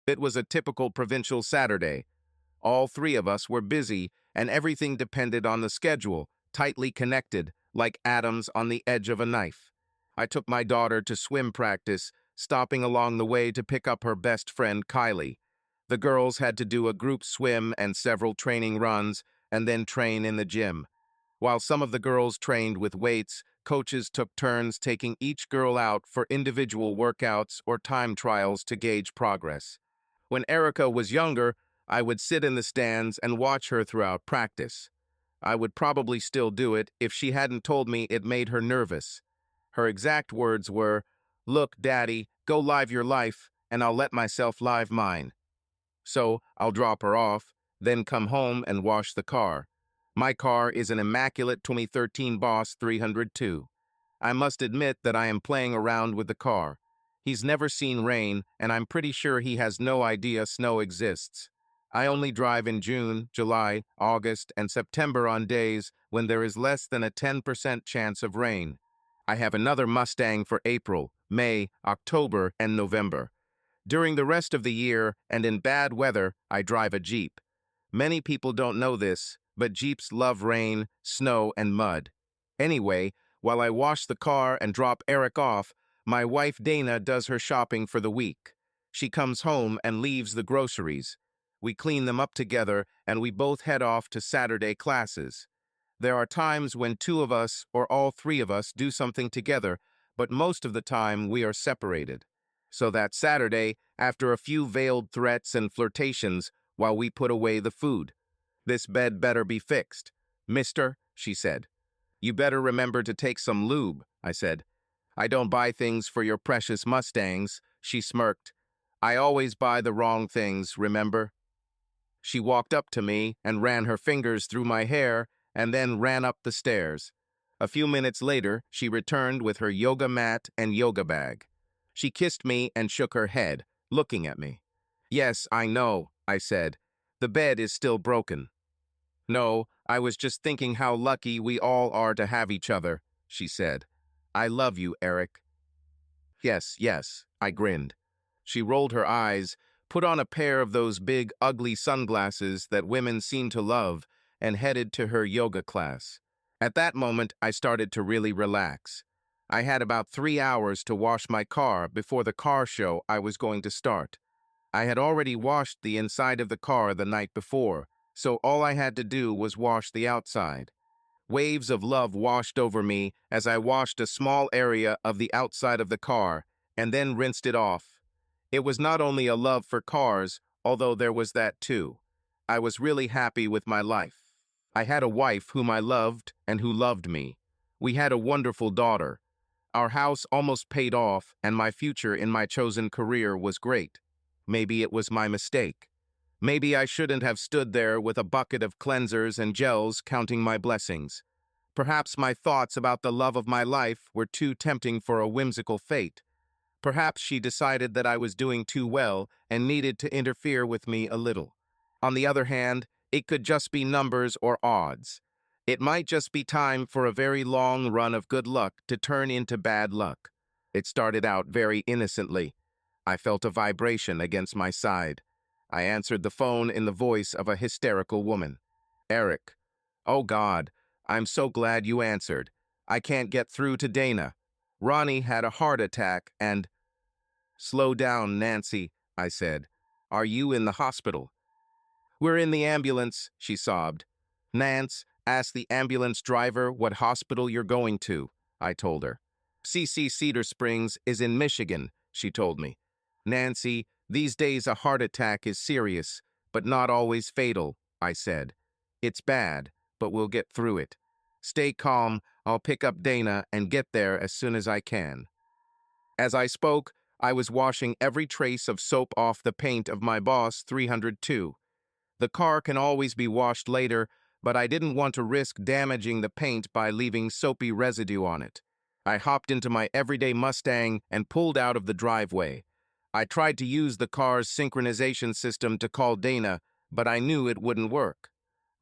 It was a typical provincial Saturday. All three of us were busy, and everything depended on the schedule, tightly connected, like atoms on the edge of a knife. I took my daughter to swim practice, stopping along the way to pick up her best friend, Kylie. The girls had to do a group swim and several training runs, and then train in the gym. While some of the girls trained with weights, coaches took turns taking each girl out for individual workouts or time trials to gauge progress. When Erica was younger, I would sit in the stands and watch her throughout practice. I would probably still do it if she hadn't told me it made her nervous. Her exact words were, "Look, Daddy, go live your life, and I'll let myself live mine." So I'll drop her off, then come home and wash the car. My car is an immaculate 2013 Boss 302. I must admit that I am playing around with the car. He's never seen rain, and I'm pretty sure he has no idea snow exists. I only drive in June, July, August, and September on days when there is less than a 10% chance of rain. I have another Mustang for April, May, October, and November. During the rest of the year and in bad weather, I drive a Jeep. Many people don't know this, but Jeeps love rain, snow, and mud. Anyway, while I wash the car and drop Eric off, my wife Dana does her shopping for the week. She comes home and leaves the groceries. We clean them up together, and we both head off to Saturday classes. There are times when two of us or all three of us do something together, but most of the time we are separated. So that Saturday, after a few veiled threats and flirtations, while we put away the food, "This bed better be fixed." "Mister," she said. "You better remember to take some lube," I said. "I don't buy things for your precious Mustangs," she smirked. "I always buy the wrong things, remember?" She walked up to me and ran her fingers through my hair and then ran up the stairs. A few minutes later, she returned with her yoga mat and yoga bag. She kissed me and shook her head, looking at me. "Yes, I know," I said. "The bed is still broken." "No, I was just thinking how lucky we all are to have each other," she said. "I love you, Eric." "Yes, yes," I grinned. She rolled her eyes, put on a pair of those big, ugly sunglasses that women seem to love, and headed to her yoga class. At that moment, I started to really relax. I had about 3 hours to wash my car before the car show I was going to start. I had already washed the inside of the car the night before, so all I had to do was wash the outside. Waves of love washed over me as I washed a small area of the outside of the car and then rinsed it off. It was not only a love for cars, although there was that too. I was really happy with my life. I had a wife whom I loved and who loved me. We had a wonderful daughter. Our house almost paid off, and my future in my chosen career was great. Maybe it was my mistake. Maybe I shouldn't have stood there with a bucket of cleansers and gels counting my blessings. Perhaps my thoughts about the love of my life were too tempting for a whimsical fate. Perhaps she decided that I was doing too well and needed to interfere with me a little. On the other hand, it could just be numbers or odds. It might just be time for a very long run of good luck to turn into bad luck. It started out very innocently. I felt a vibration against my side. I answered the phone in the voice of a hysterical woman. "Eric." "Oh God, I'm so glad you answered. I can't get through to Dana. Ronnie had a heart attack and—" "Slow down, Nancy," I said. "Are you in the hospital?" "We're in the ambulance," she sobbed. "Nance, ask the ambulance driver what hospital you're going to," I told her. "CC Cedar Springs is in Michigan," she told me. "Nancy, these days a heart attack is serious, but not always fatal," I said. "It's bad, but we'll get through it. Stay calm, I'll pick up Dana and get there as soon as I can." As I spoke, I was washing every trace of soap off the paint of my Boss 302. The car can always be washed later, but I didn't want to risk damaging the paint by leaving soapy residue on it. I hopped into my everyday Mustang and pulled out of the driveway. I tried to use the car's synchronization system to call Dana, but I knew it wouldn't work.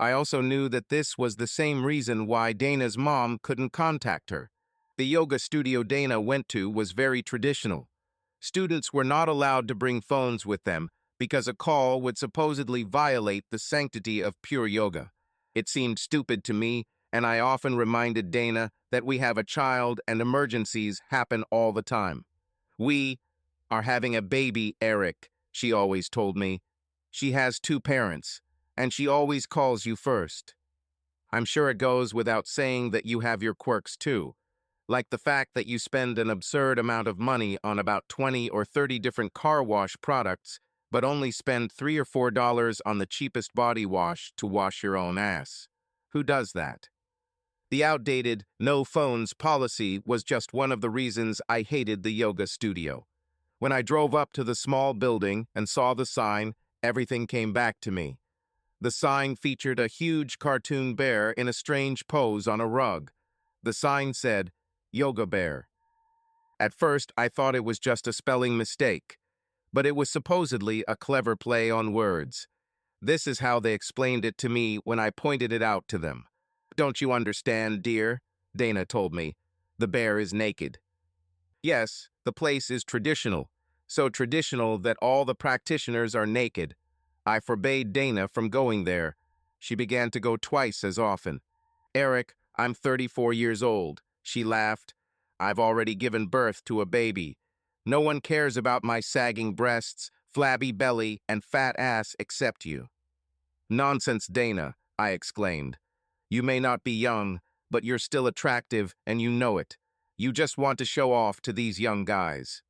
I also knew that this was the same reason why Dana's mom couldn't contact her. The yoga studio Dana went to was very traditional. Students were not allowed to bring phones with them, because a call would supposedly violate the sanctity of pure yoga. It seemed stupid to me, and I often reminded Dana that we have a child and emergencies happen all the time. We are having a baby, Eric, she always told me. She has two parents, and she always calls you first. I'm sure it goes without saying that you have your quirks too, like the fact that you spend an absurd amount of money on about 20 or 30 different car wash products, but only spend $3 or $4 on the cheapest body wash to wash your own ass. Who does that? The outdated no phones policy was just one of the reasons I hated the yoga studio. When I drove up to the small building and saw the sign, everything came back to me. The sign featured a huge cartoon bear in a strange pose on a rug. The sign said, Yoga Bear. At first, I thought it was just a spelling mistake, but it was supposedly a clever play on words. This is how they explained it to me when I pointed it out to them. Don't you understand, dear? Dana told me. The bear is naked. Yes, the place is traditional, so traditional that all the practitioners are naked. I forbade Dana from going there. She began to go twice as often. Eric, I'm 34 years old. She laughed. I've already given birth to a baby. No one cares about my sagging breasts, flabby belly, and fat ass except you. Nonsense, Dana, I exclaimed. You may not be young, but you're still attractive and you know it. You just want to show off to these young guys.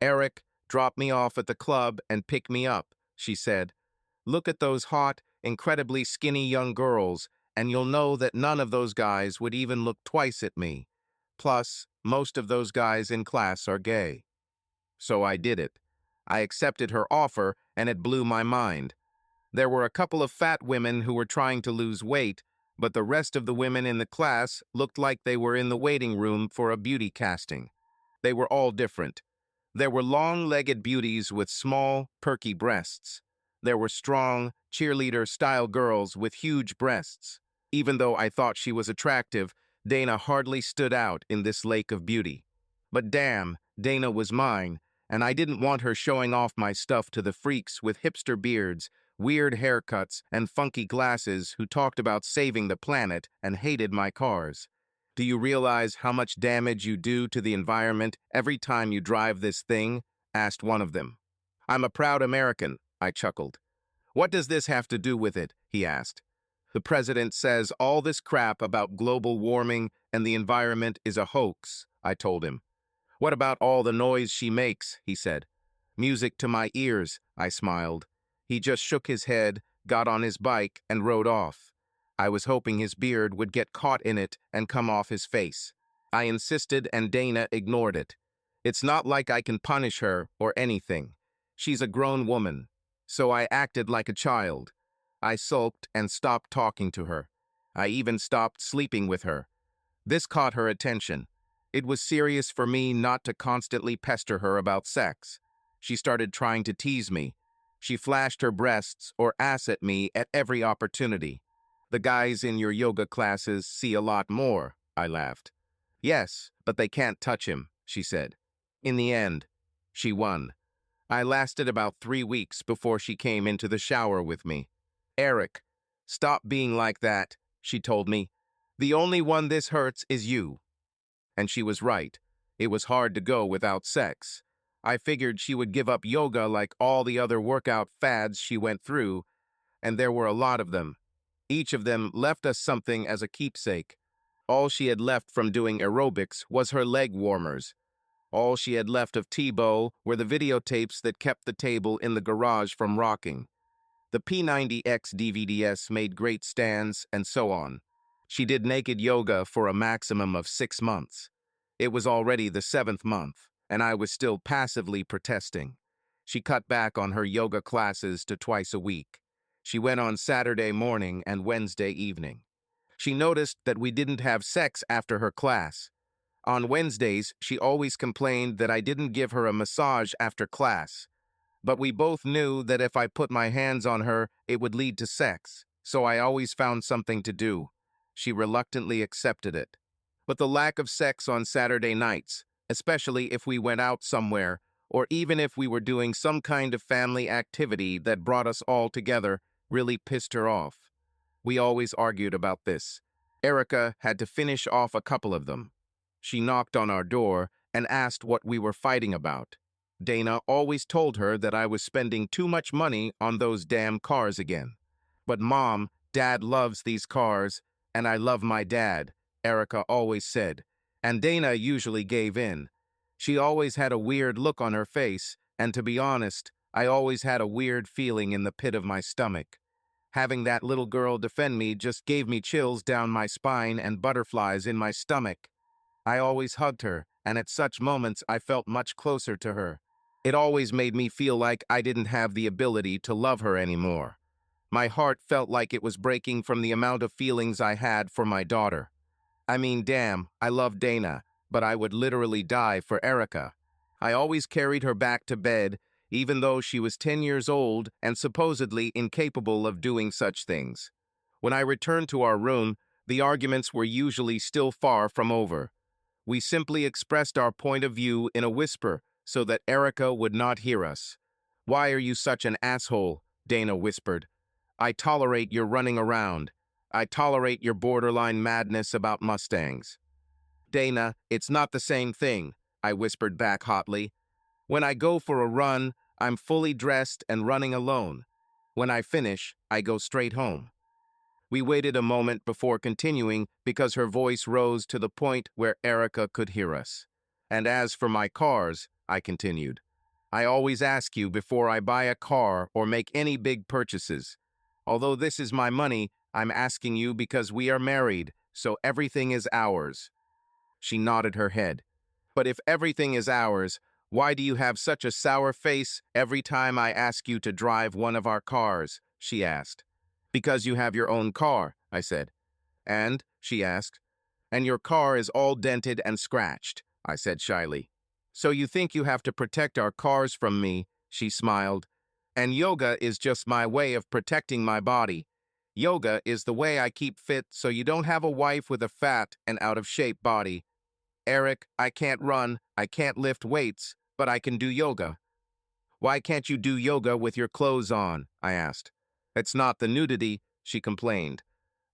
Eric, drop me off at the club and pick me up, she said. Look at those hot, incredibly skinny young girls, and you'll know that none of those guys would even look twice at me. Plus, most of those guys in class are gay. So I did it. I accepted her offer, and it blew my mind. There were a couple of fat women who were trying to lose weight, but the rest of the women in the class looked like they were in the waiting room for a beauty casting. They were all different. There were long-legged beauties with small, perky breasts. There were strong, cheerleader-style girls with huge breasts. Even though I thought she was attractive, Dana hardly stood out in this lake of beauty. But damn, Dana was mine, and I didn't want her showing off my stuff to the freaks with hipster beards, weird haircuts, and funky glasses who talked about saving the planet and hated my cars. Do you realize how much damage you do to the environment every time you drive this thing? Asked one of them. I'm a proud American, I chuckled. What does this have to do with it? He asked. The president says all this crap about global warming and the environment is a hoax, I told him. What about all the noise she makes? He said. Music to my ears, I smiled. He just shook his head, got on his bike, and rode off. I was hoping his beard would get caught in it and come off his face. I insisted, and Dana ignored it. It's not like I can punish her or anything. She's a grown woman. So I acted like a child. I sulked and stopped talking to her. I even stopped sleeping with her. This caught her attention. It was serious for me not to constantly pester her about sex. She started trying to tease me. She flashed her breasts or ass at me at every opportunity. The guys in your yoga classes see a lot more, I laughed. Yes, but they can't touch him, she said. In the end, she won. I lasted about 3 weeks before she came into the shower with me. Eric, stop being like that, she told me. The only one this hurts is you. And she was right. It was hard to go without sex. I figured she would give up yoga like all the other workout fads she went through, and there were a lot of them. Each of them left us something as a keepsake. All she had left from doing aerobics was her leg warmers. All she had left of Tebow were the videotapes that kept the table in the garage from rocking. The P90X DVDs made great stands, and so on. She did naked yoga for a maximum of 6 months. It was already the 7th month, and I was still passively protesting. She cut back on her yoga classes to twice a week. She went on Saturday morning and Wednesday evening. She noticed that we didn't have sex after her class. On Wednesdays, she always complained that I didn't give her a massage after class. But we both knew that if I put my hands on her, it would lead to sex, so I always found something to do. She reluctantly accepted it. But the lack of sex on Saturday nights, especially if we went out somewhere, or even if we were doing some kind of family activity that brought us all together, really pissed her off. We always argued about this. Erica had to finish off a couple of them. She knocked on our door and asked what we were fighting about. Dana always told her that I was spending too much money on those damn cars again. But Mom, Dad loves these cars, and I love my dad, Erica always said. And Dana usually gave in. She always had a weird look on her face, and to be honest, I always had a weird feeling in the pit of my stomach. Having that little girl defend me just gave me chills down my spine and butterflies in my stomach. I always hugged her, and at such moments I felt much closer to her. It always made me feel like I didn't have the ability to love her anymore. My heart felt like it was breaking from the amount of feelings I had for my daughter. I mean, damn, I love Dana, but I would literally die for Erica. I always carried her back to bed, even though she was 10 years old and supposedly incapable of doing such things. When I returned to our room, the arguments were usually still far from over. We simply expressed our point of view in a whisper so that Erica would not hear us. "Why are you such an asshole?" Dana whispered. "I tolerate your running around. I tolerate your borderline madness about Mustangs." "Dana, it's not the same thing," I whispered back hotly. "When I go for a run, I'm fully dressed and running alone. When I finish, I go straight home." We waited a moment before continuing because her voice rose to the point where Erica could hear us. "And as for my cars," I continued, "I always ask you before I buy a car or make any big purchases. Although this is my money, I'm asking you because we are married, so everything is ours." She nodded her head. "But if everything is ours, why do you have such a sour face every time I ask you to drive one of our cars?" she asked. "Because you have your own car," I said. "And?" she asked. "And your car is all dented and scratched," I said shyly. "So you think you have to protect our cars from me," she smiled. "And yoga is just my way of protecting my body. Yoga is the way I keep fit so you don't have a wife with a fat and out-of-shape body. Eric, I can't run, I can't lift weights, but I can do yoga." "Why can't you do yoga with your clothes on?" I asked. "It's not the nudity," she complained.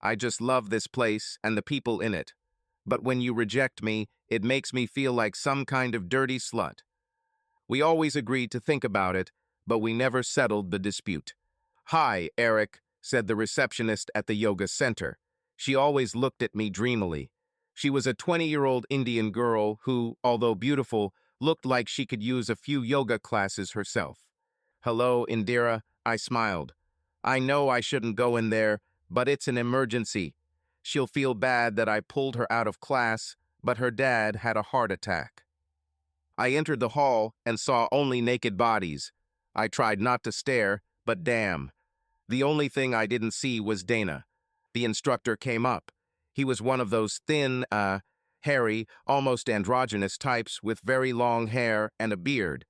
"I just love this place and the people in it. But when you reject me, it makes me feel like some kind of dirty slut." We always agreed to think about it, but we never settled the dispute. "Hi, Eric," said the receptionist at the yoga center. She always looked at me dreamily. She was a 20-year-old Indian girl who, although beautiful, looked like she could use a few yoga classes herself. "Hello, Indira," I smiled. "I know I shouldn't go in there, but it's an emergency. She'll feel bad that I pulled her out of class, but her dad had a heart attack." I entered the hall and saw only naked bodies. I tried not to stare, but damn. The only thing I didn't see was Dana. The instructor came up. He was one of those thin, hairy, almost androgynous types with very long hair and a beard.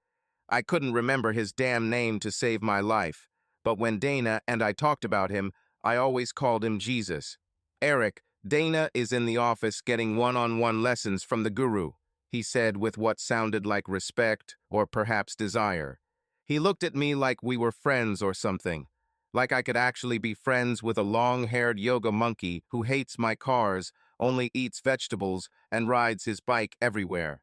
I couldn't remember his damn name to save my life, but when Dana and I talked about him, I always called him Jesus. "Eric, Dana is in the office getting one-on-one lessons from the guru," he said with what sounded like respect or perhaps desire. He looked at me like we were friends or something, like I could actually be friends with a long-haired yoga monkey who hates my cars, only eats vegetables, and rides his bike everywhere.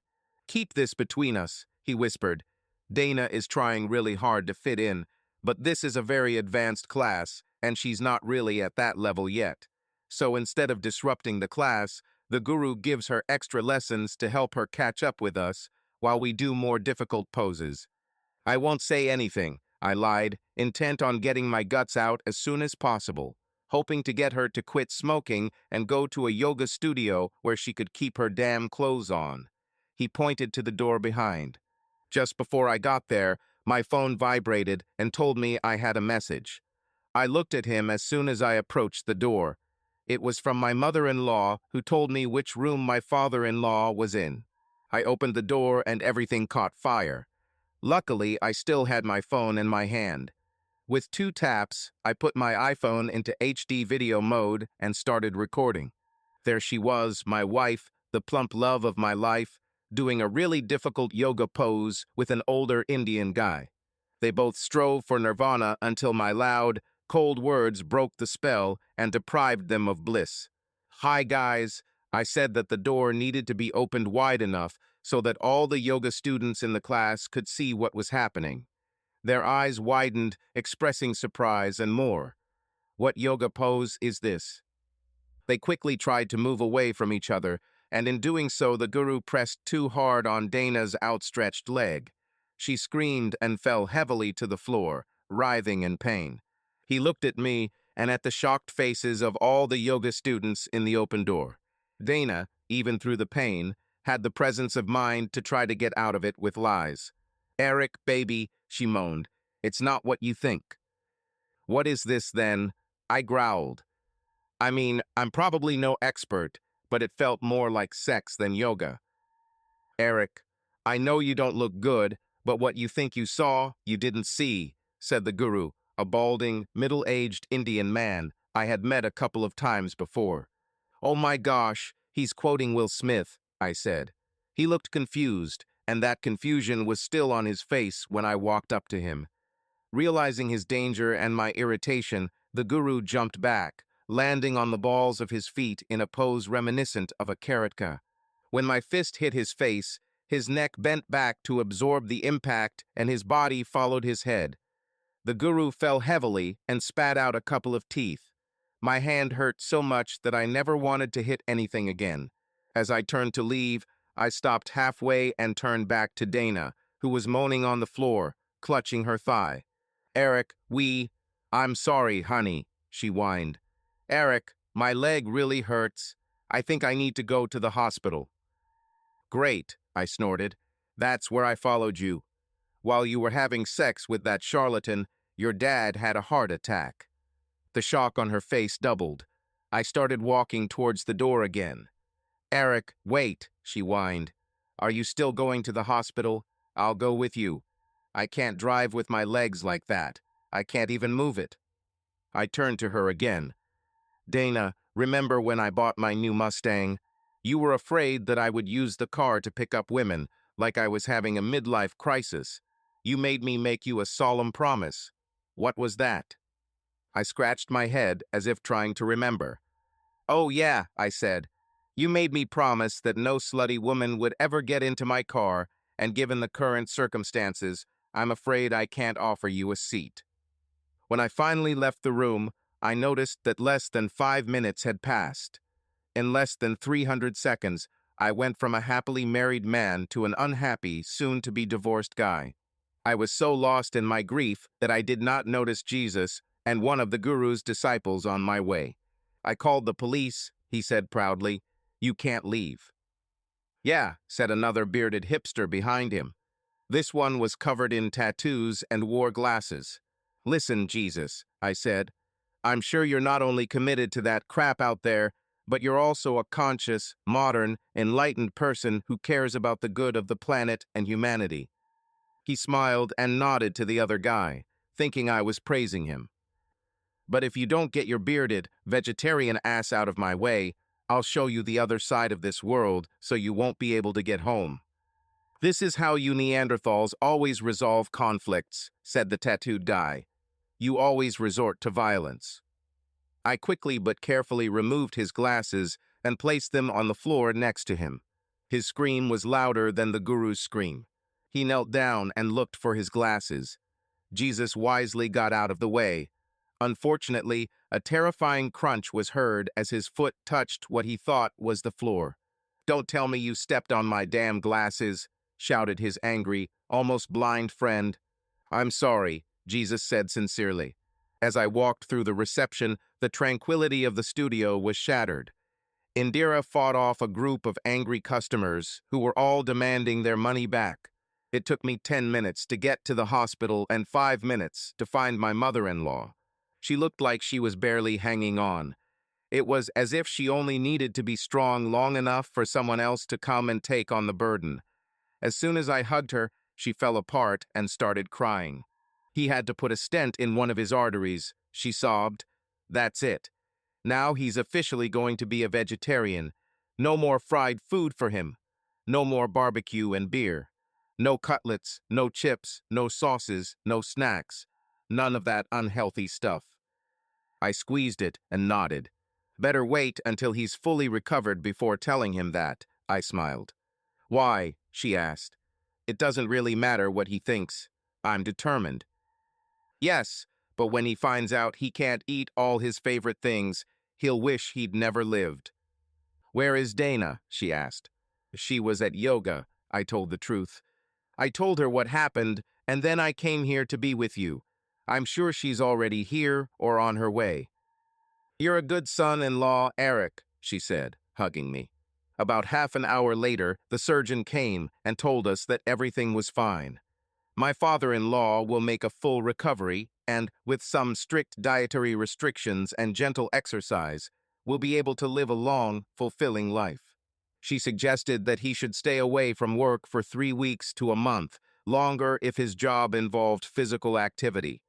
"Keep this between us," he whispered. "Dana is trying really hard to fit in, but this is a very advanced class, and she's not really at that level yet. So instead of disrupting the class, the guru gives her extra lessons to help her catch up with us while we do more difficult poses." "I won't say anything," I lied, intent on getting my guts out as soon as possible, hoping to get her to quit smoking and go to a yoga studio where she could keep her damn clothes on. He pointed to the door behind. Just before I got there, my phone vibrated and told me I had a message. I looked at him as soon as I approached the door. It was from my mother-in-law, who told me which room my father-in-law was in. I opened the door and everything caught fire. Luckily, I still had my phone in my hand. With 2 taps, I put my iPhone into HD video mode and started recording. There she was, my wife, the plump love of my life, doing a really difficult yoga pose with an older Indian guy. They both strove for nirvana until my loud, cold words broke the spell and deprived them of bliss. "Hi, guys," I said that the door needed to be opened wide enough so that all the yoga students in the class could see what was happening. Their eyes widened, expressing surprise and more. "What yoga pose is this?" They quickly tried to move away from each other, and in doing so the guru pressed too hard on Dana's outstretched leg. She screamed and fell heavily to the floor, writhing in pain. He looked at me and at the shocked faces of all the yoga students in the open door. Dana, even through the pain, had the presence of mind to try to get out of it with lies. "Eric, baby," she moaned, "it's not what you think." "What is this, then?" I growled. I mean, I'm probably no expert, but it felt more like sex than yoga. "Eric, I know you don't look good, but what you think you saw, you didn't see," said the guru, a balding, middle-aged Indian man I had met a couple of times before. "Oh my gosh, he's quoting Will Smith," I said. He looked confused, and that confusion was still on his face when I walked up to him. Realizing his danger and my irritation, the guru jumped back, landing on the balls of his feet in a pose reminiscent of a karateka. When my fist hit his face, his neck bent back to absorb the impact and his body followed his head. The guru fell heavily and spat out a couple of teeth. My hand hurt so much that I never wanted to hit anything again. As I turned to leave, I stopped halfway and turned back to Dana, who was moaning on the floor, clutching her thigh. "Eric, I'm sorry, honey," she whined. "Eric, my leg really hurts. I think I need to go to the hospital." "Great," I snorted. "That's where I followed you. While you were having sex with that charlatan, your dad had a heart attack." The shock on her face doubled. I started walking towards the door again. "Eric, wait," she whined. "Are you still going to the hospital? I'll go with you. I can't drive with my legs like that. I can't even move it." I turned to her again. "Dana, remember when I bought my new Mustang? You were afraid that I would use the car to pick up women, like I was having a midlife crisis. You made me make you a solemn promise. What was that?" I scratched my head as if trying to remember. "Oh yeah," I said. "You made me promise that no slutty woman would ever get into my car, and given the current circumstances, I'm afraid I can't offer you a seat." When I finally left the room, I noticed that less than 5 minutes had passed. In less than 300 seconds, I went from a happily married man to an unhappy, soon-to-be divorced guy. I was so lost in my grief that I did not notice Jesus and one of the guru's disciples on my way. "I called the police," he said proudly. "You can't leave." "Yeah," said another bearded hipster behind him. This one was covered in tattoos and wore glasses. "Listen, Jesus," I said. "I'm sure you're not only committed to that crap out there, but you're also a conscious, modern, enlightened person who cares about the good of the planet and humanity." He smiled and nodded to the other guy, thinking I was praising him. "But if you don't get your bearded, vegetarian ass out of my way, I'll show you the other side of this world so you won't be able to get home." "This is how you Neanderthals always resolve conflicts," said the tattooed guy. "You always resort to violence." I quickly but carefully removed his glasses and placed them on the floor next to him. His scream was louder than the guru's scream. He knelt down and looked for his glasses. Jesus wisely got out of the way. Unfortunately, a terrifying crunch was heard as his foot touched what he thought was the floor. "Don't tell me you stepped on my damn glasses," shouted his angry, almost blind friend. "I'm sorry," Jesus said sincerely. As I walked through the reception, the tranquility of the studio was shattered. Indira fought off a group of angry customers who were all demanding their money back. It took me 10 minutes to get to the hospital and 5 minutes to find my mother-in-law. She looked like she was barely hanging on. It was as if she only needed to be strong long enough for someone else to come and take on the burden. As soon as I hugged her, she fell apart and started crying. "He had to put a stent in one of his arteries," she sobbed. "That's it. Now he's officially going to be a vegetarian. No more fried food for him. No more barbecue and beer. No cutlets, no chips, no sauces, no snacks. None of that unhealthy stuff. I squeezed it and nodded. Better wait until he's fully recovered before telling him that, I smiled. Why? She asked. It doesn't really matter what he thinks. I'm determined. Yes, but when he finds out he can't eat all his favorite things, he'll wish he'd never lived. Where is Dana? She asked. She was at yoga, I told the truth. I told her what happened, and then I came here to be with you. I'm sure she's already here or on her way. You're a good son-in-law, Eric, she said, hugging me. About half an hour later, the surgeon came and told us that everything was fine. My father-in-law will make a full recovery and, with some strict dietary restrictions and gentle exercise, will be able to live a long, fulfilling life. She suggested that he should stay away from work for 3 weeks to a month, longer if his job involved physical activity.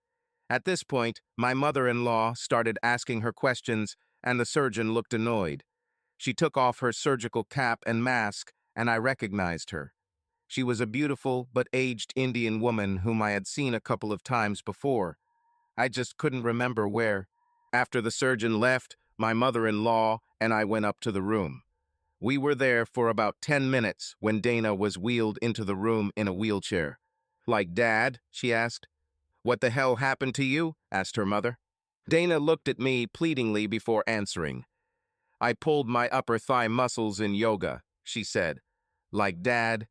At this point, my mother-in-law started asking her questions, and the surgeon looked annoyed. She took off her surgical cap and mask, and I recognized her. She was a beautiful but aged Indian woman whom I had seen a couple of times before. I just couldn't remember where. After the surgeon left, my mother-in-law and I went up to the room. We were there for about 10 minutes when Dana was wheeled into the room in a wheelchair. Like Dad? She asked. What the hell happened to you? Asked her mother. Dana looked at me pleadingly before answering. I pulled my upper thigh muscles in yoga, she said. Like Dad?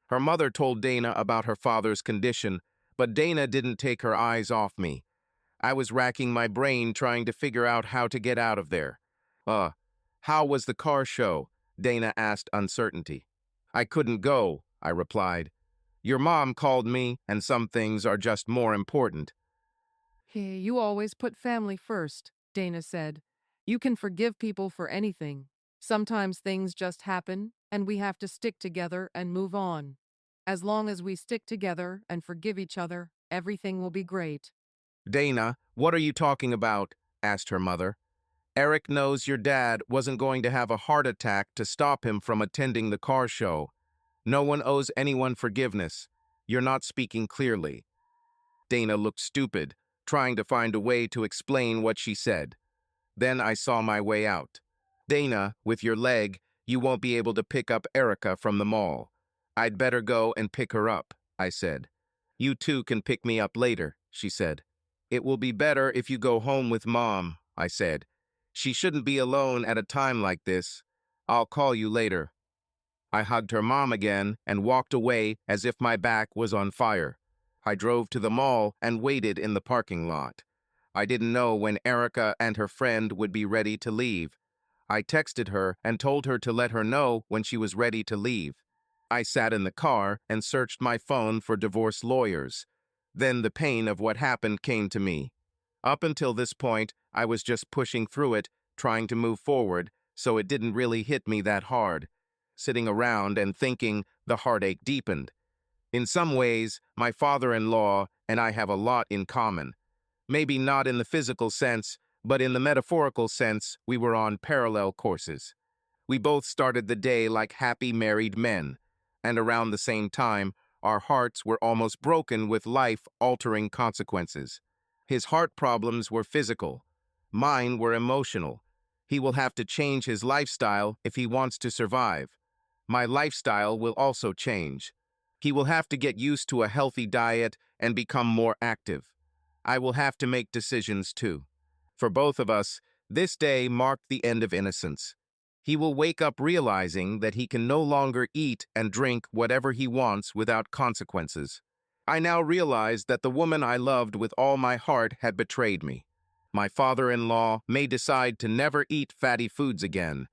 Her mother told Dana about her father's condition, but Dana didn't take her eyes off me. I was racking my brain trying to figure out how to get out of there. How was the car show? Dana asked uncertainty. I couldn't go, I replied. Your mom called me, and some things are just more important. Hey, you always put family first, Dana said. You can forgive people for anything. Sometimes things just happen, and we have to stick together and move on. As long as we stick together and forgive each other, everything will be great. Dana, what are you talking about? Asked her mother. Eric knows your dad wasn't going to have a heart attack to stop him from attending the car show. No one owes anyone forgiveness. You're not speaking clearly. Dana looked stupid, trying to find a way to explain what she said. Then I saw my way out. Dana, with your leg, you won't be able to pick up Erica from the mall. I'd better go and pick her up, I said. You two can pick me up later, she said. It will be better if you go home with Mom, I said. She shouldn't be alone at a time like this. I'll call you later. I hugged her mom again and walked away as if my back was on fire. I drove to the mall and waited in the parking lot. I didn't know when Erica and her friend would be ready to leave. I texted her and told her to let her know when she was ready to leave. I sat in the car and searched my phone for divorce lawyers. Then the pain of what happened came to me. Up until this point, I was just pushing through it, trying to move forward, so it didn't really hit me that hard. Sitting around and thinking, the heartache deepened. In some ways, my father-in-law and I have a lot in common. Maybe not in the physical sense, but in the metaphorical sense, we were on parallel courses. We both started the day like happy married men, and around the same time, our hearts were almost broken with life-altering consequences. His heart problems were physical. Mine were emotional. He will have to change his lifestyle if he wants to survive. My lifestyle will also change. He will have to get used to a healthy diet and become more active. I will have to make decisions too. For both of us, this day marked the end of innocence. He will wake up realizing that he can no longer eat and drink whatever he wants without consequences. I now realized that the woman I loved with all my heart had betrayed me. My father-in-law may decide to never eat fatty foods again.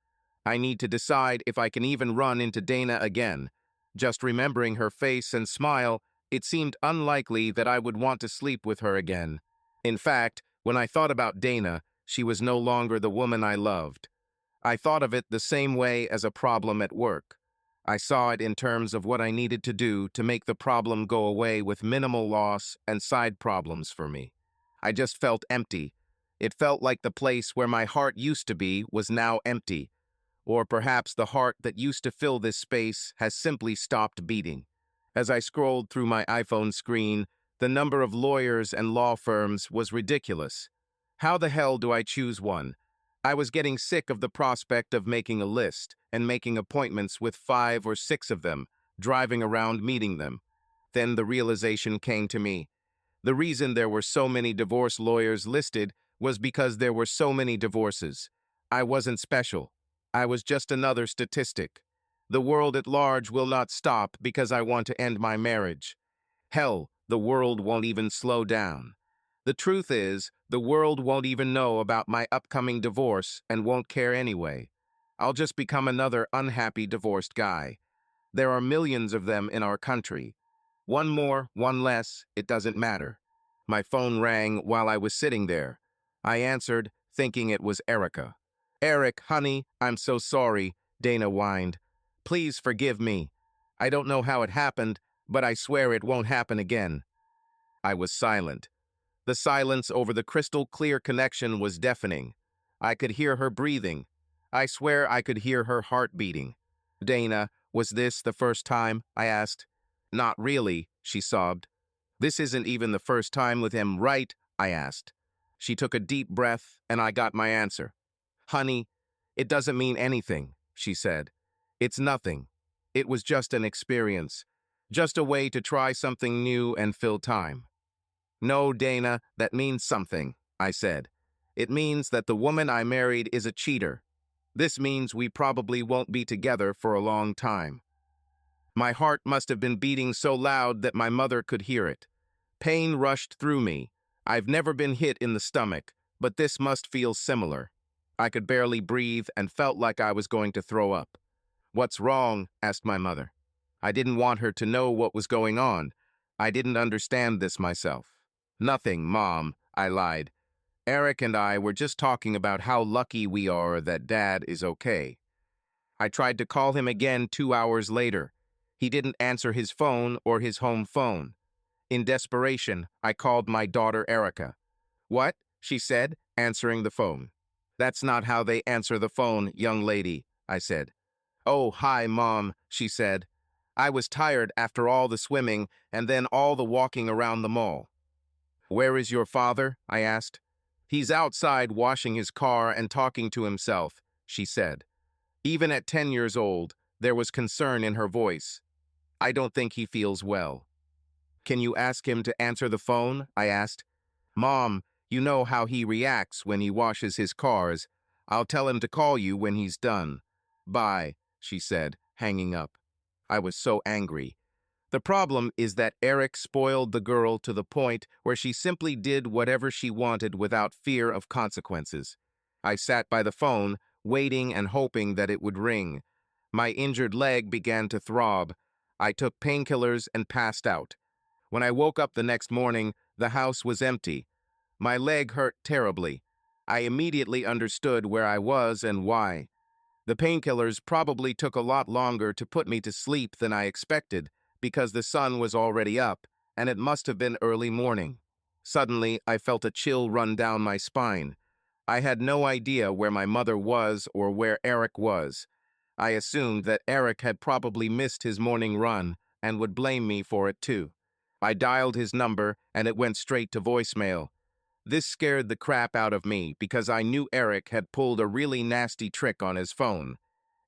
I need to decide if I can even run into Dana again. Just remembering her face and smile, it seemed unlikely that I would want to sleep with her again. In fact, when I thought about Dana, she was no longer the woman I loved. I thought of it the same way as a problem at work. I saw it in terms of what I needed to do to make the problem go away with minimal loss and side problems for me. I just felt empty. It felt like the place where my heart used to be was now empty. Or perhaps the heart that used to fill this space has simply stopped beating. As I scrolled through my iPhone screen, the number of lawyers and law firms was ridiculous. How the hell do I choose one? I was getting sick of the prospect of making a list and making appointments with 5 or 6 of them, driving around meeting them. Then the realization came to me. The reason there were so many divorce lawyers listed was because there were so many divorces. I wasn't special. I was just another statistic. The world at large will not stop because I want to end my marriage. Hell, the world won't even slow down. The truth is, the world won't even know about my upcoming divorce and won't care anyway. I'll just become another unhappy divorced guy. There are millions of them in our country. One more, one less, it doesn't matter. My phone rang while I was sitting there. I answered, thinking it was Erica. "Eric, honey, I'm so sorry," Dana whined. "Please forgive me. I don't know how it happened, but I swear it won't happen again." I was silent. The silence over the crystal clear connection was deafening. I could hear her breathing. I swear I could hear her heart beating. "Dana, was this the first time?" I asked. "Not really," she sobbed. "This isn't even the first time with him, right?" I asked. She took a deep breath, and I got my answer. "Honey, it doesn't mean anything," she said. "It's nothing. It was just an experience. Just a way to try something new and fill time." "No, Dana, that means something," I said. "It means that the woman I married is a cheater. This means we probably won't be together for a long time." My heart must have been beating so loud that my mother could hear it. Pain rushed through me. I've never been hit in the stomach, but this must feel similar. I could barely breathe and felt like I was going to throw up. "What's wrong?" asked my mother. I didn't want her to know what was going on. I didn't understand this myself. "Nothing, Mom," I lied. "Eric and I were just talking about how lucky we are that Dad is okay." I tried to call him again 2 hours later. He didn't answer his phone or his home phone. In desperation, I called my daughter Erica. "What?" she said, answering the phone. "That's not how they answer the phone, young lady," I said. "Oh, hi, Mom," she said. "I was tired after all the swimming and then all the walking around the mall." "Where is your father?" I asked. "He's outside washing his car and talking to himself," she said. Even at 10 years old, there was concern in her voice. "I don't think he feels well." "Can you ask him to answer the phone?" I asked. "Mom, you know how he reacts when he washes his cars. I'll tell him to call you when he's done." "Bye," she said, hanging up. I was so angry. The problem is that Eric spoiled the girl to the point where she simply did whatever she wanted without fear of consequences. I sat by the phone, waiting and hoping that it would ring. My injured leg began to throb. I took painkillers and passed out. When I woke up the next morning, the house was empty. My leg hurt terribly. I immediately understood where I was and why. The painkillers probably took a lot longer to put me to sleep than I expected, because the sun was already up, and it must have been early morning. Suddenly, I felt a chill run down my spine. I had no idea where my mother was or where Eric was. I assumed that Eric had probably missed his morning run and would blame me for it too. I dialed his number, and it went straight to voicemail. This scared the crap out of me because I knew Eric had pulled a really nasty trick on his phone.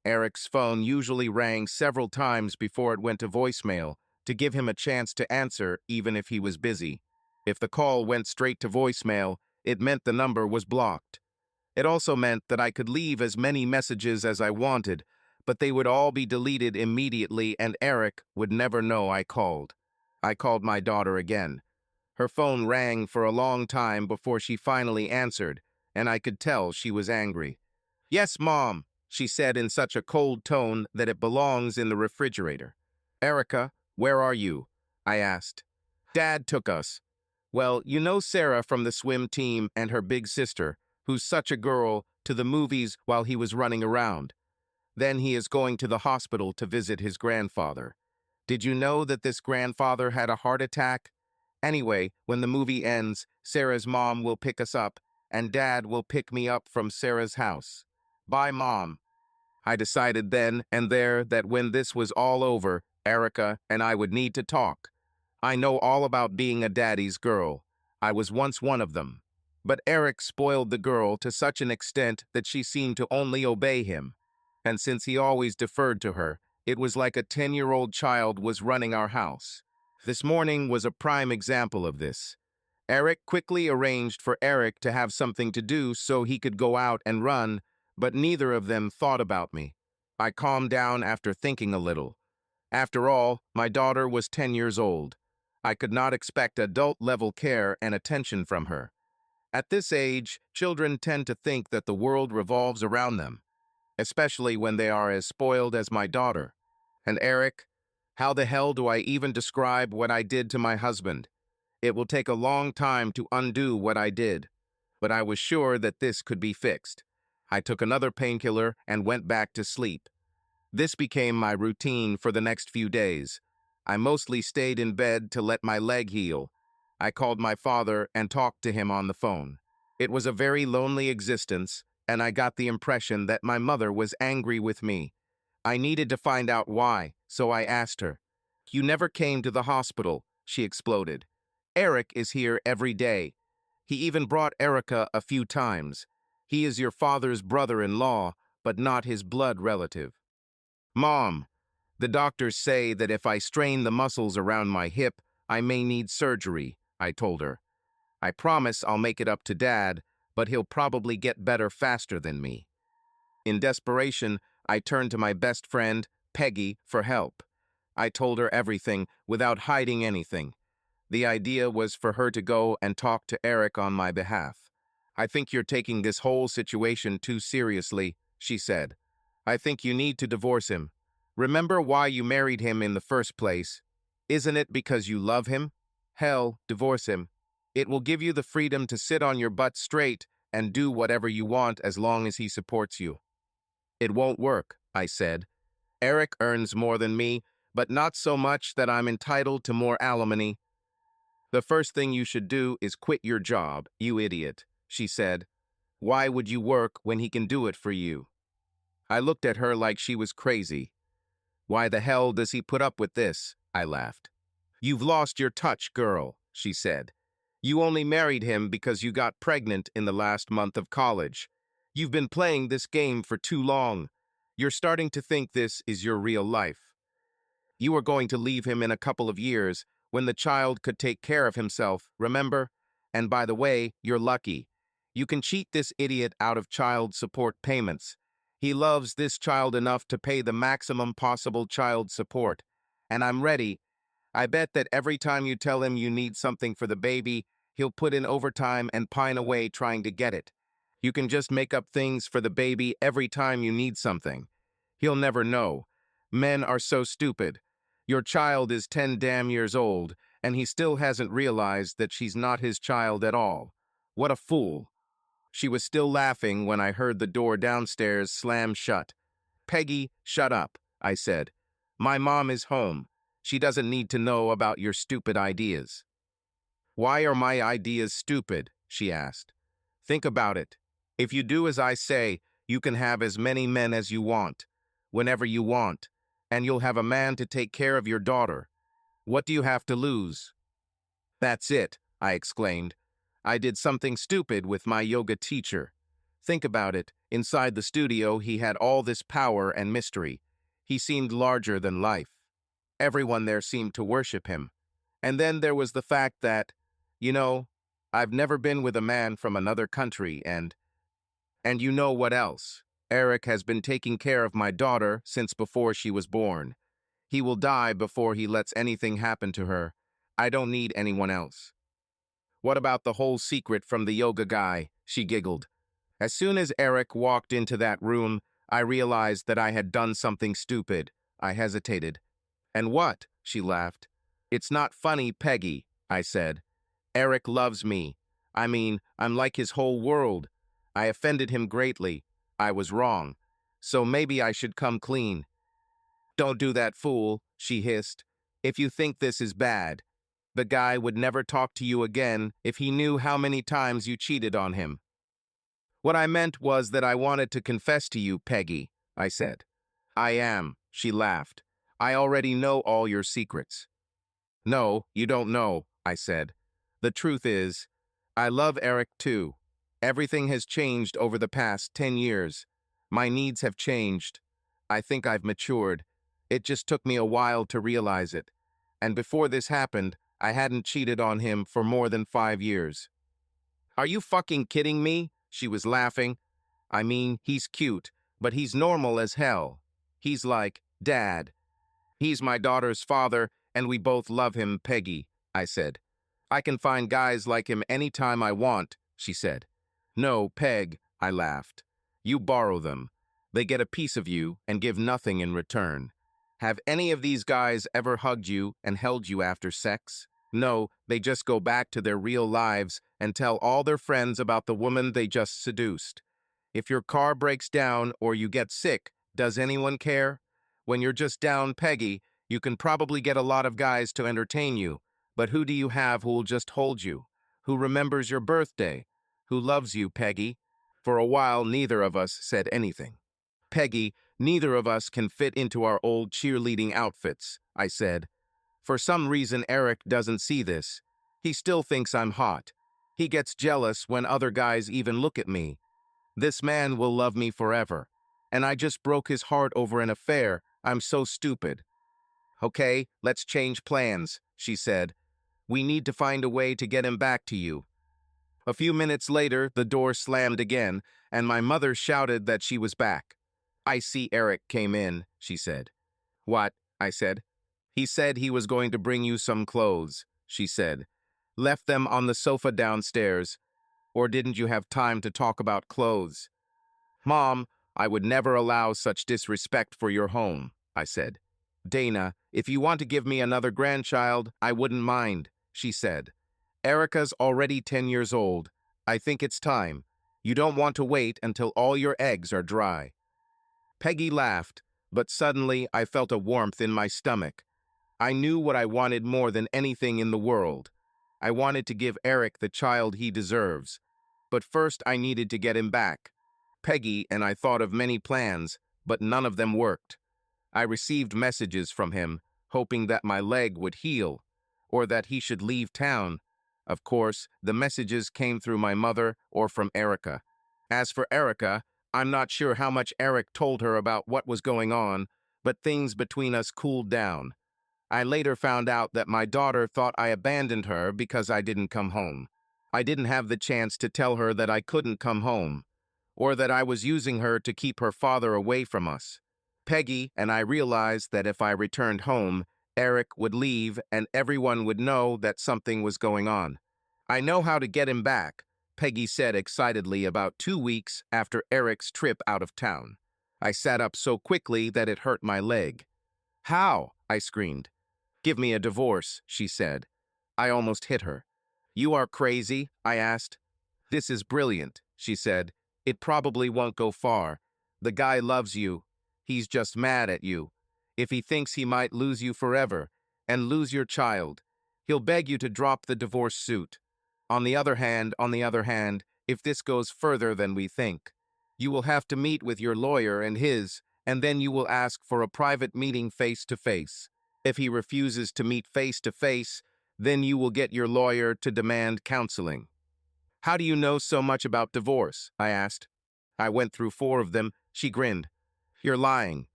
Eric's phone usually rang several times before it went to voicemail to give him a chance to answer even if he was busy. If the call went straight to voicemail, it meant the number was blocked. It also meant that I could leave as many messages as I wanted, but they would all be deleted immediately and Eric would never know I called. I called my daughter again. Her phone rang for a long time before she finally answered, and I could tell she was angry. "Yes, Mom," she said in such a cold tone that it belongs in the refrigerator. "Erica, where are you?" I asked. "Dad took us." "Well, you know Sarah from the swim team and her big sister, who's such a girl, to the movies while he was running around. Then he is going to the hospital to visit his grandfather. Did you know that this grandfather had a heart attack? Anyway, when the movie ends, Sarah's mom will pick us up, and Dad will pick me up from Sarah's house. Bye, Mom." I decided then and there that when this was all over, Erica and I would need to talk. I know all about being a daddy's girl. I was once one of them. But Eric spoiled the girl to such an extent that she seemed to only obey him. And since he always deferred to her, it was like a 10-year-old child was running our house. This morning was a prime example of this. Eric quickly arranged for Eric to have something to do so he could go out and run, but neither of them thought about me. I calmed down after thinking a little. After all, my daughter was 10 years old. I could not expect adult-level care and attention from her. At this age, children tend to think that the world revolves around them, especially when they are as spoiled as my daughter. And Eric, how the hell do I even describe what I did to my husband? It will take a long time to undo what I did, but I was sure that this could be fixed. I took another painkiller and went back to sleep. This became my routine for the next few days. I mostly stayed in bed to let my leg heal. I called my father and talked to him on the phone. It was a very lonely existence, and I got the impression that my mother was angry with me. I needed to find out why, so I asked her. "You never came to the hospital," she exploded. "Eric is here every day. He even brought Erica a few times. He is your father's brother-in-law, but not his blood relative." "Mom, the doctors say that if I strain the muscles around my hip, I may need surgery," I told her. "I promise I'll make it up to Dad, but he'll probably get better faster than me." In desperation, I turned to my best friend, Peggy, for help. I told her everything without hiding anything. The idea was for her to go and talk to Eric on my behalf. "I think you're taking this whole situation too seriously," she said. "I think you need to divorce him. Remember why you married him in the first place. Isn't it because you love him? Hell, divorce him. It will give you the freedom to sit on your butt straight and do whatever you want as long as he supports you." "It won't work," I said. "Eric earns more than me, but not so much that I'm entitled to more alimony." "The first thing you should do is quit your job, you idiot," she said. "Why would you work when he can do it for you?" I looked at her like she was crazy. "Why the hell does he put up with this?" I laughed. "You've lost your touch, girl," she said. "You only married him because you got pregnant in the last month of college. You've been playing this game for too long. You're starting to think this is your real life. You are going to leave him in a couple of years when the child could take care of himself, remember? And by the way, you're lucky. You can cheat this idiot out of child support payments. He loves this child enough to pay the maximum possible child support. And I'm ready. I bet that every time you tell him you need something for the baby, he'll put in overtime and pine away trying to get it. You can just make up things for the baby every time you need something. He'll never know. Men are so stupid. Your child is 10 damn years old, and he still hasn't realized that she's not his child at all. What a fool." She was still laughing when I heard the door downstairs slam shut. "Peggy, shut up," I said. "My mom is home. She doesn't need to know about your stupid ideas." "Why are my ideas stupid?" she asked. "Think about it. If you do as I say, you can have as many men as you want, whenever you want, and you'll have a man to take care of your daughter. What do you have to lose?" "That's it," I exclaimed. "I did something stupid with my yoga teacher. Think about it. Inside the studio, he had all this power and mystery. He seemed larger than life. Everyone there seemed to worship him. And then there was the fact that, you know, I've never been with a man from another country, and you know what else? Eric has been taking care of my daughter since before she was born. He will die before he lets anything happen to her. I don't need anyone else." "What about the whole secret from the yoga guy?" she giggled. As soon as Eric walked into that room, I realized that I had done something stupid. I hesitated. "And what?" she laughed. "It's not funny, Peggy," I said. "Eric loves me. I mean, I'm like his whole world. I offended him greatly. I was wrong. So maybe I should come clean." "Don't do that, fool," she hissed. "If you think this is bad, the guy would never talk to you again if he knew how many times you cheated on him." "What I meant was that I wanted to confess to you, Peggy. I said. I am, she laughed. I already know all your secrets. No, you don't know, I said. The truth is, I love Eric too. Everything has changed over the past 10 years. My needs have changed. I think I've matured. It just took me a while to realize it. And before this happened, I hadn't cheated on him for more than 5 years. Are you fucking kidding me? She was laughing. I mean, he's cute, but he's normal as hell. He's like, Dad. He's my daughter's father, and we both love him, Peggy, I said. I can find guys like him anytime I want, she said. No, Peg, I laughed. You borrow them. They get a piece of you and give nothing in return. Have any of these guys ever hugged you and held you after sex? No, they just go back to their real lives and tell all their friends about the woman they just seduced. If your car breaks down or you get sick, does anyone care? When you're just down, Peggy, you can probably get a lot of guys to entertain you, but who do you have who will just hold you? Who remembers your birthday? Who loves you, Peggy? For a while, neither of us said anything. Peggy, neither of us can fit into our old cheerleading outfits, I said. For some reason, Eric doesn't see this. He still thinks I'm hot. He gets jealous when other guys even look at me. This man will love me forever. And I just broke his heart over an affair. I'm so stupid. Okay, let's change plans, she said. We need to find a way to get him back to you. A few minutes later, the door slammed again, and my mother shouted that she was back. I see Eric came in, she said. What? I said. He said he was going to bring you some clothes, she said. Left them on the sofa downstairs. Or didn't you have time to talk about clothes? Mom, I would never allow such disrespect for your home, I said. Dana, if you want to give me another grandchild, I wouldn't mind, she said. Erica's already 10 years old. I think it's time. You don't want to wait until all your eggs are dry. Peggy laughed, but suddenly I felt a warmth in my stomach. I knew what I wanted more than anything in the world. I wanted to give Eric the child he deserves. But first I needed to get him back. Peggy and I thought of many plans, but none of them worked. I received messages from him, hoping that my leg would heal, or that he should leave town. Of course, the messages came through my mother or from Erica. As for Erica, I'm not sure how much Eric told her about what was going on, but things between us cooled down. I later found out that my daughter thought I abandoned her because I didn't come home. I didn't have the chance to tell her that I couldn't come home, or that I was using her to keep her father away from us. Peggy and I realized that if I returned home, Eric would leave and everyone would know that something was going on. I know how to get him back, Peggy said excitedly about 2 weeks after Eric's trip out of town. I sat up so quickly that it hurt my leg. How? I screamed. Give me a divorce, she said. I almost hit her. You are crazy? I asked. This is brilliant, she said. It probably won't go far. The guy loves you. He's just mad at you. If he thinks he might lose you forever and lose your child, he'll beg you to drop the divorce suit. On the other hand, if this goes further than we think, you will have to meet with your lawyer and his, and then you will ask for a private meeting face to face. If he refuses to meet face to face, then you will get your lawyer to demand counseling. How do you know so much about divorce? I asked. I went through 4 of them. She grinned. You're lying.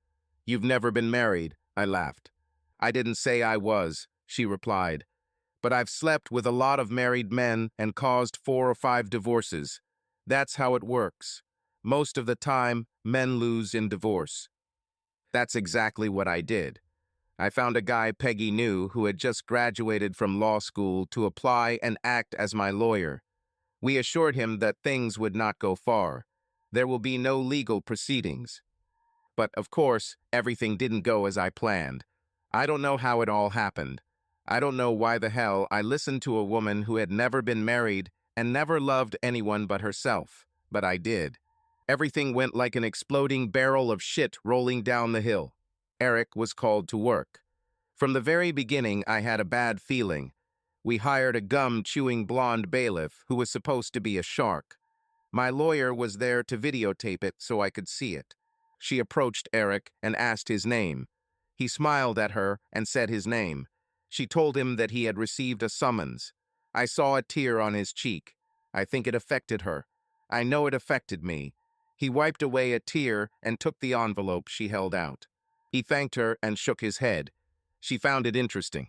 You've never been married, I laughed. I didn't say I was, she replied. But I've slept with a lot of married men and caused 4 or 5 divorces. That's how it works. Most of the time, men lose in divorce. That's exactly what I did. I found a guy Peggy knew who had just graduated from law school to apply and act as my lawyer. We assured him that things would not go far. There will be no legal proceedings. But, of course, everything didn't go as I planned. I don't know how it all happened. I don't know why the hell I listened to a woman who had never been married and never loved anyone but herself. But I did. Everything went like an exploding barrel of shit rolling down the hill. Eric was called to work. From the very beginning, I had a bad feeling. We hired a gum-chewing blonde bailiff who was supposed to be a shark. My lawyer was there to videotape it so I could see it. She approached Eric and asked his name. He smiled at her and said his name. She told him that he had received a summons. I saw a tear on his cheek. I think it affected her. I know it affected me. He wiped away a tear and took the envelope she held out. He thanked her and shook his head. She found it interesting.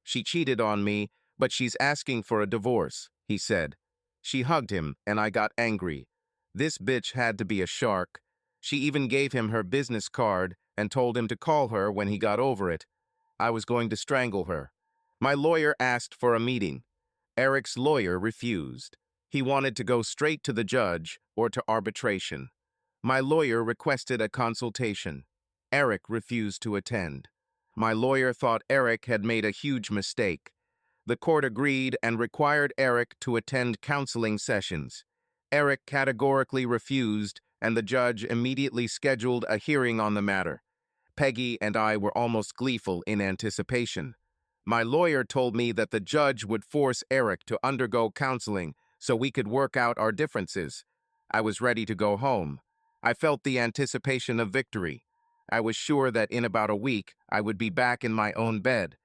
She cheated on me, but she's asking for a divorce, he said. She hugged him, and I got angry. This bitch had to be a shark. She even gave him her business card and told him to call her when he got over it. I was going to strangle her. My lawyer asked for a meeting. Eric's lawyer refused. He wanted to go straight to the judge or to arbitration. My lawyer requested a consultation. Eric refused to attend. My lawyer thought Eric had made a huge mistake. The court agreed and required Eric to attend counseling sessions. Eric categorically refused, and the judge immediately scheduled a hearing on the matter. Peggy and I were almost gleeful in anticipation. My lawyer told me that the judge would force Eric to undergo counseling so we could work out our differences. I was ready to go home. I felt the anticipation of victory. I was sure that in about a week I would be back in my own bed.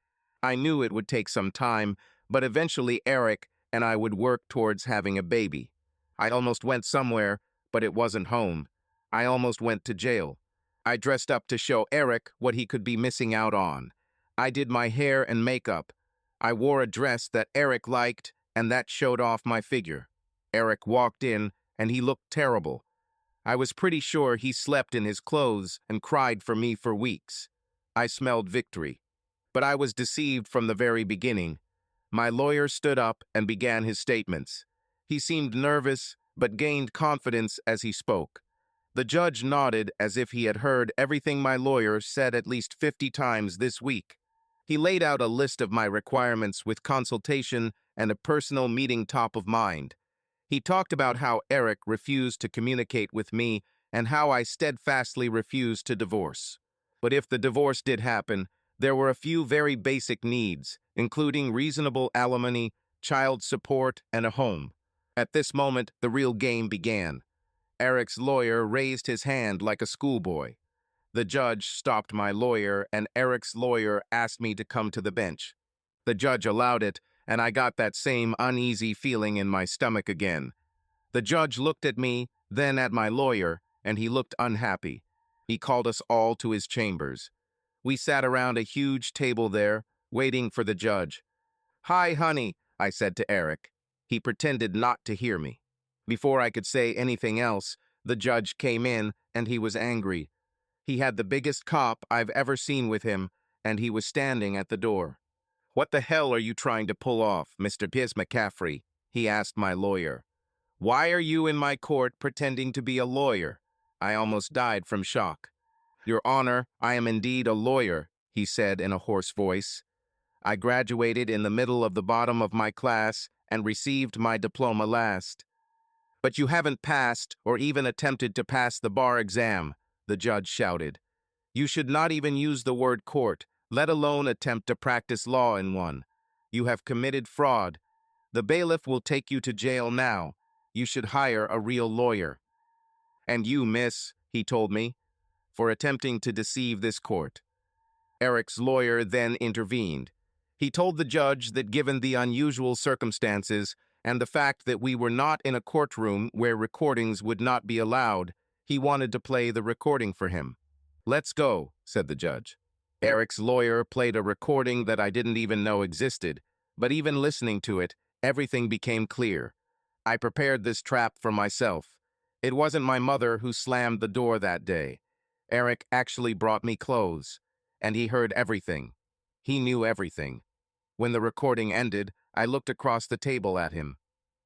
I knew it would take some time, but eventually Eric and I would work towards having a baby. I almost went somewhere, but it wasn't home. I almost went to jail. I dressed up to show Eric what he could be missing out on. I did my hair and makeup. I wore a dress that Eric liked, and that showed off my figure. Eric walked in, and he looked terrible. I was pretty sure he slept in his clothes and cried for me for weeks. I smelled victory. But I was deceived from the very beginning. My lawyer stood up and began his statements. He seemed nervous, but gained confidence as he spoke. The judge nodded as if he had heard everything my lawyer said at least 50 times this week. He laid out a list of my requirements with consultation and a personal meeting top of mind. He talked about how Eric refused to communicate with me and how I steadfastly refused to divorce. But if the divorce did happen, there were a few very basic needs, including reasonable alimony, child support, and a home. At this moment, the real game began. Eric's lawyer raised his hand like a schoolboy. The judge stopped my lawyer, and Eric's lawyer asked me to come to the bench. The judge allowed it, and I got that same uneasy feeling in my stomach again. The judge looked at me, then at my lawyer, and he looked unhappy. He called us all to his chambers. We sat around a huge table there, waiting for the judge. "Hi, honey," I said to Eric. He pretended not to hear me. Before I could say anything else, the judge came in, and he was angry. He had the biggest cop I've ever seen with him, and he was standing at the door. "What the hell are you trying to pull off, Mr. Piers McCaffrey?" he asked my lawyer. "Why are you in my court pretending to be a lawyer?" I almost died from shock. "Your Honor, I am indeed a lawyer," he said in a hoarse voice. "I graduated in the middle of the bottom of my class and received my diploma last." "But you haven't passed or even attempted to pass the bar exam," the judge shouted. "You should not even use the word court, let alone attempt to practice law in one. You have committed fraud. The bailiff will take you to jail now. You should hire a real lawyer." "And you, miss," he told me, "for attempting to deceive this court." Eric's lawyer then intervened. He told the judge that given the unusual circumstances and the fact that we were not in a courtroom where recordings would not be allowed, he wanted to play the recording for him. "Let's go," said the judge. Eric's lawyer played a recording that I didn't even know existed, but even listening to it, everything became clear. I prepared this trap for myself. It wasn't my mother who slammed the door that day. Eric actually brought me clothes, and he heard everything. He knew everything. When the recording ended, I looked across the table at him.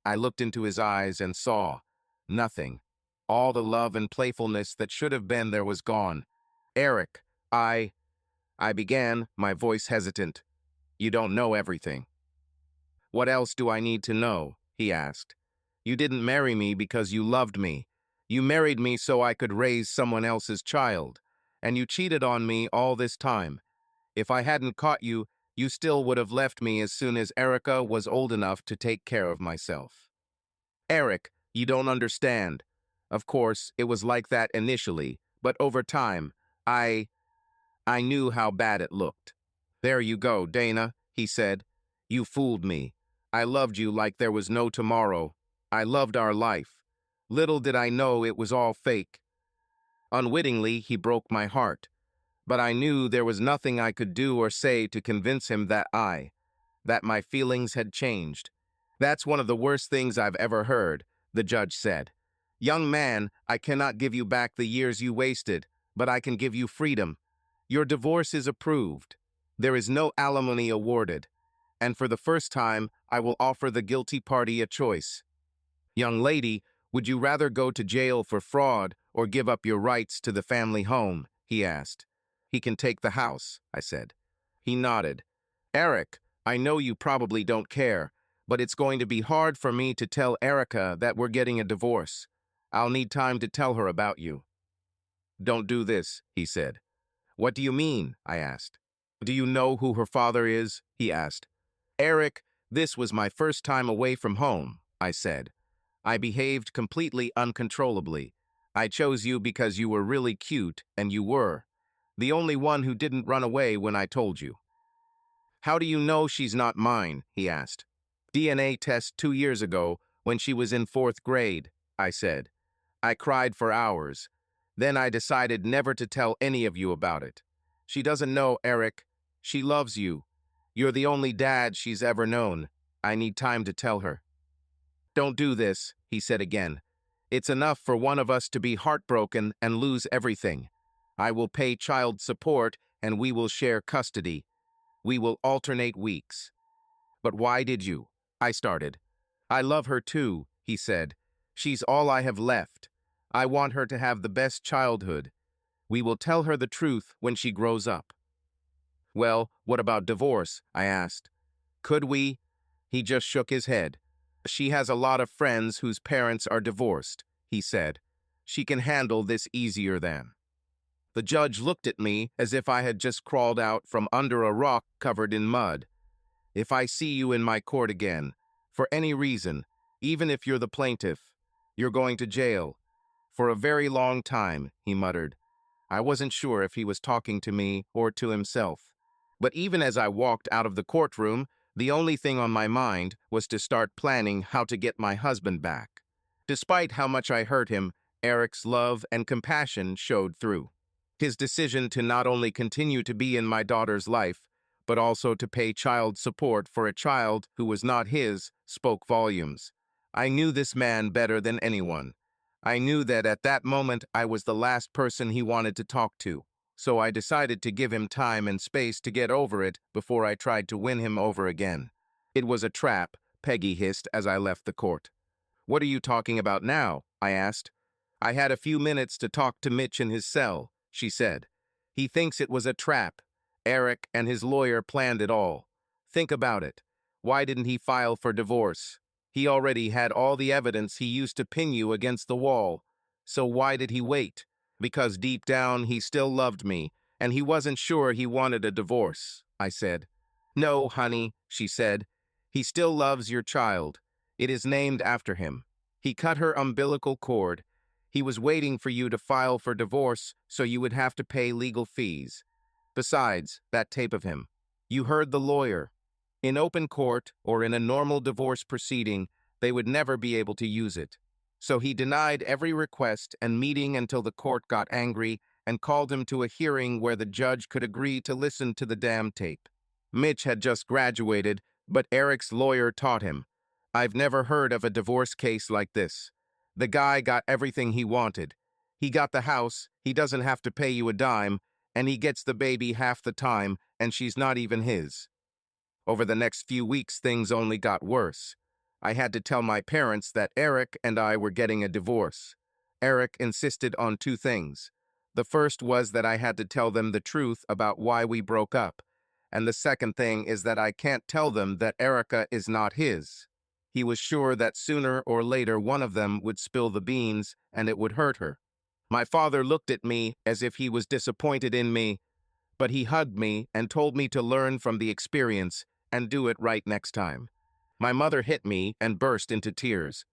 I looked into his eyes and saw nothing. All the love and playfulness that should have been there was gone. "Eric, I began, my voice hesitant. "You don't know everything." "What else do I need to know?" he asked. "You didn't marry me because you loved me. You married me so I could raise someone else's child. And you cheated on me all this time. If I hadn't caught you, you still would have left me as soon as Erica was old enough to take care of myself." "Eric, you don't understand. Of course, it was like that initially, But over time, I I knew how bad it looked. "There you go, Dana," he said. "You fooled me. I loved you like there was no tomorrow. I loved our life. Little did I know it was all fake." Unwittingly, he broke my heart, but I knew there was nothing I could do or say to convince him that my feelings had changed. "That's one of the worst things I've ever heard," the judge said. "Young man, I cannot give you back the years you wasted, but I can give you freedom. Your divorce is approved. There is no alimony awarded, and for the first time, I will offer the guilty party a choice. Young lady, would you rather go to jail for fraud or give up your rights to the family home?" he asked. "He can take the house," I said. He nodded. "Eric, I know you probably don't care, but it's going to be hard for me to tell Erica that we're getting a divorce. I'll need time to tell her about you." "Don't do this," he said. "What do you mean?" I asked. "Do you know who her father is?" he asked. "Eric, this was my first time away from home," I said. "I behaved completely uncontrollably. I chose you because you were really cute, and you were. The only one who didn't run away when I told you." "How do you know she's not mine?" he asked. "DNA test 2 years ago, when she was in 4th grade," I said. I cried for hours. Then I decided never to tell any of you about it. "She doesn't know, Eric. She loves you. You're the only dad she's ever known. I need time to tell her." "Don't do this," he said again. "It's enough for one of us to be heartbroken and lose everything. I will pay child support and we will share custody. We will alternate weeks." "But why did you?" I started. "I love her too," he said. "She's all I have left. I want her to have the best childhood. We will tell her the truth when she grows up." "Well, what about divorce?" I asked. "Could we?" He just shook his head. "She has a lot of friends whose parents are divorced," he said. "She can handle this easier than." The judge looked at me as if I had just crawled out from under a rock covered in mud. "If I see you in my court again, for any reason, even if you're the plaintiff, you're going to jail. For a very long time," he muttered. I wasn't sure if he was talking to me or to himself. But even as I walked out of the courtroom, the only thing on my mind was to start planning how to get my husband back. Despite how much I hurt him, Eric's love and compassion showed through. His decision to not only continue to be in my daughter's life, but also to pay child support for a child who was not his, spoke volumes. I knew this man better than anyone. I knew that at that moment I was the last person he wanted to talk to, so I decided to give him time and space to get over it before I tried to win him over again. "It was a trap," Peggy hissed as I left the court. "What are you talking about now?" I asked. "I had a few minutes to talk to Mitch in his cell," she said. "He thinks it was a trap. Eric and his lawyer planned it all. Think about it. Why didn't he file for divorce? He already had all the evidence he used to pin you against the wall. So why did he wait? Because deep down he still loved me, and he wasn't sure he wanted a divorce," I said. "No, honey," she said. "He still loves your child. It is named after him. He cut her umbilical cord. He was waiting for you to file for divorce so you would have to pay legal fees. Besides, that tape of him. You heard the lawyer. In open court or in a normal divorce proceeding, they would never be able to use it. So he denied every request and meeting until the court got angry and called him to a hearing where the judge could agree to listen to the damn tape. Mitch had just graduated, but Eric's lawyer taught him. I've never heard of a divorce case like this. The guy got everything he wanted. He got the house, he doesn't have to pay you a dime, and he gets the baby half the time, and she's not even his." Over the next few weeks, things only got worse. I had to tell my parents that Eric and I were getting a divorce. Eric insisted on two things. The first was that I had to tell them the truth about why we broke up, and the second thing is that I can't tell them that Erica is not his. He was sure that sooner or later one of them would spill the beans and it would hurt her. My father looked at me as if he was disappointed in me, but he hugged me and told me to learn from the experience and do it right next time. My mother hit me and burst into tears.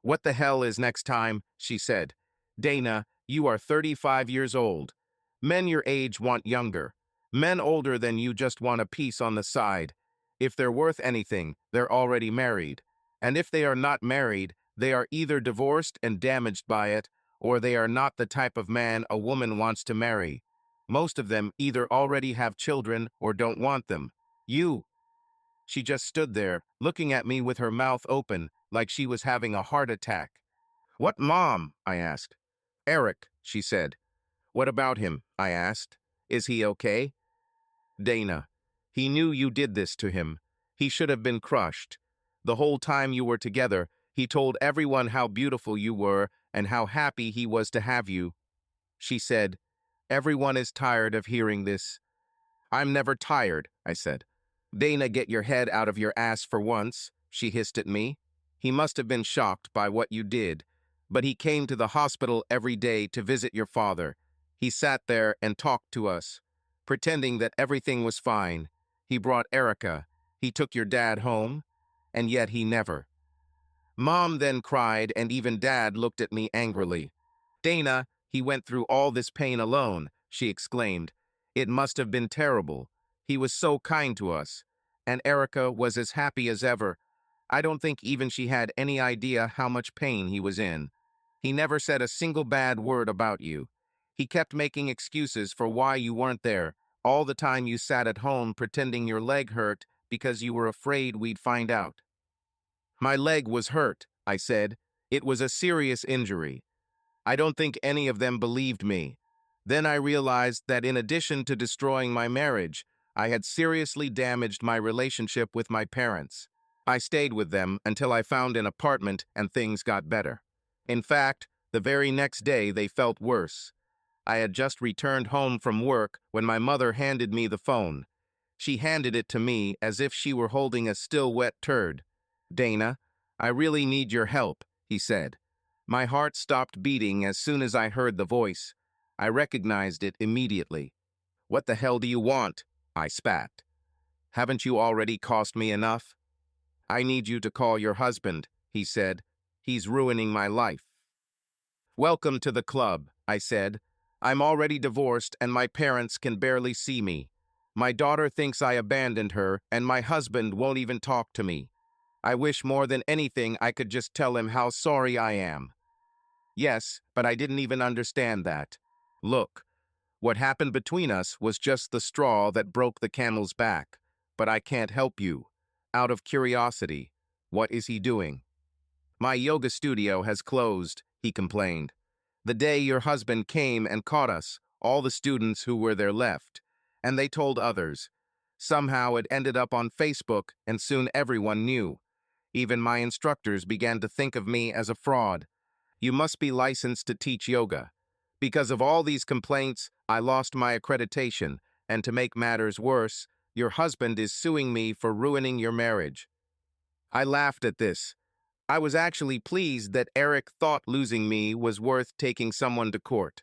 "What the hell is next time?" she said. "Dana, You are 35 years old. Men your age want younger. Men older than you just want a piece on the side. If they're worth anything, they're already married. And if they are not married, they are either divorced and damaged by it, or they are not the type of man a woman wants to marry. Most of them either already have children or don't want them. You. She just stood there, looking at me with her mouth open, like she was having a heart attack. What, Mom? I asked. Eric, she said. What about him? I asked. Is he okay? Dana. He knew you did this to him. He should have been crushed. The whole time you were together, he told everyone how beautiful you were and how happy he was to have you. She said, everyone is tired of hearing this. I'm never tired, I said. Dana, get your head out of your ass for once, she hissed at me. He must have been shocked by what you did, but he came to the hospital every day to visit your father. He sat there and talked to us, pretending that everything was fine. He brought Erica. He took your dad home, and yet he never. Mom then cried, and even Dad looked at me angrily. Dana, he went through all this pain alone, she exclaimed. It must have been terrible. He was so kind to us. And Erica was as happy as ever. I don't think even she had any idea how much pain he was in. He never said a single bad word about you. He kept making excuses for why you weren't there. All the time you sat at home pretending your leg hurt because you were afraid we'd find out. My leg was hurt, I said. It was a serious injury. I don't think any of them believed me. Then I realized that in addition to destroying my marriage, I had seriously damaged my relationship with my parents. I stayed with them until I found an apartment and things got better. In fact, the very next day they felt worse. I had just returned home from work when my mother handed me the phone. She handed it to me as if she were holding a still wet turd. Dana, I really need your help, he said. My heart stopped beating as soon as I heard the voice. I recognized it immediately. What the hell do you want? I spat. Haven't you already cost me enough? I need you to call your husband, he said. He's ruining my life. Welcome to the club, I said. I'm already divorced and my parents can barely see me. My daughter thinks I abandoned her and my husband won't even talk to me. I wish more than anything I could just tell him how sorry I am. Yes, but I didn't even understand that. Look, what happened between us was just the straw that broke the camel's back. But I can't help you. Out of curiosity, what is he doing? My yoga studio has closed, he complained. The day your husband came and caught us, all the students who were there left, and they told others. Somehow it ended up on Facebook and soon everyone knew. Even my instructors began to think of me as a fraud. You must be licensed to teach yoga. Because of all these complaints, I lost my accreditation, and to make matters worse, your husband is suing me for ruining your marriage. I laughed at this. I was actually pleased that Eric thought losing me was worth taking someone to court.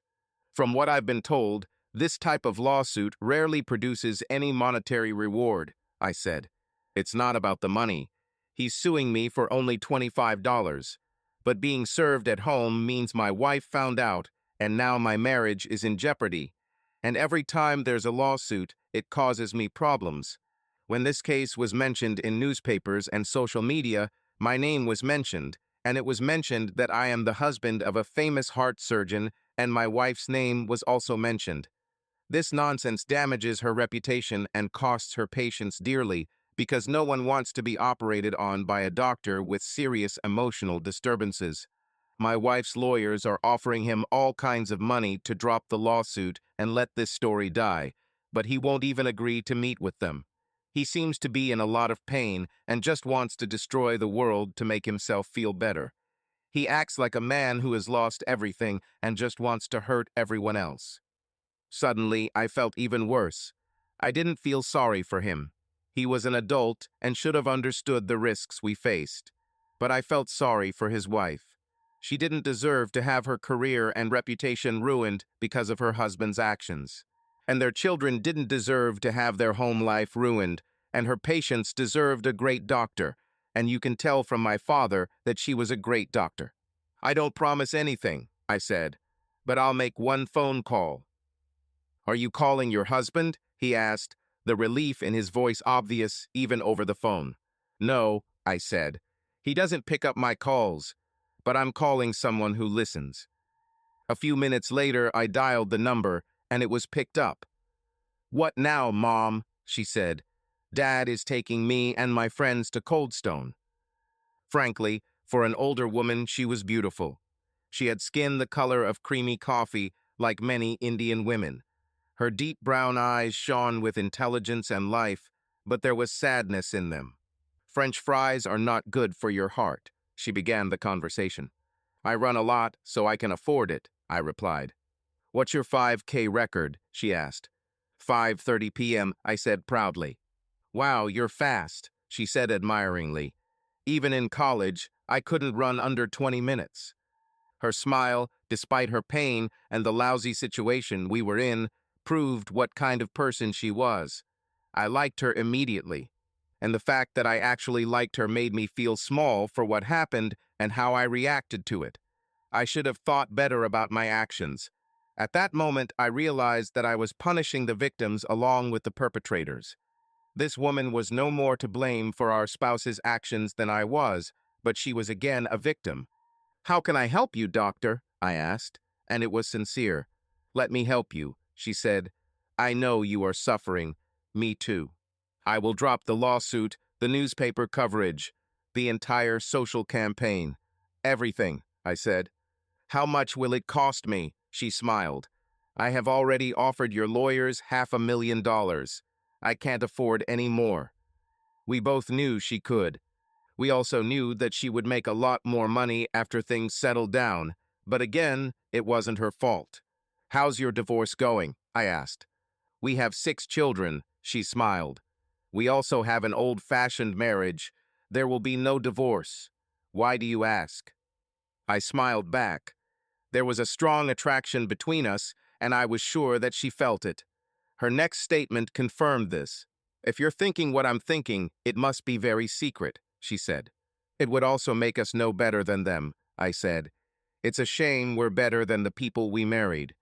From what I've been told, this type of lawsuit rarely produces any monetary reward, I said. It's not about the money. He's suing me for only $25. But being served at home means my wife found out, and now my marriage is in jeopardy. And every time there's a lawsuit, it causes me problems. When this case was mentioned in newspapers and social media, my name was mentioned, and it was mentioned that I am the husband of a famous heart surgeon, and my wife's name was also mentioned. This nonsense damages her reputation and costs her patients dearly because no one wants to be operated on by a doctor with serious emotional disturbances. My wife's lawyers are offering him all kinds of money to drop the lawsuit and let this story die, but he won't even agree to meet with them. He seems to be in a lot of pain and just wants to destroy the world to make himself feel better. He acts like a man who has lost everything and just wants to hurt everyone else. Suddenly, I felt even worse. I didn't feel sorry for him. He was an adult and should have understood the risks we faced. But I felt sorry for his wife. She didn't deserve to have her career and reputation ruined because of her husband's actions. And their children didn't deserve to have their home life ruined, and her patients deserved a great doctor, and you can tell from my father that she was a great doctor. I don't promise anything, I said, but I'll make one phone call. Are you calling your husband? He asked, the relief in his voice obvious even over the phone. No, I said. He doesn't pick up my calls, but I'm calling someone who listens. A few minutes later, I dialed the number, and it was picked up. What now, Mom? She said. Dad is taking me and my friends to Coldstone. Frankly, for an older woman, she was beautiful. She had skin the color of creamy coffee, like many Indian women. Her deep brown eyes shone with intelligence and life, but there was sadness in them. French fries are not good for your heart, she began the conversation. I run a lot, so I can afford it, I replied. What's your 5K record? She asked. 5:30 p.m., I said proudly. Wow, you're fast, she said admiringly. Even in college, I couldn't run under 20 minutes. Her smile, despite her pain and the lousy situation we were in, proved what kind of person she was. I liked her immediately, and the fact that I actually liked her made me feel small for what happened and how I reacted to it. I should have thought better about my actions. At that moment, I realized that I was punishing the victims along with the perpetrators. This woman was no more to blame for our spouse's actions than I was, but she was again a victim. How can I help you, doctor? I asked, and it was sincere. Let me help you, she said. I know you are suffering. Me too. I will drop the lawsuit, the newspaper coverage, the entire social campaign. Everything, I said. How much will it cost me? She smiled. I have already offered your lawyers $500,000. I can't afford any more. We both knew she could. We also knew that she would make a lot more money after things settled down, but again, it wasn't her fault. How's your divorce going? I asked. We have 6 children, she smiled. We also have an old-fashioned marriage. There will be no divorce. Why do you ask? I smiled back. There was a strong attraction between us, and I was sure that she felt it. Her next statement confirmed this. If you're thinking what I'm thinking, it must be very secret, she said. It would also make us no better than them, I said. It's a shame we're better than the people we married.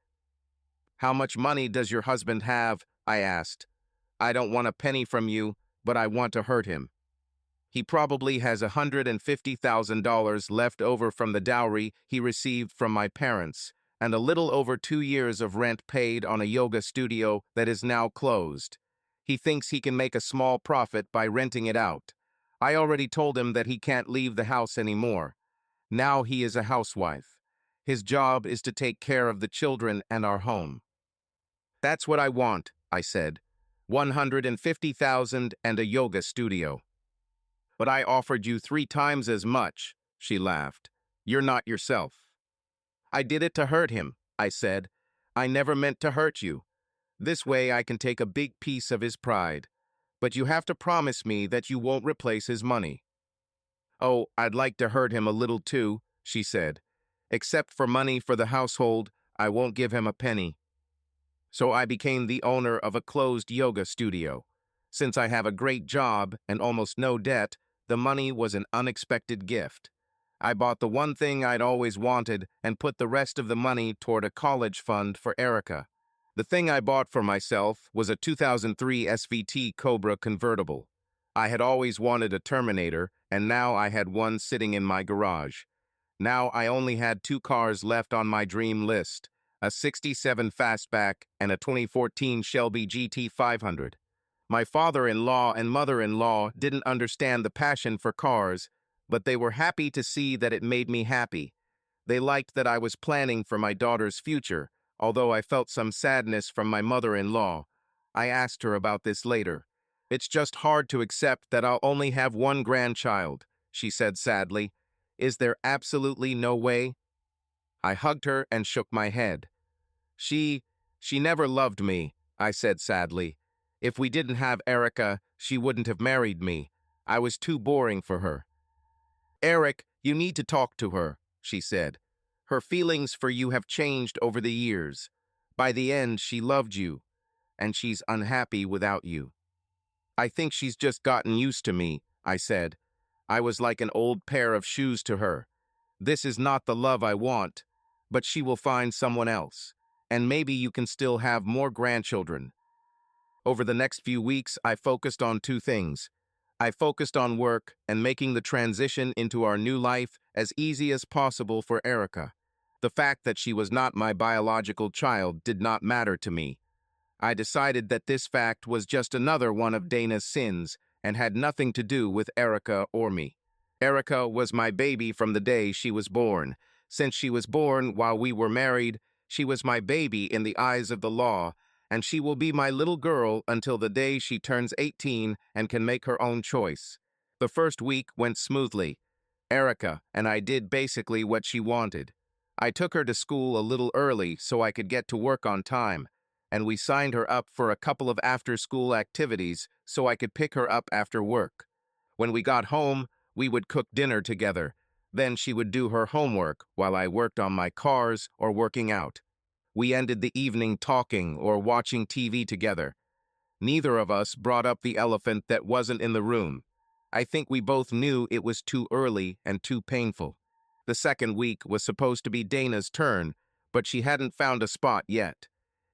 How much money does your husband have? I asked. I don't want a penny from you, but I want to hurt him. He probably has $150,000 left over from the dowry he received from my parents, and a little over 2 years of rent paid on a yoga studio that is now closed. He thinks he can make a small profit by renting it out. I already told him that he can't leave the house anymore. Now he is a housewife. His job is to take care of the children and our home. That's what I want, I said. 150,000 and a yoga studio. But I offered you 3 times as much, she laughed. You're not yourself. I did it to hurt him, I said. I never meant to hurt you. This way I can take a big piece of his pride. But you have to promise me that you won't replace his money. Oh, I'd like to hurt him a little too, she said. Except for money for the household, I won't give him a penny. So I became the owner of a closed yoga studio. Since I have a great job and almost no debt, the money was an unexpected gift. I bought the one thing I'd always wanted and put the rest of the money toward a college fund for Erica. The thing I bought for myself was a 2003 SVT Cobra convertible. I had always wanted a Terminator, and now I had one sitting in my garage. Now I only had 2 cars left on my dream list, a '67 Fastback and a 2014 Shelby GT 500. My father-in-law and mother-in-law didn't understand the passion for cars, but they were happy to see that it made me happy. They liked that I was planning for my daughter's future, although I felt some sadness from my mother-in-law. I asked her about this later. It's just hard to accept that I'll only have one grandchild, she said sadly. Is there absolutely no way? I hugged her and shook my head. She never loved me, I said sadly. If we didn't have Erica, she wouldn't have married me. I was too boring for her. Eric, you need to talk to her, she said. Her feelings for you have changed over the years. By the end, she loved you, and she's unhappy without you. I think she's just gotten used to me, I said. I was like an old pair of shoes to her. This is not the love I want. but she will find someone else. And maybe you can still have more grandchildren. Over the next few weeks, I focused on two things. I focused on work and making the transition into our new life as easy as possible for Erica. The fact that she was not my biological child did not matter to me. I decided that this fact was just another one of Dana's sins and had nothing to do with Erica or me. Erica was my baby from the day she was born. Since she was born while we were married, she was my baby in the eyes of the law, and she will be my little girl until the day she turns 18 and can make her own choice. The first week went smoothly. Erica and I did basically what she wanted. I took her to school a little early so I could get to work on time, and we signed her up for a couple of after-school activities so I could pick her up after work. When we got home, we would cook dinner together. Then she would do her homework while I worked on my cars or working out. We ended the evening talking or watching TV together. Neither of us brought up the elephant that wasn't in the room. I think we both knew it was too early and too painful. The second week was supposed to be Dana's turn, but she hadn't found a spot yet.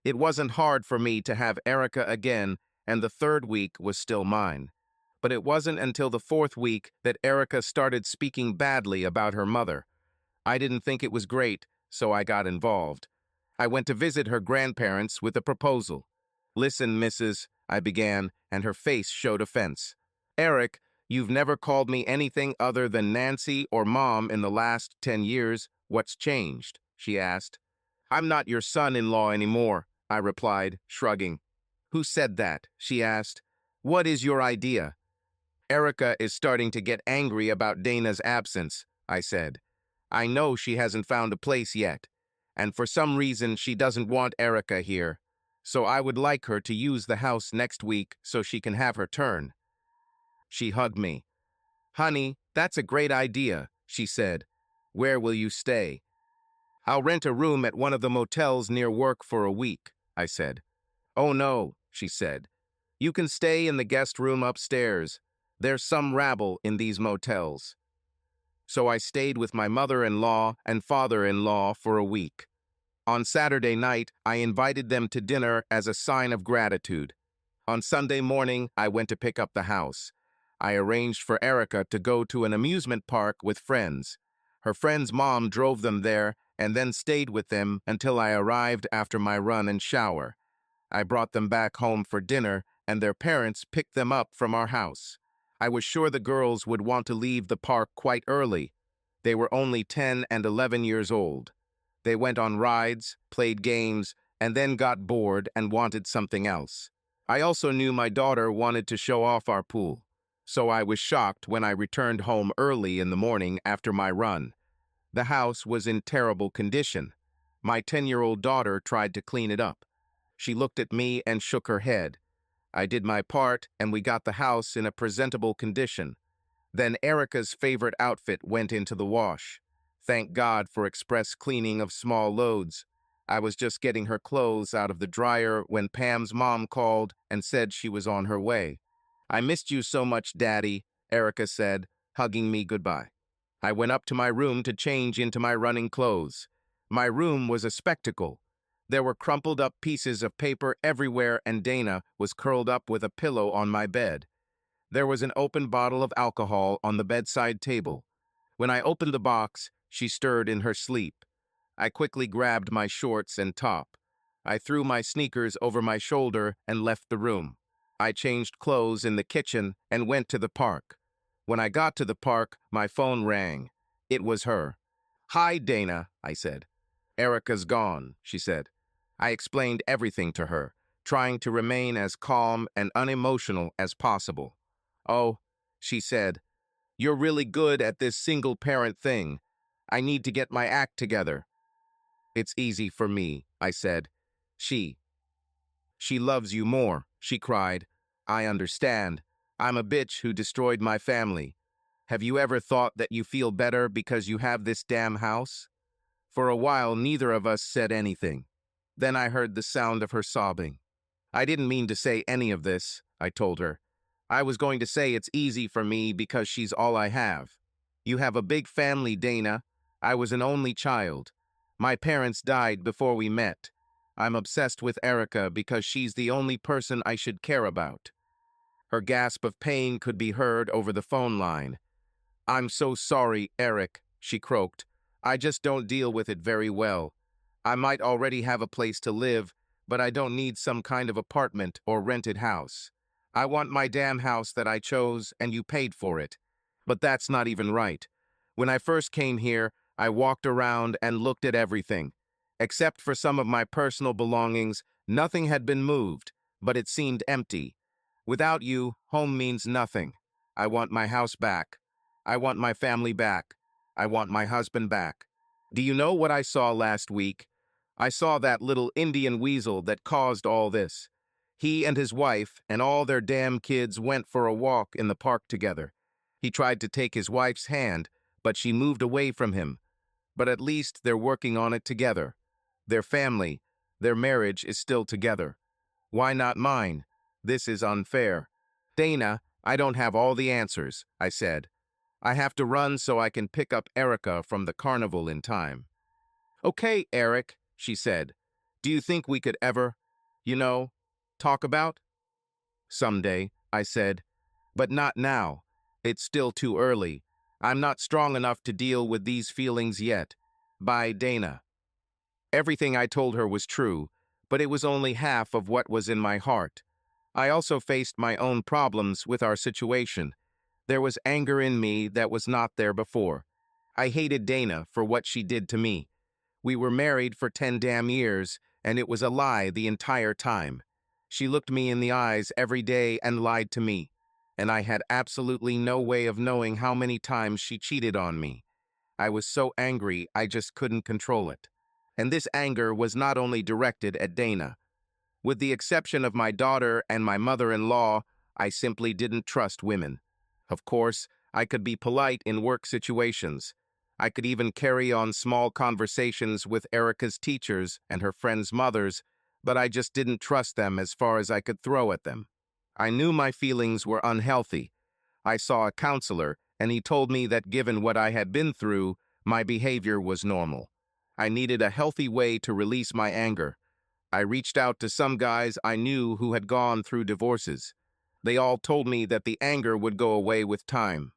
It wasn't hard for me to have Erica again, and the third week was still mine. But it wasn't until the fourth week that Erica started speaking badly about her mother. I didn't think it was great, so I got involved. I went to visit her grandparents with a proposal. "Listen, Mrs.," I began, and her face showed offense. "Eric, you've never called me anything other than Nancy or Mom in the last 10 years. What's changed?" she asked. "I'm not your son-in-law anymore," I replied, shrugging. "Who said that?" she asked. "What is your idea?" "Erica is starting to get angry about Dana's absence," I said. "I know she hasn't found a place yet, and for some reason she doesn't want Erica here. So I would like her to use the house next week so she can have her turn." She hugged me. "Honey, that's a great idea," she said. "Where will you stay?" "I'll rent a room at one of the motels near work for a week," I said. "Oh no," she said. "You can stay in the guest room upstairs. There's some rabble in these motels." So I stayed with my mother-in-law and father-in-law for a week. On Saturday night, I invited them to dinner as a sign of gratitude. On Sunday morning, I went to pick up the house. I arranged for Erica to go to an amusement park with friends. Her friend's mom drove them there and then stayed with them until I arrived after my run and shower. I brought them back home for dinner, and their parents picked them up from our house. I was sure the girls would want to leave the park quite early. They were only 10 and 11 years old. They went on rides, played games, and then got bored and wanted something else. I also knew my daughter wanted to show off our pool, so I was shocked when I returned home early in the morning after my run. The house was in terrible condition. My 10-year-old daughter tried to clean it up. She looked at me and shook her head. I did my part, and we got the house in a presentable condition. Then Erica's favorite outfit went into the wash. Thank God for express cleaning of small loads. I was just getting her clothes out of the dryer when Pam's mom called and said she was on her way. "I missed you so much, Daddy," Erica said, hugging me goodbye. I went up to my room to change into my running clothes. My room was a spectacle. There were crumpled up pieces of paper everywhere, and Dana was curled up with a pillow on my bed. There was an open bottle of alcohol on the bedside table. When I opened the box, she stirred in her sleep. I quickly grabbed my shorts and top. I threw my sneakers over my shoulder and left the room. I changed clothes in the kitchen and went to the park. When I got to the park, my phone rang. It was her. "Hi, Dana," I said. "Erica's gone," she said. I explained everything to her, trying to remain as calm and unemotional as possible. "Oh," she said, "you're really good at this single-parent thing. I need to get my act together." "It's easy for me," I said. She loves you more," she cried. "I understand. I'm a bitch who destroyed my family. Have you ever thought that you feel better because you have this damn house?" For a while, neither of us said anything. Then I heard the sound of her sobbing. "I didn't mean to say any of this," I told her. "I was going to say it's easy for me because she's all I have. You have a big family, Dana. I was an only child. My parents died before we met. I'm obsessed with Erica because she's the only person I should care about. Her gasp of pain could be heard over the phone line. I'm so sorry, Eric, she croaked. I just don't deal with it very well. I might already have a place to live, but I don't need some kind of apartment or rented house. I want my damn house that I chose and you paid for it. But that's not even right. When I first came here, I walked around and looked at everything. Except for some of my personal belongings, nothing had been moved, but it seemed empty. Without you, home means nothing. I want my house back. I want my family back. I want my husband back. Do you know what I saw last week? I saw that little Indian weasel that caused all this. He and his wife and all their damn kids went for a walk in the park together. He tried to take his wife's hand, but she moved away from him. But at least they're working on it together. Their family, their marriage is still together. Why not mine? This is unfair. Dana, I don't have all the answers, I said. I have to run so I can pick up Erica from the carnival in time. Okay, Eric, she said. Do you think we could ever, you know, talk about? Someday, I said. But not now. It's still too early. I'm not strong enough to deal with these feelings yet. Bye, Dana. Everything I told her was true, but it was only half of what was in my heart. I also faced my own problems with our situation. There was anger in me that was not there before. I hated Dana for what she did to me. We were married for 10 damn years, and it was a lie the entire time. She looked me in the eyes every day and lied to me, and I had absolutely no way of knowing how many times she cheated on me. I was so angry I just couldn't control it. And this anger was not only directed at Dana. With the exception of my daughter and my mother-in-law, I simply didn't trust women. Of course, I could be polite in work situations. I could even carry on small conversations with Erica's teachers and her friends' mothers, but I just didn't trust them as far as I could throw at them. I knew my feelings were unhealthy. I saw a counselor, and he told me that given what I had been through, my behavior was normal. I needed a healthy way to release my anger. I reached out to some guys I knew who had gone through divorces. They all told me that the anger would go away with time.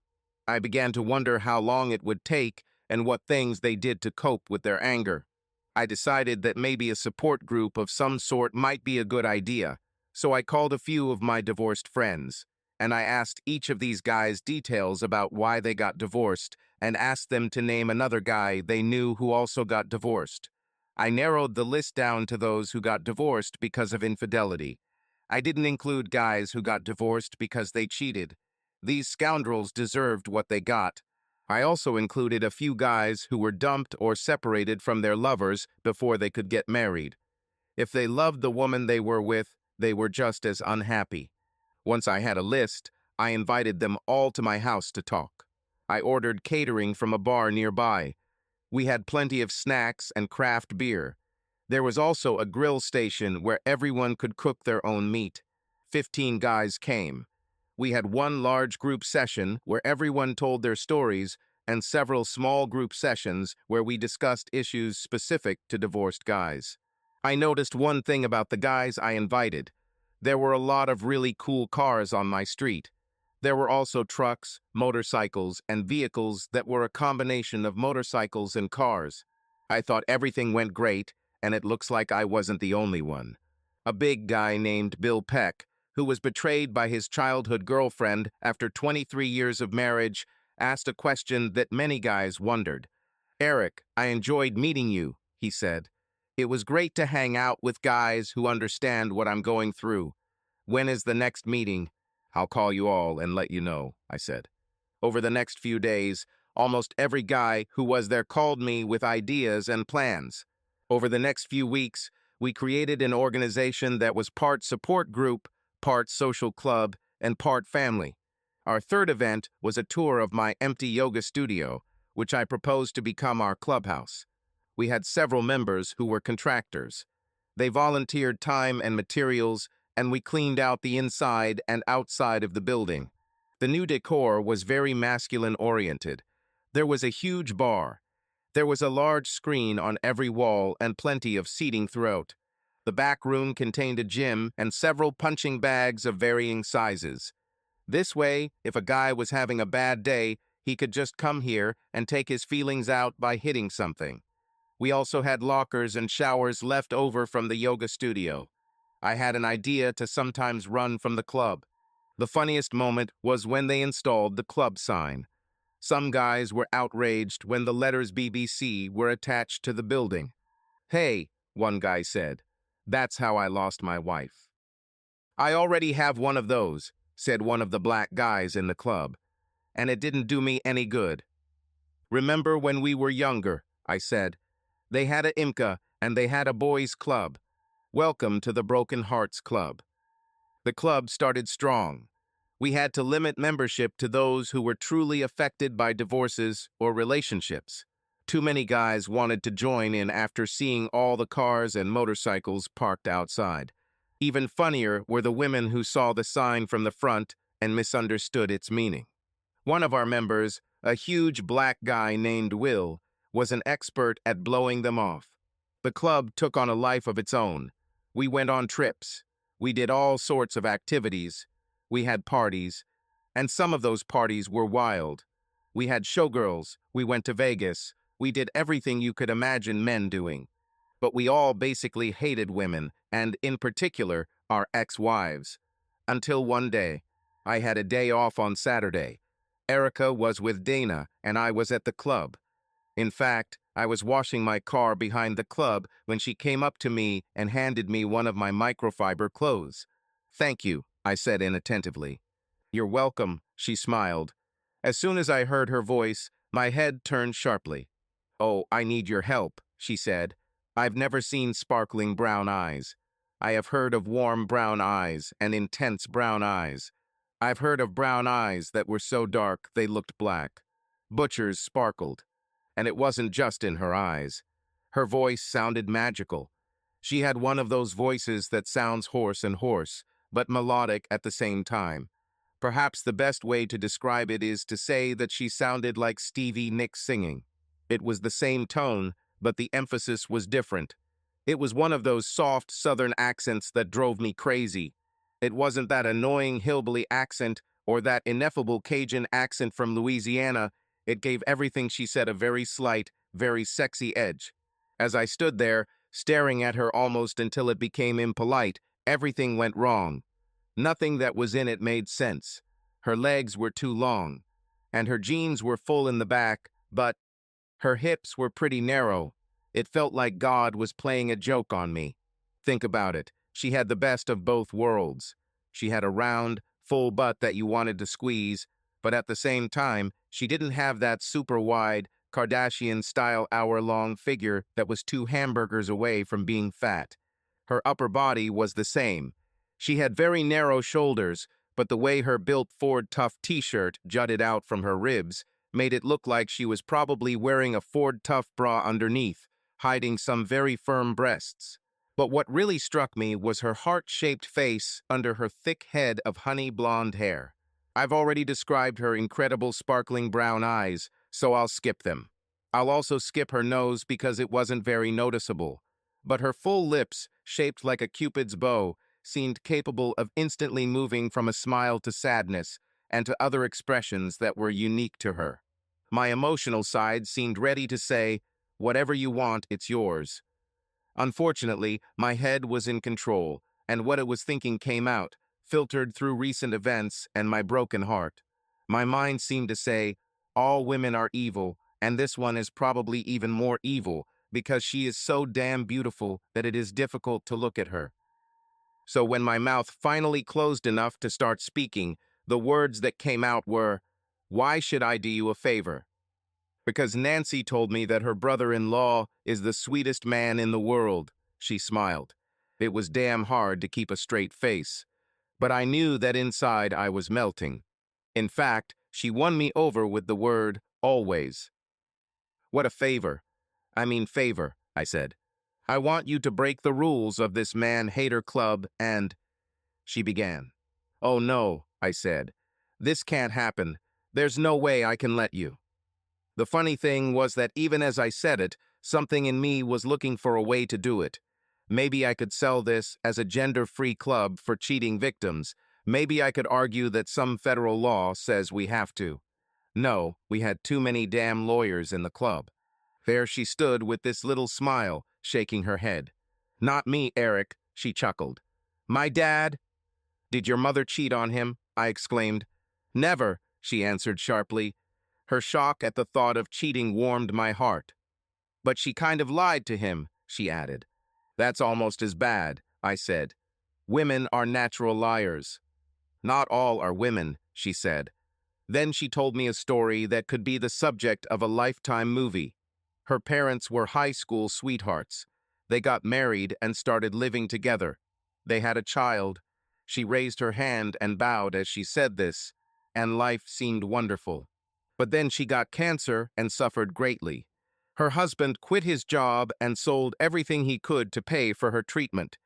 I began to wonder how long it would take and what things they did to cope with their anger. I decided that maybe a support group of some sort might be a good idea, so I called a few of my divorced friends, and I asked each of these guys details about why they got divorced and asked them to name another guy they knew who also got divorced. I narrowed the list down to those who got divorced because of infidelity. I didn't include guys who got divorced because they cheated. These scoundrels deserved what they got. I also included a few guys who were dumped or separated from their lovers before they could get married. If they loved the woman they were with, they were just as unhappy. Once I had a list, I invited them all to my house to talk. I ordered catering from a bar nearby. We had plenty of snacks and craft beer. There was also a grill station where everyone could cook their own meat. 15 guys came. We had one large group session where everyone told their stories and several small group sessions where we discussed issues specific to divorced guys. I noticed one thing about the guys I invited. There were a lot of really cool cars on my street. There were also trucks, motorcycles, and vehicles that were a combination of motorcycles and cars. I thought everything went great, and it looks like I wasn't the only one. A big guy named Bill Peck, who was betrayed by his childhood girlfriend after 23 years of marriage, asked a question that many guys wondered. Eric, I enjoyed meeting you, he said. It was great to hang out with guys who understand what I'm going through. When is the next meeting? I'll call you all and let you know, I said. Over the next few days, almost every guy who was there called me with ideas and plans. Over the next few weeks, we created an organization that was part support group, part social club, and part family. Our third event was a tour of my empty yoga studio, which I proposed to become our clubhouse. We had several members who were contractors. They volunteered time and materials, and we cleaned out the inside and outside of the building. The new decor was very masculine-oriented. There was a huge bar. There was a large screen on every wall and plenty of seating throughout. The back room contained a gym and several punching bags of varying sizes. This way, if a guy was having a bad day, he could just come here and take his feelings out by hitting something. We also had lockers and showers left over from the yoga studio. I had an idea to sometimes run from the club. The funniest moment was when they installed the club sign. Some guys were outraged when the letters BBC were attached to the building. "Hey," one guy said, "that's how I lost my wife." "I already have one of those," said one of the black guys in the club, "and it didn't do me any good." "Remember when we were younger," I said. "They had a IMCA and they had a boys' club. Welcome to the Broken Hearts Club." The club started strong. We had to limit membership to those who were truly affected by divorces or relationships. Too many guys wanted to join in after seeing all the cars and motorcycles parked outside. Even funnier were the women who saw the sign from the front and misunderstood its meaning. One of our members, a huge black guy named Will, was an expert at blowing them off. The club took on a life of its own. We went on trips. We did all sorts of activities. We had parties, and some of those parties were wild. We had showgirls, we went to Vegas, we did everything you could imagine men doing. But we all basically hated women, and in particular, our ex-wives. Until one day, I had a day off on Saturday. Erica was with Dana, and I was at the club. In fact, I was washing my car behind the club when she came up to me and handed me one of my microfiber clothes. "Thank you," I said inattentively. "You're welcome," she smiled. As soon as I heard her voice, my head turned sharply. "Oh, I need your help," she said. "I've never seen sparkling brown eyes. I have heard of warm brown eyes and intense brown eyes. I've heard of brown eyes that were so dark they looked black. Butcher's sparkled. And it wasn't just in her eyes. Her voice sounded magical. She had one of those voices that sounds hoarse, but melodic at the same time. Perhaps the best way to describe it is to say that she sounded like Stevie Nicks singing. It was the same tone, but the emphasis was different. It was one of those soft Southern accents that drove me crazy. It wasn't that annoying hillbilly accent or that ineffable Cajun accent from Louisiana. It gave everything she said a very slight, very sexy edge. As I stood there, staring at her almost until it became impolite, everything went wrong. Nothing that was in it made sense. Her legs were too long, and her jeans were full in the back, but her hips were pretty narrow. It felt like God was playing a joke on me. Think about it. She had the best of both worlds. She had a round, full butt that you wanted to squeeze, but at the same time, she didn't have that super wide, Kardashian-style hour-long figure that was 2 hamburgers away from being fat. Her upper body was the same. She had very narrow shoulders, but the way her built Ford Tough t-shirt jutted out from her ribs made it look like she was probably wearing a Ford Tough bra underneath, hiding some very firm breasts. But what really struck me was her heart-shaped face under her thick head of honey blonde hair. I've already described her incredible sparkling brown eyes, so I'll skip them. I'll also skip her nose because it wasn't very noticeable. But her full lips, shaped like a Cupid's bow, seemed capable of instantly moving from a smile to sadness and to other expressions that were unique to her. My emotional side seemed ready to say, "Whatever you want, it's yours." Unfortunately, my head was in control, and what it was thinking came out, filtered through recent events and my broken heart. My mind seemed to say, all women are evil, and this one is probably even more evil because she is so damn beautiful that it is difficult to look at her. So when my mouth finally closed enough to start speaking, the words that came out were, "Why should I do you a favor?" "Because Nancy told me that her brother-in-law is the sweetest man in the world," she smiled. It was damn hard to keep a straight face, but I knew that inside I was melting. In fact, she won me over with the word always. "What a favor. I mean favor," I said. "I want you to break the rules of this man-hater club and—" She began. "Oh no," I said. "This can't happen. There's no way I can let you." The funny thing was that even as I said it, something in me was looking for a way to do it. Maybe I could sell this as a gender-free club for cheating victims. Maybe I could argue that some federal law says we have to. No, we had too many damn lawyers in the club. There she stood with this little smile, shaking her head. "Not me, Eric," she chuckled. "My dad?" "Did your mother cheat on him?" I exclaimed. "Never," she answered sharply. Her shock at the thought of cheating warmed my heart. "But she kind of lied to him," she added. "That's almost as bad," I said. "Women are natural liars." "Not all are women," she said. Then she told me a story that could be the subject of a Lifetime movie. Her parents were high school sweethearts. They got married and started living together. They had a child. She raised her hand and bowed as she said this, and life seemed wonderful. But then she got cancer and suffered greatly. Her husband quit his job and sold everything he could to pay for her treatment.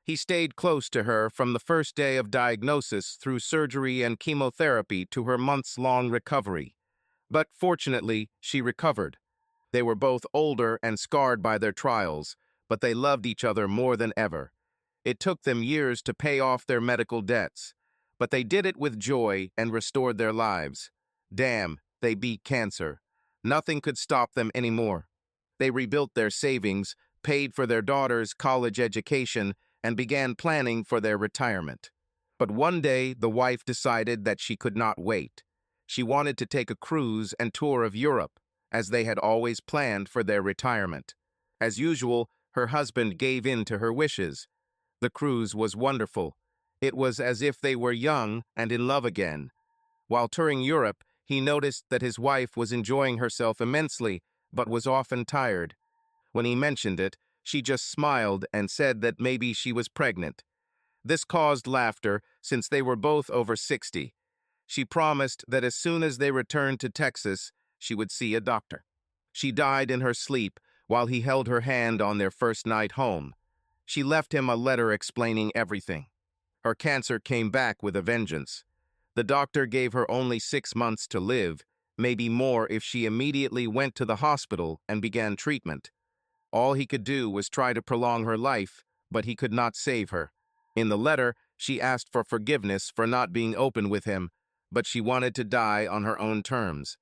He stayed close to her from the first day of diagnosis through surgery and chemotherapy to her months-long recovery. But fortunately, she recovered. They were both older and scarred by their trials, but they loved each other more than ever. It took them years to pay off their medical debts, but they did it with joy and restored their lives. Damn, they beat cancer. Nothing could stop them anymore. They rebuilt their savings, paid for their daughter's college education, and began planning for their retirement. But one day, the wife decided that she could not wait. She wanted to take a cruise and tour of Europe, as they had always planned for their retirement. As usual, her husband gave in to her wishes. The cruise was wonderful. It was as if they were young and in love again. While touring Europe, he noticed that his wife was enjoying herself immensely, but was often tired. When he mentioned it, she just smiled and said that maybe she was pregnant. This caused laughter, since they were both over 60. She promised that as soon as they returned to Texas, she would see a doctor. She died in her sleep while he held her hand on their first night home. She left him a letter explaining everything. Her cancer came back with a vengeance. The doctor gave her only 6 months to live, maybe more if she immediately went to the hospital and began treatment. All he could do was try to prolong her life, but he could not save her. In the letter, she asked for forgiveness for not being open with him, but she wanted to die on her own terms.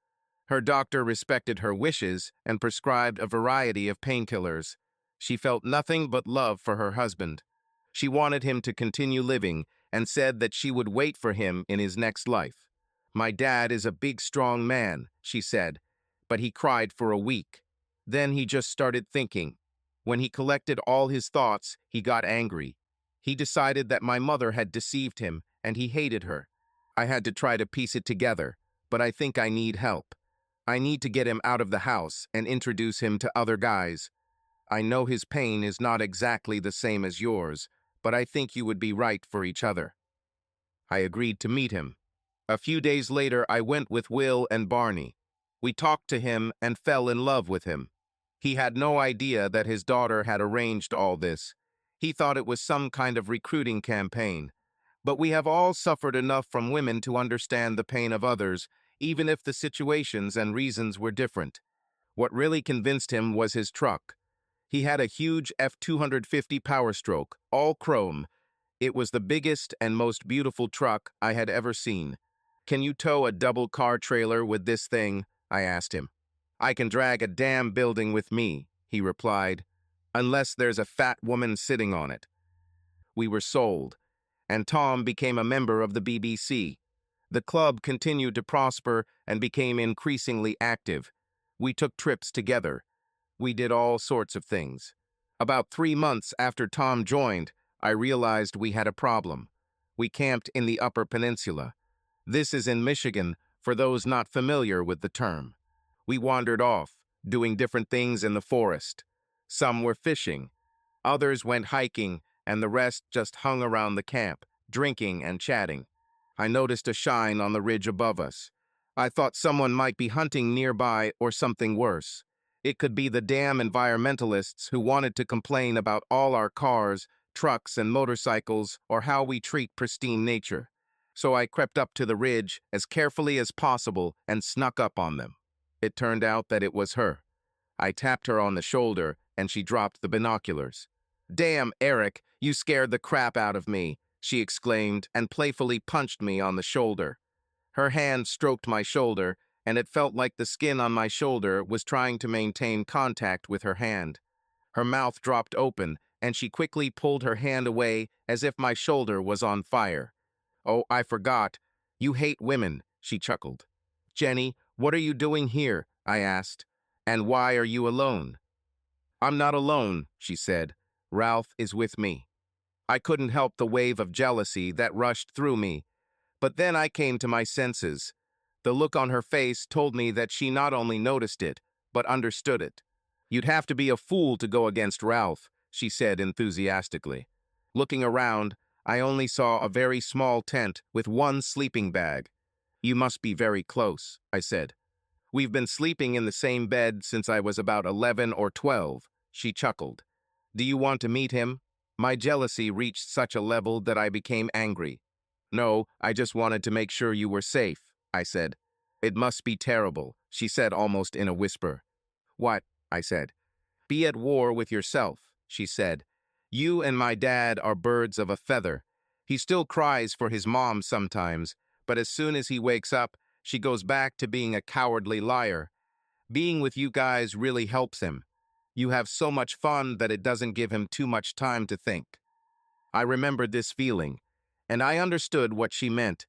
Her doctor respected her wishes and prescribed a variety of painkillers. She felt nothing but love for her husband. She wanted him to continue living and said that she would wait for him in his next life. "My dad is a big, strong man," she said, but he cried for a week. Then he just started thinking. When he collected all his thoughts, he got angry. He decided that my mother had deceived him, and he hated her. I had to try to piece it together, but I think I need help. I need to get him out of the house and introduce him to other guys. I know his pain is not exactly the same as yours, but I think you would be right for each other. I agreed to meet him. A few days later, I went with Will and Barney. We talked to him and fell in love with him. He had no idea that his daughter had arranged all this. He thought it was some kind of recruiting campaign. But we have all suffered enough from women to understand the pain of others, even if the situations and reasons were different. What really convinced him was his truck. He had a huge F-250 Power Stroke, all chrome. It was the biggest and most beautiful truck I had ever seen. "Can you tow a double-car trailer with this thing?" I asked him. "I can drag a damn building with me," he replied, "unless there's a fat woman sitting on it." We were sold, and Tom became a member of the BBC. The club continued to prosper and became increasingly active. We took trips together. We did all sorts of things. About 3 months after Tom joined, I realized we had a problem. We camped in the Upper Peninsula. This is in Michigan, for those not familiar with the term. We wandered off, doing different things in the forest. Some were fishing, others went hiking, and the rest just hung around the camp, drinking and chatting. I noticed a shine on the ridge above us. I thought someone might be hunting nearby or something worse. It could be the damn environmentalists who wanted to complain about all our cars, trucks, and motorcycles or how we treat pristine nature. So I crept up to the ridge as carefully as possible and snuck up on them. It turned out that it was her. I tapped her on the shoulder, and she dropped the binoculars. "Damn, Eric, you scared the crap out of me," she exclaimed and playfully punched me on the shoulder. Her hand stroked my shoulder, and it felt like the skin on my shoulder was trying to maintain contact with her hand. Her mouth dropped open, and she quickly pulled her hand away as if my shoulder was on fire. "Oh, I forgot. You hate women," she chuckled. "Jenny, what are you doing here?" I asked. "And why are you alone?" "I'm not alone," she said. "Ralph is with me." I couldn't help the wave of jealousy that rushed through me, but then I came to my senses. The look on her face told me that she not only noticed it, but understood it. "You'd have to be a fool to go against Ralph," she said enthusiastically. Looking around, I only saw a very small tent with one sleeping bag. "You must be very close," I said. "We've been sleeping in the same bed since I was about 11 or 12, she chuckled. "Do you want to meet him?" My jealousy reached such a level that I became angry. "No, I just wanted to make sure you were safe," I said. "It must be terrible," she said almost in a whisper. "What?" I said. "Be at war with yourself," she said. "You and my dad are birds of a feather. He still cries for his mom sometimes, but as soon as he wakes up, she goes back to being a cowardly liar. Being with you guys really helps him. You have so much fun that it doesn't give him too much time to think." I remembered this feeling, and I understood what she meant.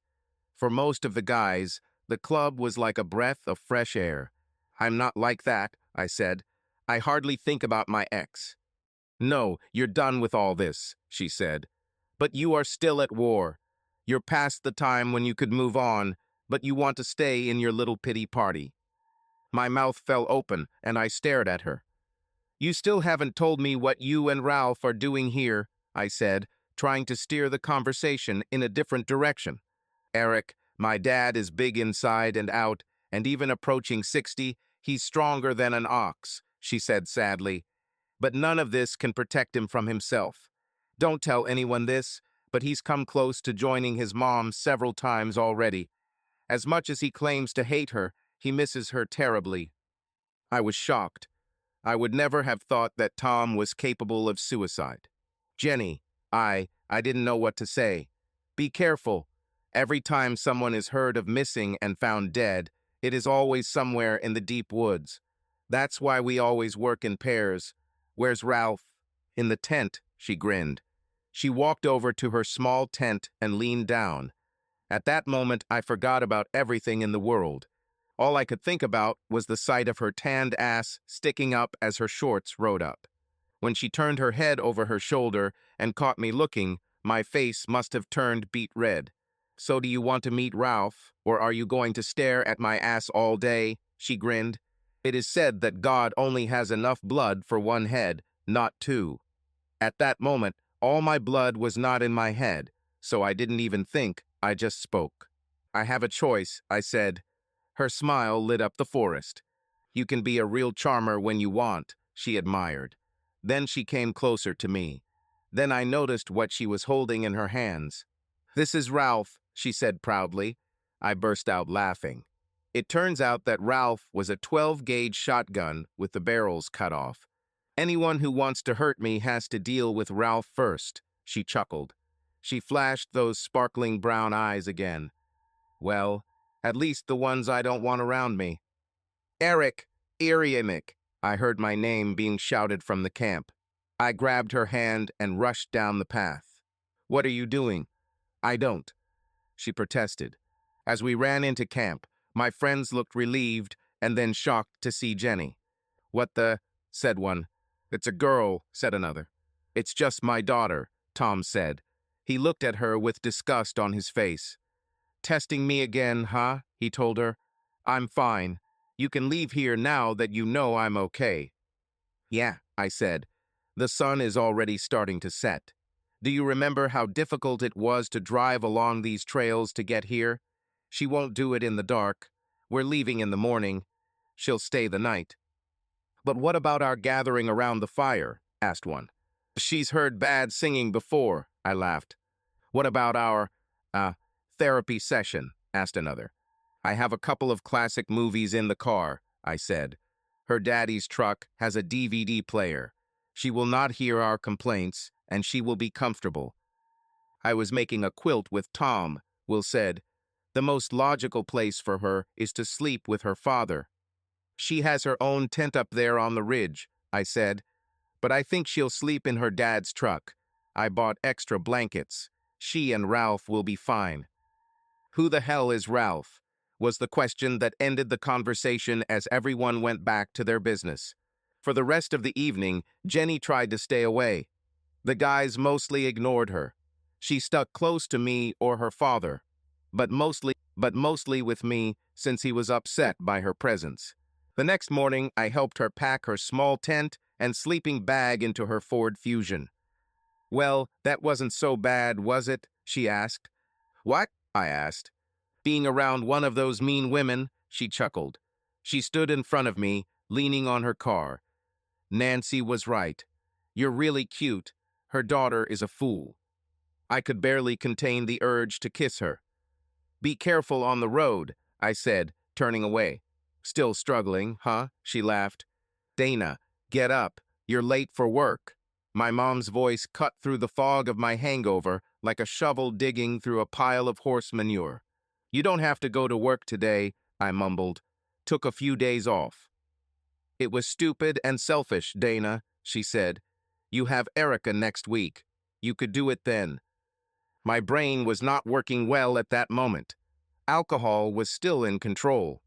For most of the guys, the club was like a breath of fresh air. "I'm not like that," I said. "I hardly think about my ex." "No, you're done with all this," she said. "But you are still at war. You're past the time when you could move on, but you want to stay in your little pity party." My mouth fell open, and I stared at her. "You still haven't told me what you and Ralph are doing here," I said, trying to steer the conversation in a different direction. "Eric, my dad is big inside and out, and even approaching 60, he's stronger than an ox," she said sadly. "But none of this can protect him from himself. Don't tell anyone this, but he's come close to joining his mom several times already. As much as he claims to hate her, he misses her terribly." I was shocked. I would never have thought that Tom was capable of suicide. "Jenny, I didn't know what to say. Be careful. Every time someone is heard of missing and found dead, it is always somewhere in the deep woods. That's why we always work in pairs. Where's Ralph?" "In the tent," she grinned. She walked over to her small tent and leaned down. At that moment, I forgot about everything in the world. All I could think about was the sight of her tanned ass sticking up as her shorts rode up. When she turned her head over her shoulder and caught me looking, my face must have turned beet red. "So do you want to meet Ralph, or are you going to stare at my ass all day?" she grinned. "It is said that God only has enough blood for one head, not two." At that moment, all my blood was not in my head, so I didn't even think, I just spoke. "I have a choice," I said. Her smile lit up the forest. "You can be a real charmer when you want," she admired. Then she came closer to me. Then I noticed what she was holding in her hands. "This is Ralph," she said proudly. I burst out laughing. It turns out that Ralph was a 12-gauge shotgun with the barrels cut off. "Anyone who wants to hurt me has to deal with Ralph first," she chuckled. She flashed those sparkling brown eyes again. "Well, at least the ones I don't want around me." "Eric, Iriamic," I heard my name being shouted from the camp. I grabbed her hand and rushed down the path. "What are you doing?" "I don't," she protested. As we ran into camp, my friends looked relieved and then shocked to see Jenny. "What the?" said one. "It's a girl," said another. "It's just my daughter," Tom said. He looked at her with disgust on his face. "Testing me again, huh?" he told her. "I'm fine. You can leave here now that you know I'm okay." "Yeah," I said. "The sun is already starting to set. Do you remember how difficult it was to drive along these trails to get here? She won't do it in the dark. We're leaving in the morning. She'll stay the night." "But what about our gathering around the fire?" asked one. "She's heard bad singing before," I laughed. "What about our, therapy session?" asked another. "I have a couple of classic movies in the car," I said. Her daddy's truck has a DVD player. She will not hear our complaints, and she will be comfortable. I was making a quilt with Tom, Will said. The most logical place for her is to sleep with her father. She has her own tent up there on the ridge, I said, but I think she'll sleep in her dad's truck. I bought extra blankets. She and Ralph will be fine. Who the hell is Ralph? Was the question that ended the conversation as everyone went back to their business. For the rest of the evening, Jenny tried to stay away. The guys mostly ignored her. She stuck close to me or her father, but mostly with me since he was upset by her presence. The next morning, I helped her pack her small tent and sleeping bag into her Ford Fusion. Well, that wasn't so bad, was it? She asked. What? I asked. Being around one of those mean women, she chuckled. She stood in front of me, leaning on her car. Nancy was right. You're really cute. Her daughter is a fool. I could barely contain the urge to kiss her. Be careful on the road, I said, turning away. Still struggling, huh? She laughed. Dana, get up. You're late for work. My mom's voice cut through the fog of my hangover like a shovel digging through a pile of horse manure. You don't have to go to work today, I mumbled. Took a few days off. It was stupid and selfish, Dana, she said. You have Erica next week. You could do it then. My brain was not working well at that moment. Alcohol was still in control.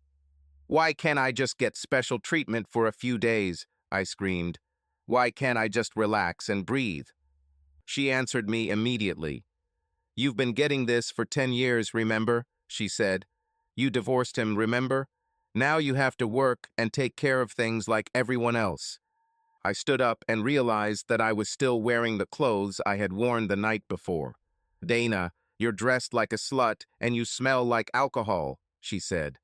Why can't I just get special treatment for a few days? I screamed. Why can't I just relax and breathe? She answered me immediately. You've been getting this for 10 years, remember? She said. You divorced him, remember? Now you have to work and take care of things like everyone else. I stood up and realized that I was still wearing the clothes I had worn the night before. Dana, you're dressed like a slut and you smell like alcohol, she said.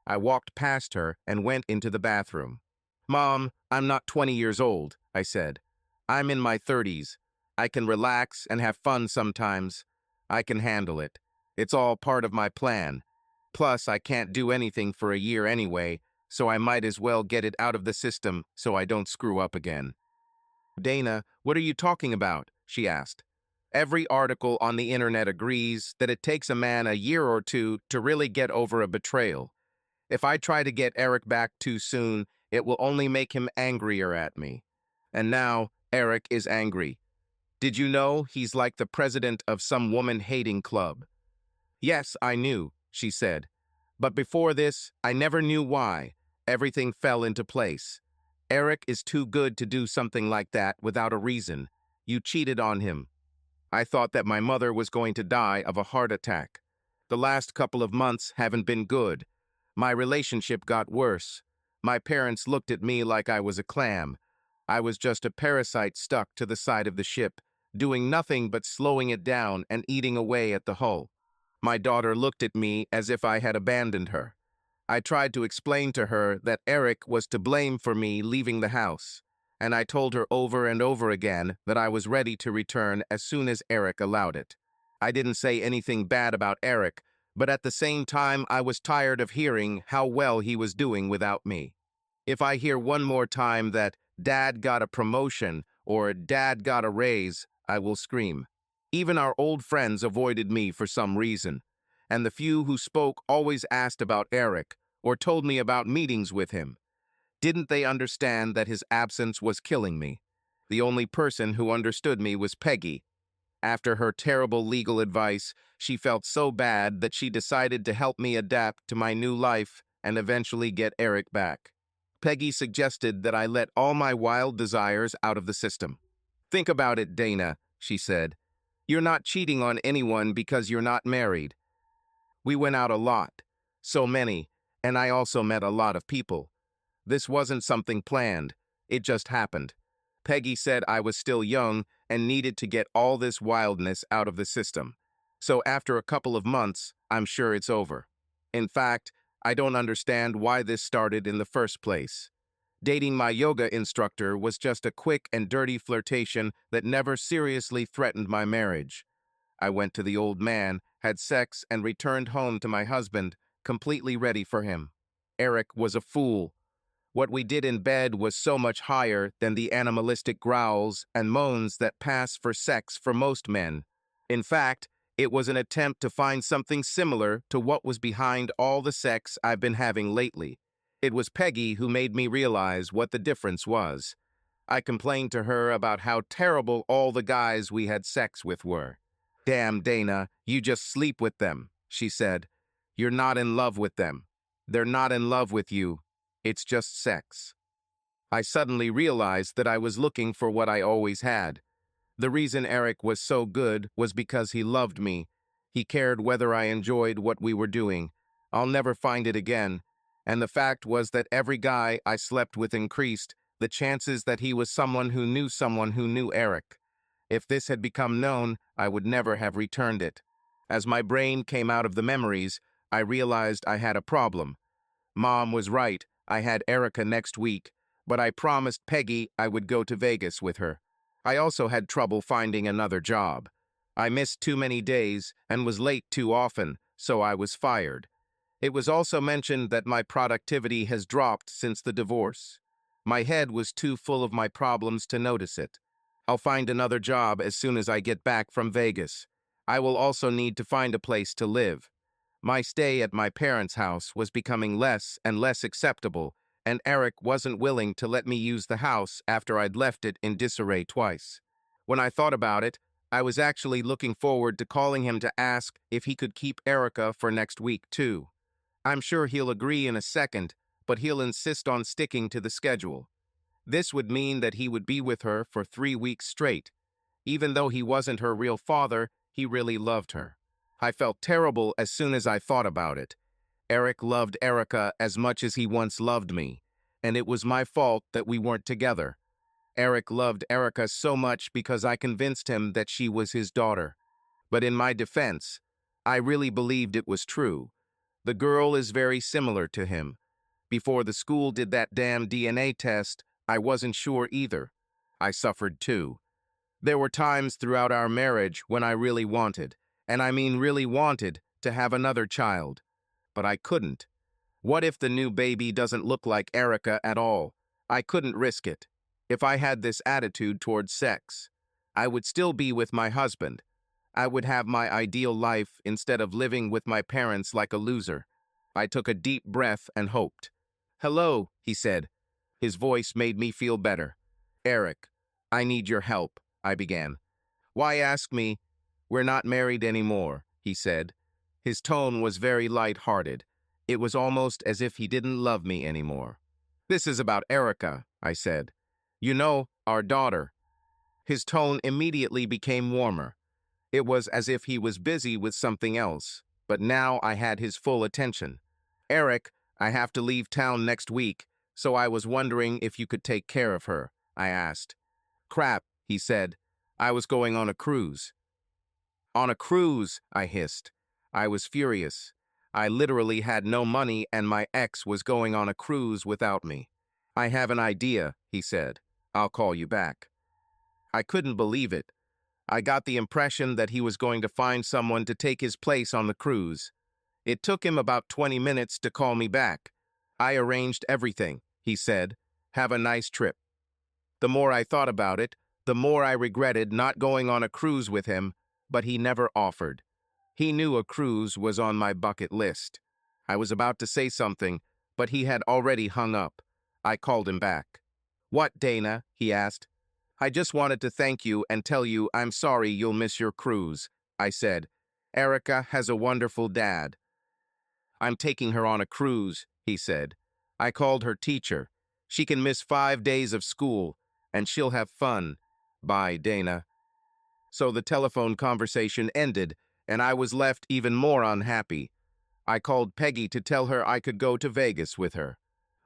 I walked past her and went into the bathroom. Mom, I'm not 20 years old, I said. I'm in my 30s. I can relax and have fun sometimes. I can handle it. It's all part of my plan. Plus, I can't do anything for a year anyway, so I might as well get it out of the system so I don't screw up again. Dana, what are you talking about? She asked. Every article on the internet agrees that it takes a man a year or two to really get over a betrayal. If I try to get Eric back too soon, it will only make him angrier at me. And now, Eric is angry. Did you know he's like the president of some woman-hating club? Yes, I knew, she said. But before this, I never knew why. Everything fell into place. Eric is too good to do something like that without a reason. You cheated on him. I thought that my mother was going to die of a heart attack. The last couple of months haven't been good. My relationship got worse. My parents looked at me like I was a clam. I was just a parasite stuck to the side of the ship, doing nothing but slowing it down and eating away at the hull. My daughter looked at me as if I had abandoned her. I tried to explain to her that Eric was to blame for me leaving the house, and I told her over and over again that I was ready to return as soon as Eric allowed it. I didn't say anything bad about Eric, but at the same time I was tired of hearing how well he was doing without me. If I hear one more time that Dad got a promotion or Dad got a raise, I will scream. Even our old friends avoided me for some reason, and the few who spoke always asked about Eric or told me about meetings with him. Didn't they understand that his absence was killing me? The only person who understood me was Peggy. After her terrible legal advice, she felt so bad that she decided to help me adapt to my new life and eventually get Eric back. Peggy suggested that I let all my wild desires out of the system. Think about it, Dana, she said. You're not cheating on anyone because you're not married. We went out a lot, so many, and I also met a lot of people. This wasn't something planned. It just happened. Peggy said I was still young and needed to get all this wildness out of the system. So after a couple of months, I'm sure it's over. In fact, I don't understand why this started in the first place. Dating my yoga instructor was just a quick and dirty flirtation that never seriously threatened my marriage. I went to the old man, had sex, and returned home to my husband, completely ready for him. Eric was a fool. What we did in bed was so much higher than the animalistic growls and moans that pass for sex for most men. In fact, it was an attempt to find something similar to what was behind all the sex I've been having lately. It was Peggy who made me realize what the difference was. I complained to her about how terrible all the guys we had sex with were. "Damn, Dana, you just sleep with them," she said. "You're not in love with them. They're not in love with you. It's just sex." I suddenly realized that I was looking for what I always had. The reason Eric was so good was because he loved me. He cared whether I enjoyed what we were doing. I'll never find it again. And the fact was that every guy I slept with increased the chances that he was someone who knew Eric. If this had become known, I would never have returned it. As my brain came out of the memories, I realized I had a problem. Mom was right. I had Erica next week, but I promised Peggy I would go to Vegas with her. I also had trouble finding another job. I missed too many days and was late too often, so I was fired. It was also mentioned that my productivity has dropped since the divorce. My head was too full of my problems to notice it. I'll find another job as soon as I get back from Vegas. I will also need to find a place to live. My stay at my parents' house was becoming less and less acceptable, and Eric wasn't willing to let me use the house after I'd left it in disarray twice. When I thought about it, I was actually looking forward to calling him to ask if he could keep Erica for next week, too. I'm sure he'll agree in a second, but he'll insist on sticking to the schedule. This would mean that he would be with her for 3 weeks straight. Even though he wasn't her real father, he really loved her. I felt terrible as soon as I thought about it. Eric loved Erica as much as he once loved me, and it was my fault that we weren't together. Eric loved Erica so much because I convinced him that she was his daughter. But in my defense, I really believed it was true. The girl is very similar to him. Before the school did that damn DNA test, I wasn't sure either. I suffered too. There were times throughout our marriage when I really wanted, and I mean really wanted, to have another child. But I couldn't. What if the new baby doesn't look like Erica at all? I couldn't risk it. If I had this attitude towards sex, I would still be with my husband. I would have my ideal life instead of living with my parents like a loser. I took a deep breath and hoped. "Hello," he said. His voice made me feel better. "Eric, I need your help," I began. "Why ask me? We're not married anymore," he said. His tone was very light-hearted. It was almost as if he didn't love me anymore. "This is about Erica," I said. "You know, our daughter." His tone immediately became warmer. It was as if he was busy with something else, but now I had his full attention. "Eric, I have to leave town next week, so I was wondering if you could take care of her," I asked. "Crap," he said. "I was going on a cruise." "On a cruise," I hissed. I was furious. I literally had no money and my ex was going on a cruise without me. "I have an idea," he said. "I'll call you back." I couldn't believe it. I got the impression that he was going to find someone to take his place on the cruise. It took him about 20 minutes to call me back. "I arranged everything," he said. "Have a nice trip." The more I thought about it, the more I regretted not going on a cruise with him, but he never offered. He knew a cruise was on my bucket list. I was about to say something, but he had already hung up. I called him back. "What, Dana?" he asked. "I just wanted to thank you and tell you I'm sorry you'll miss your cruise," I said. "Erica has a wonderful dad." "I'm taking her on a cruise," he said. "I called her teacher. She can miss 5 days of school, and she'll have fun. Bye, Dana." So the telephone conversation ended, and I was left even more unhappy. I called Peggy to tell her I could go to Vegas with her.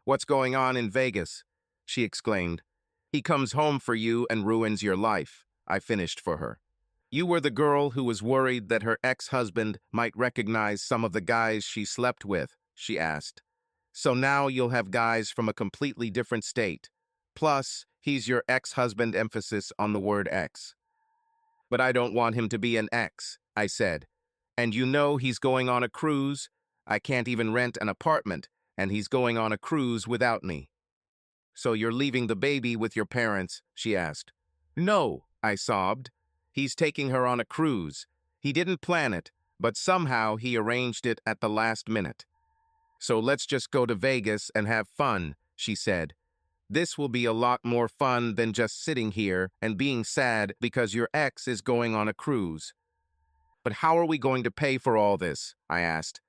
"What's going on in Vegas?" she exclaimed. "He comes home for you and ruins your life," I finished for her. "You were the girl who was worried that her ex-husband might recognize some of the guys she slept with," she asked. "So now you'll have guys from a completely different state. Plus, he's your ex-husband, emphasis on the word ex." "But I don't want him to be an ex," I said. "And you know he's going on a cruise? I can't even rent an apartment, and he's going on a cruise without me." "So you're leaving the baby with your parents?" she asked. "No," I sobbed. "He's taking her on a cruise. He didn't plan it, but somehow he arranged it at the last minute. So let's just go to Vegas and have fun," she said. "This will be a lot more fun than just sitting here and being sad because your ex is going on a cruise." "But how are we going to pay for all this?" I asked.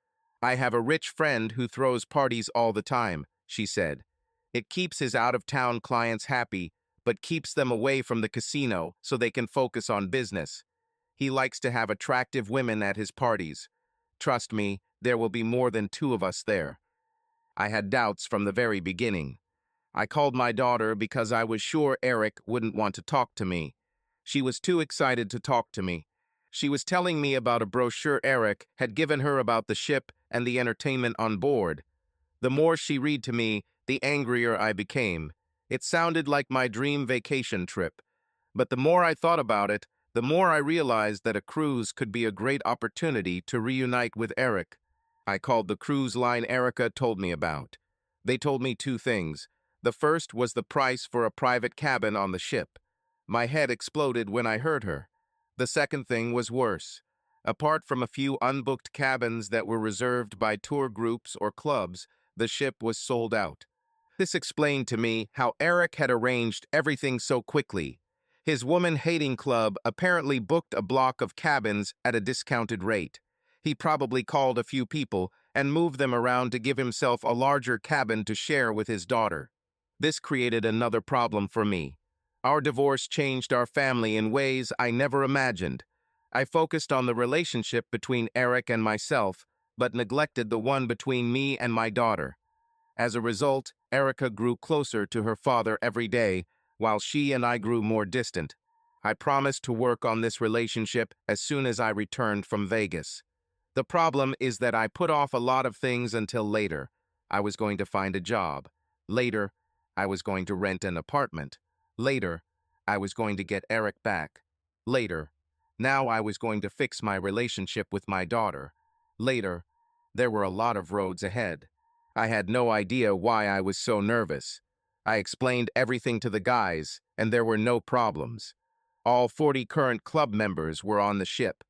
"I have a rich friend who throws parties all the time," she said. "It keeps his out-of-town clients happy, but keeps them away from the casino so they can focus on business. He likes to have attractive women at his parties. Trust me, there will be more than two of us there." I had doubts from the very beginning. I called my daughter because I was sure Eric wouldn't want to talk to me. She was too excited to talk to me. She was telling me about a brochure Eric had given her about the ship and the entertainment on board. The more she read to me, the angrier I became. It sounded like my dream vacation trip. But the more I thought about it, the more I realized that a cruise could be a great opportunity to reunite with Eric. I called the cruise line Erica told me about. They told me two things. The first was the price for a private cabin on the ship. My head exploded when I heard her. The second thing was worse. Apart from a few unbooked cabins that were reserved by tour groups or clubs, the ship was sold out. This explained to me how Eric had arranged everything so quickly. His woman-hating club apparently booked a block of cabins at a discounted rate. He probably called a few people and moved them around to give himself a larger cabin to share with his daughter. This created another problem for me. Our divorce changed our family in ways I never imagined. I focused on the relationship between Eric and myself, but neglected the one between me and my daughter. As a result, Erica grew closer to her father every day, while she and I grew more distant. I promised to work on this relationship as soon as I returned from Vegas. The problem is that I put off a lot of things until later. I was going to find a job. Later, I was going to rent an apartment. Later, I was going to get Eric back. Later, now I was going to fix my relationship with my daughter. Later, there were a lot of roads ahead. I had no idea why I was so nervous. I explained everything to the guys, and there were no problems. All 40 current club members were on the ship.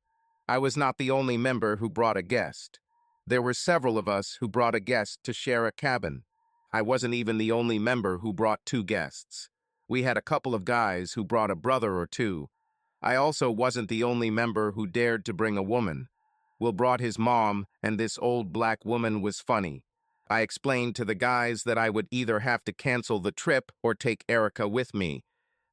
I was not the only member who brought a guest. There were several of us who brought a guest to share a cabin. I wasn't even the only member who brought two guests. We had a couple of guys who brought a brother or two. I also wasn't the only member who dared to bring a woman. Will brought his mom, and this old black woman was funny. I explained to the guys that I would either have to cancel the trip or take Erica with me.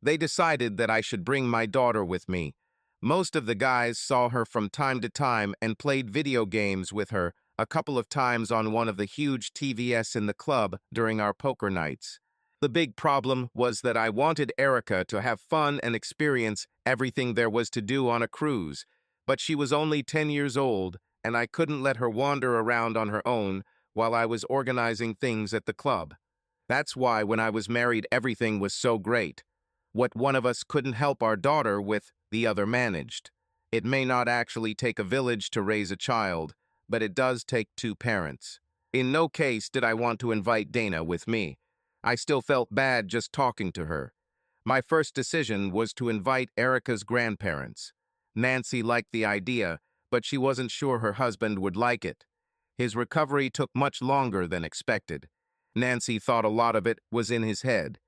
They decided that I should bring my daughter with me. Most of the guys saw her from time to time and played video games with her, a couple of times on one of the huge TVs in the club during our poker nights. The big problem was that I wanted Erica to have fun and experience everything there was to do on a cruise, but she was only 10 years old, and I couldn't let her wander around on her own while I was organizing things at the club. That's why when I was married, everything was so great. What one of us couldn't help our daughter with, the other managed. It may not actually take a village to raise a child, but it does take two parents. In no case did I want to invite Dana with me. I still felt bad just talking to her. My first decision was to invite Erica's grandparents. Nancy liked the idea, but she wasn't sure her husband would like it. His recovery took much longer than expected. Nancy thought a lot of it was in his head.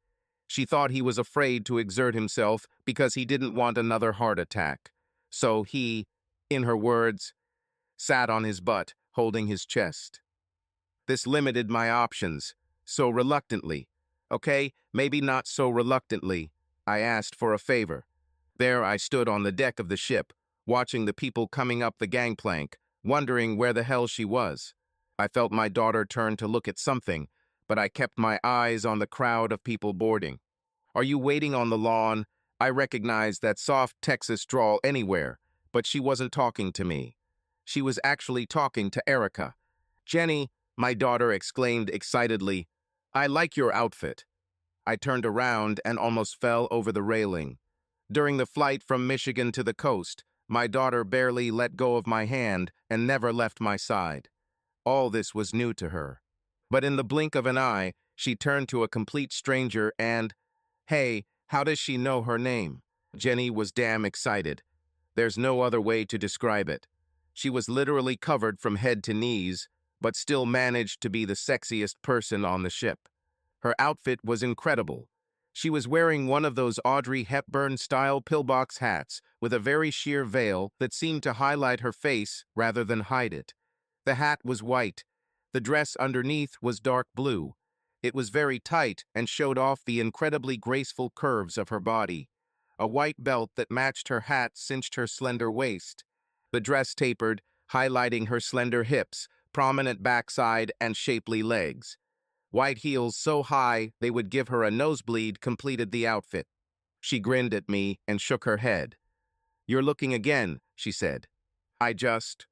She thought he was afraid to exert himself because he didn't want another heart attack. So he, in her words, sat on his butt, holding his chest. This limited my options, so reluctantly. Okay, maybe not so reluctantly. I asked for a favor. There I stood on the deck of the ship, watching the people coming up the gangplank, wondering where the hell she was. I felt my daughter turn to look at something, but I kept my eyes on the crowd of people boarding. "Are you waiting on the lawn?" I recognized that soft Texas drawl anywhere, but she wasn't talking to me. She was actually talking to Erica. "Jenny," my daughter exclaimed excitedly, "I like your outfit." I turned around and almost fell over the railing. During the flight from Michigan to the coast, my daughter barely let go of my hand and never left my side. All this was new to her. But in the blink of an eye, She turned to a complete stranger and, "Hey, how does she know her name?" Jenny was damn excited. There's no other way to describe it. She was literally covered from head to knees, but still managed to be the sexiest person on the ship. Her outfit was incredible. She was wearing one of those Audrey Hepburn-style pillbox hats with a very sheer veil that seemed to highlight her face rather than hide it. The hat was white. The dress underneath was dark blue. It was very tight and showed off the incredibly graceful curves of her body. A white belt that matched her hat cinched her slender waist. The dress tapered, highlighting her slender hips, prominent backside, and shapely legs. White heels so high they would give her a nosebleed completed the outfit. She grinned at me and shook her head. "You're looking again," she said. I just...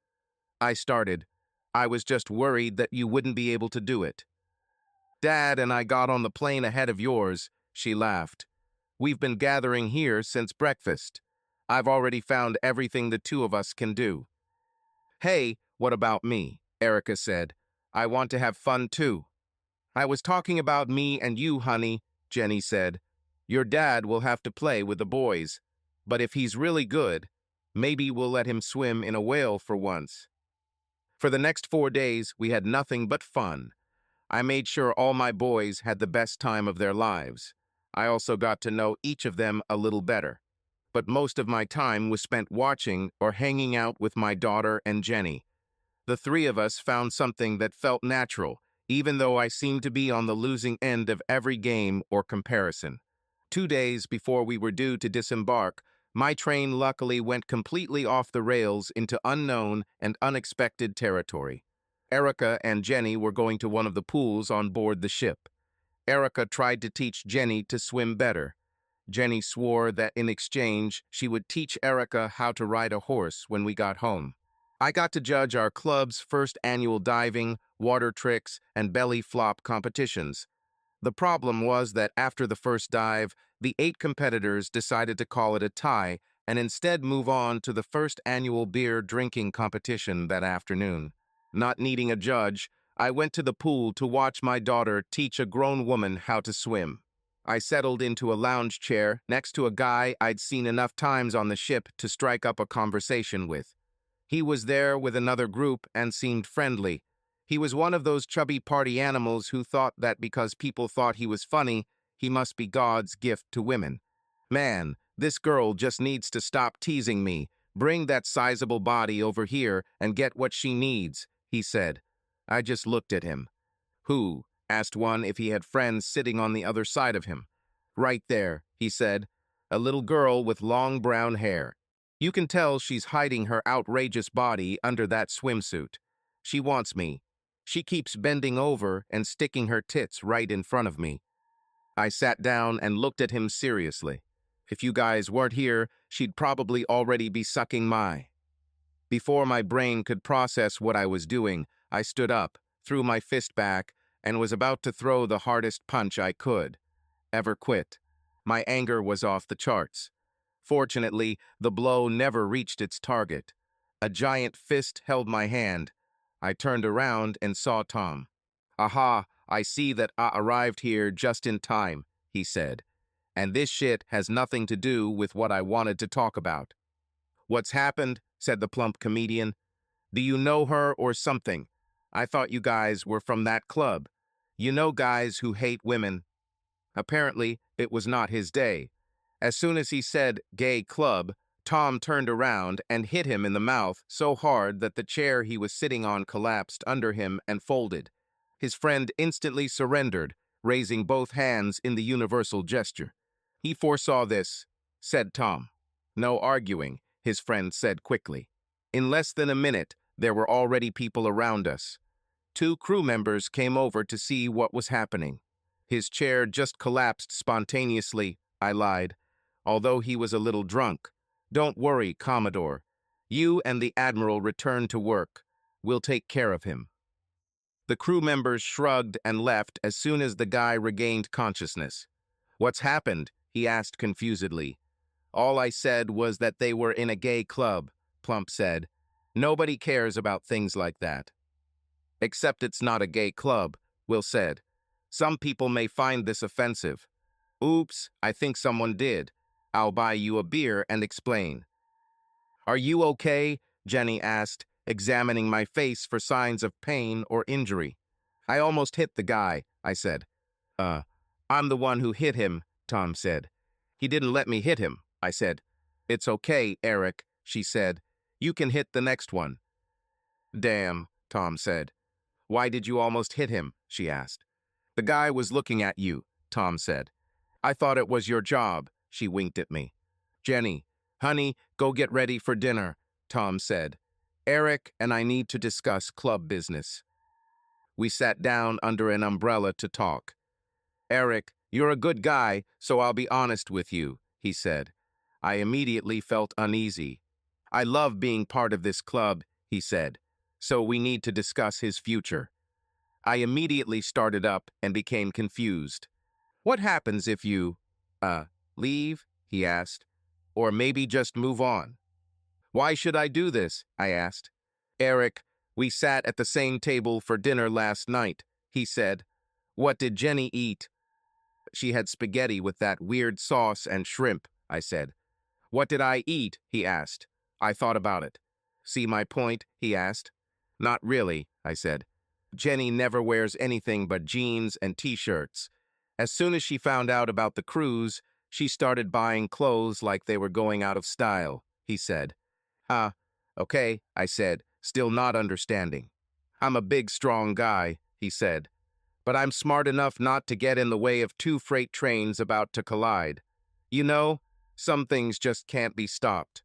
I started. I was just worried that you wouldn't be able to do it. "Dad and I got on the plane ahead of yours," she laughed. "We've been gathering here since breakfast. I've already found everything the two of us can do." "Hey, what about me?" Erica said. "I want to have fun too." "I was talking about me and you, honey," Jenny said. "Your dad will have to play with the boys. But if he's really good, maybe we'll let him swim in a whale for once." For the next 4 days, we had nothing but fun. I made sure all my boys had the best time of their lives. I also got to know each of them a little better. But most of my time was spent watching or hanging out with my daughter and Jenny. The three of us found something that felt natural, even though I seemed to be on the losing end of every game or comparison. 2 days before we were due to disembark, my train luckily went completely off the rails into unknown and unexpected territory. Erica and Jenny were going to one of the pools on board the ship. Erica tried to teach Jenny to swim better. Jenny swore that in exchange, she would teach Erica how to ride a horse when we got home. I got to judge our club's first annual diving, water tricks, and belly flop competitions. The problem was that after the first dive, the 8 competitors decided to call it a tie and instead move on to the first annual beer drinking competition that afternoon. Not needing a judge, I went to the pool to watch my daughter teach a grown woman how to swim. I settled into a lounge chair next to a guy I'd seen enough times on the ship to strike up a conversation with. He was there with another group and seemed friendly. He was one of those chubby party animals who thought that because people thought he was funny, he must be God's gift to women. "Man, this girl just needs to stop teasing me. Bring that sizable body over here and get what she needs," he said. I just looked at him. "Who?" asked one if he had friends sitting on the other side of him. "Right there," he said. "A little girl with long brown hair. You can tell she's hiding her outrageous body under that swimsuit. She wants me. She keeps bending over and sticking her tits right in front of me." I sat down and looked at him seriously. "If you guys weren't here, she'd probably already be sucking my..." Before my brain could process what I was doing, I stood up, threw my fist back, and was about to throw the hardest punch I could. Ever quit. My anger was off the charts. Fortunately, the blow never reached its target. A giant fist held my hand. I turned around and saw Tom. "Aha, I see that I arrived here just in time," he said. "And this shit has nothing to do with what I wanted to talk about." "What's happened?" said the plump comedian. "Do you know her or something? I thought you guys were from that club. You know guys who hate women." Apparently, it was not his day. As soon as he said gay club, Tom turned around and hit him in the mouth so hard that the chair he was sitting on collapsed under him and folded. His friend instantly surrendered, raising both hands in the universal gesture. "He foresaw this," said Tom. "No arguing," his friend said quickly. In less than a minute, there were already people around us. 2 crew members came over to see what was happening. "His chair just collapsed spontaneously," I lied, although he was a little drunk. "Don't worry, Commodore. You and the Admiral return to work. We'll take care of him." The crew members shrugged and left as soon as the guy regained consciousness. "What's happened?" he asked confusedly. "All I said was that they were in a gay club," Plump said. "Nobody cares about things like that." "Except it's not a gay club," Will said. Some people may find this offensive. Oops, I think someone did. I'll buy you a beer and explain. Are you okay? Jenny asked, examining my face for signs of pain or injury. I almost hit the guy, I said. Uh, I'm the one who hit him, Tom said. He didn't let me hit him, I said. It's okay, Eric, she said. You can hit the next one. Damn, Tom said. Why did you almost hit him? She asked. The guy was looking at you, Tom said. I thought it was your job, she winked at me. Jenny, honey, go get ready for dinner, Tom said. Eric and I need to discuss club business. We sat down under an umbrella to talk. Eric, you're a good guy, so I'll be honest with you, he said. I immediately felt uneasy. I love being part of this club, he said, so we need to discuss his future. I immediately started up and became confused. What happens if you, leave? He asked. Or maybe just move on. Why should I do this? I asked. Eric, we sat at the same table for dinner last night, he said. What did Jenny eat? She had spaghetti with that weird sauce and shrimp, I said. What did I eat? He asked. I thought about it. See my point? He asked. Not really, I said. Jenny never wears anything but jeans and t-shirts. As soon as she found out about the cruise, she started buying clothes like they were going out of style, he said. Okay, I said, still not understanding. I'm a big, strong guy, he said. But I'm smart enough not to get in the way of two freight trains about to collide. You know, some things just can't be stopped.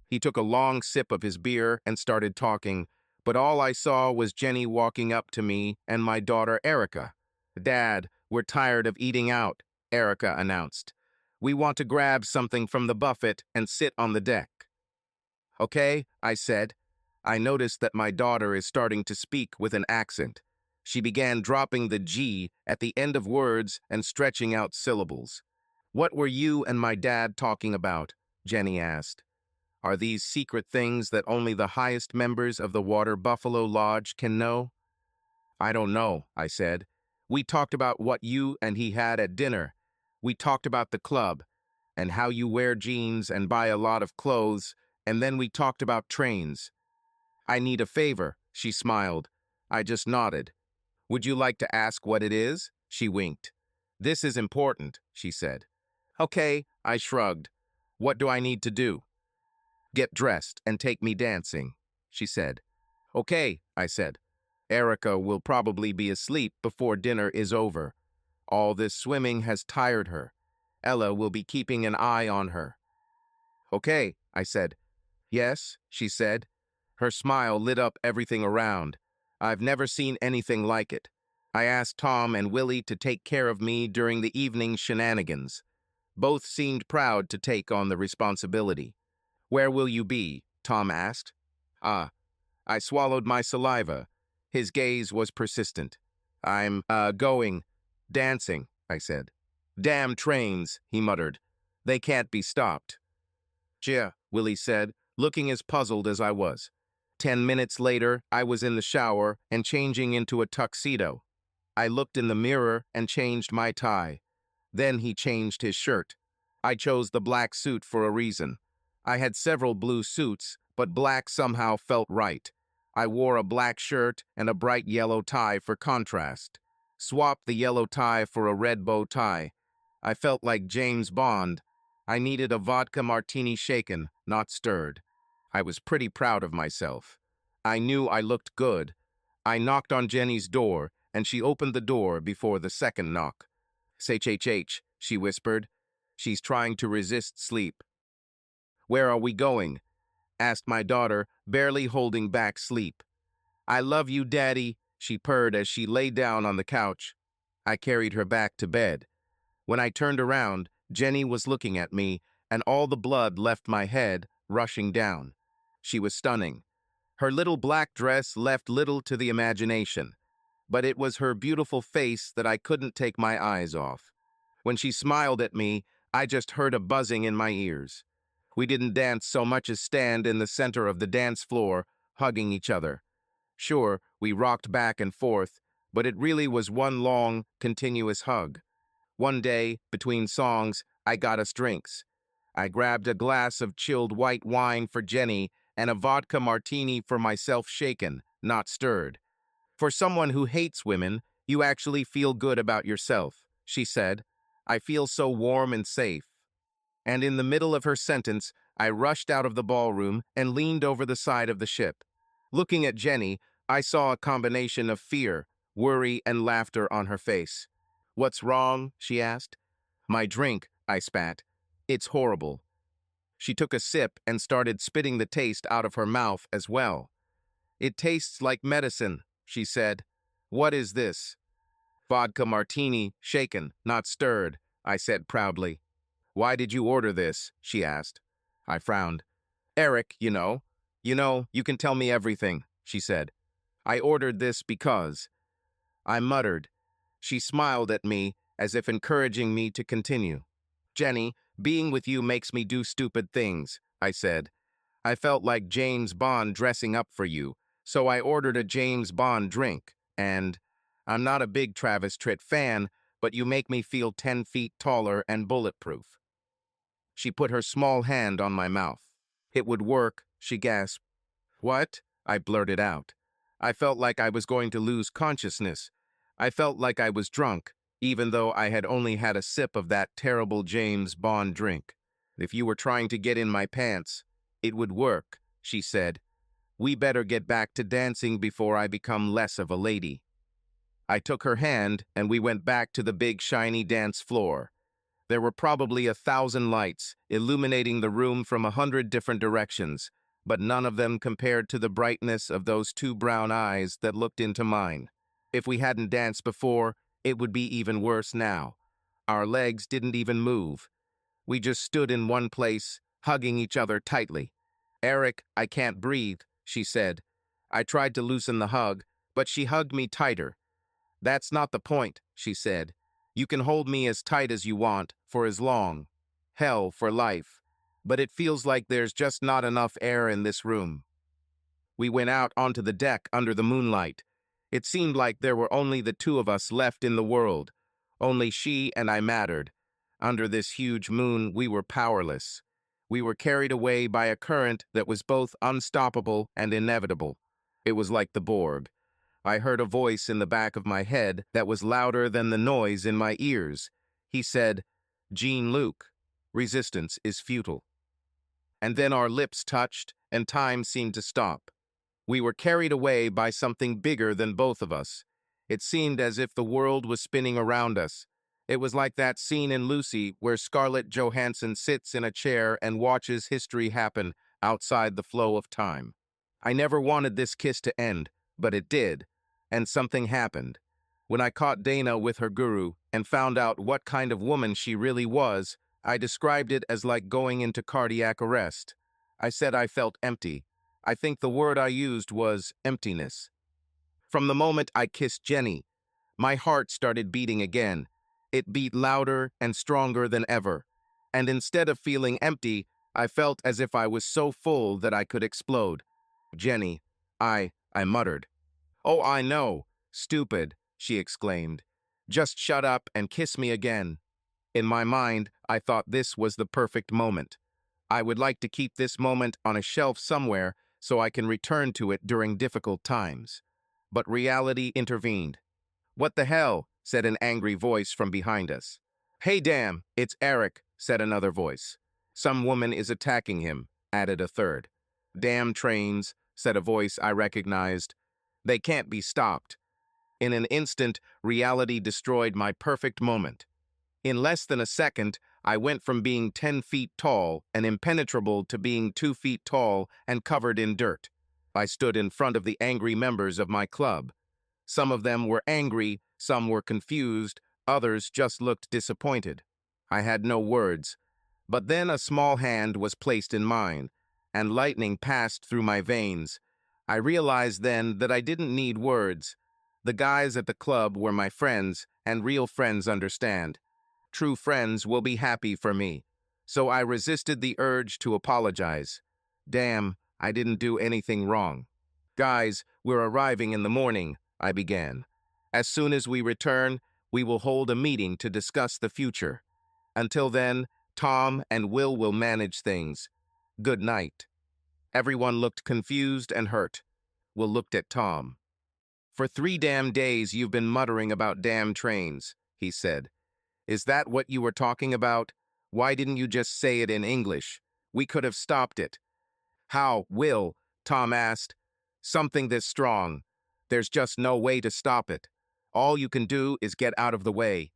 He took a long sip of his beer and started talking, but all I saw was Jenny walking up to me and my daughter Erica. Dad, we're tired of eating out, Erica announced. We want to grab something from the buffet and sit on the deck. Okay, I said. I noticed that my daughter is starting to speak with an accent. She began dropping the G at the end of words and stretching out syllables. What were you and my dad talking about? Jenny asked. Are these secret things that only the highest members of the Water Buffalo Lodge can know? I don't know, I said. We talked about what you and he had at dinner. We talked about the club and how you wear jeans and buy a lot of clothes, and then we talked about trains. I need a favor, she smiled. I just nodded. Would you like to ask what it is? She winked. This is important, she said. Okay, I shrugged. What do I need to do? Get dressed and take me dancing, she said. Okay, I said. Erica will probably be asleep before dinner is over. All this swimming has tired her. Ella will be keeping an eye on her. Okay, I said. Yes, she said. Her smile lit up everything around. I've never seen anything like it. I asked Tom and Willie to take care of me during the evening shenanigans. Both seemed proud to take on the responsibility. Where will you be? Tom asked. I swallowed my saliva. His gaze was persistent. I'm, going. Dancing, I said. Damn trains, he muttered. They can't be stopped. Yeah, Willie said, looking as puzzled as I was. 10 minutes later, I was in the shower and changing into a tuxedo. I looked in the mirror and changed my tie. Then he changed his shirt. I chose the black suit for a reason. I had several blue suits, but black somehow felt right. I wore a black shirt and a bright yellow tie for contrast. Swapped the yellow tie for a red bow tie. I felt like James Bond. I needed a vodka martini shaken, not stirred. I was pretty proud of myself. I knew I looked good. I knocked on Jenny's door, and she opened the door before the second knock. "H," she whispered. She's trying to resist sleep. Where are we going? Asked my daughter, barely holding back sleep. I love you, Daddy, she purred as she lay down on the couch. I carried her back to bed. When I turned around, Jenny was looking at me, and all the blood left my head, rushing down. She was stunning. Her little black dress left little to the imagination, but it was her beautiful face that I couldn't take my eyes off. When she smiled at me, I just heard a buzzing in my ears. We didn't dance so much as stand in the center of the dance floor, hugging each other. Sure, we rocked back and forth, but it really was one long, continuous hug. One day, between songs, I got us drinks. I grabbed a glass of chilled white wine for Jenny and a vodka martini for myself, shaken, not stirred. For someone who hates women, you actually feel good about yourself, she said. I feel so warm and safe. And in the middle of her sentence, I rushed out of the ballroom and leaned over the side of the ship. Looking at Jenny, I saw a combination of fear, worry, and laughter on her face. "What's wrong?" she asked. "My drink," I spat. "It's horrible." She took a sip and started spitting the taste out of her mouth as well. "It tastes like medicine," she said. "What is this?" "Vodka martini, shaken, not stirred," I said proudly. "Why did you order this?" she asked. I frowned. "Eric, you know. You can tell me everything," she said. "I ordered this because—" I muttered. She smiled at me, as if encouraging me to continue. "Jenny, being with you makes me do stupid things," I said. "I felt like James Bond dressing up for you, so I ordered a James Bond drink, and I'm not a big Travis Tritt fan, but you make me feel 10 feet taller and bulletproof." She put her small hand on my mouth. "It would work," she gasped. "What?" I blurted out. I felt like I was going to lose consciousness. I felt like I was drunk, even though I had only had a sip of that terrible James Bond drink. "If you were trying to get in my pants, it would work," she said. "We better get back to dancing before I become less of a lady." I took her hand and we went back to the big shiny dance floor. There were probably 1,000 lights, illuminating the room from 100 different directions, but none of them compared to the brightness of those two brown eyes that looked into mine. If we hadn't danced before, it would be even worse now. Our legs didn't even move. We just stood in one place, hugging each other tightly. "Eric, I can't breathe," she said. I tried to loosen the hug, but she hugged me tighter. "That's not the point," she said. "You can hold me as tight as you want, for as long. Hell, for life. But it feels like there's just not enough air in this room." We went out onto the deck under the moonlight. It seemed like there were only the two of us left in the world. Only she and I mattered. Under this huge moon, we were powerless. We were carried away by a current that was both unstoppable and inevitable. It was like the Borg. I heard a voice in the back of my head that was louder than the noise in my ears. He said, "Jean-Luc, resistance is futile." And then our lips touched, and time seemed to stop. We were carried away by something bigger than both of us. It seemed as if the world was spinning around us. It was like that scene in Lucy where Scarlett Johansson sits in a chair and watches history happen outside the flow of time. I never wanted this kiss to end, but it did, and something happened. When I caught Dana with her guru and found out what kind of woman she really was, I described it as like going into cardiac arrest. I said I felt empty. I think the word I used was emptiness. From the moment I kissed Jenny, my heart started beating again. It beat louder and stronger than ever. And instead of feeling empty, I felt as if I was so full that I could explode. "Jenny, I muttered. "Oh, I know. Stupid," she exclaimed. "Just shut up and kiss me again." In my mind, I thought this was the perfect moment. I would like to keep this moment on a shelf somewhere so I can return to it during difficult times. But reality intervened. "What the hell?" said an angry voice from behind us. "Hey, damn, it's Eric," said another voice. "Some woman is attacking him," added a third. "Damn trains," said a voice I recognized. "They can't be stopped." In an instant, reality destroyed my perfect moment. In less than a second, I went from being 10 feet tall and impenetrable to being 2 feet tall and covered in dirt. I stood in front of the angry members of my club. Some of them were angry, some were confused, others just looked disappointed. I had no words. But then a small hand was placed in mine, and lightning passed through my veins. I realized then that I didn't need words. The guys at the club were my friends, and real friends understand. True friends will be happy for me. So I resisted the urge to apologize. "Damn, I didn't do anything wrong." "Guys, we're arriving in the morning," I began. As soon as we return, we will hold a meeting to discuss the future. Until then, Tom and will manage things. Good night." Everyone looked confused and hurt. Will looked at Tom. "For 3 damn days you've been muttering about damn trains," he said. "Is that what you were talking about? Why didn't you just say it in English? We could have stopped it." "How, Will?" Tom asked. "Something this strong. There's just no way to stop it. All you can do is get out of the way."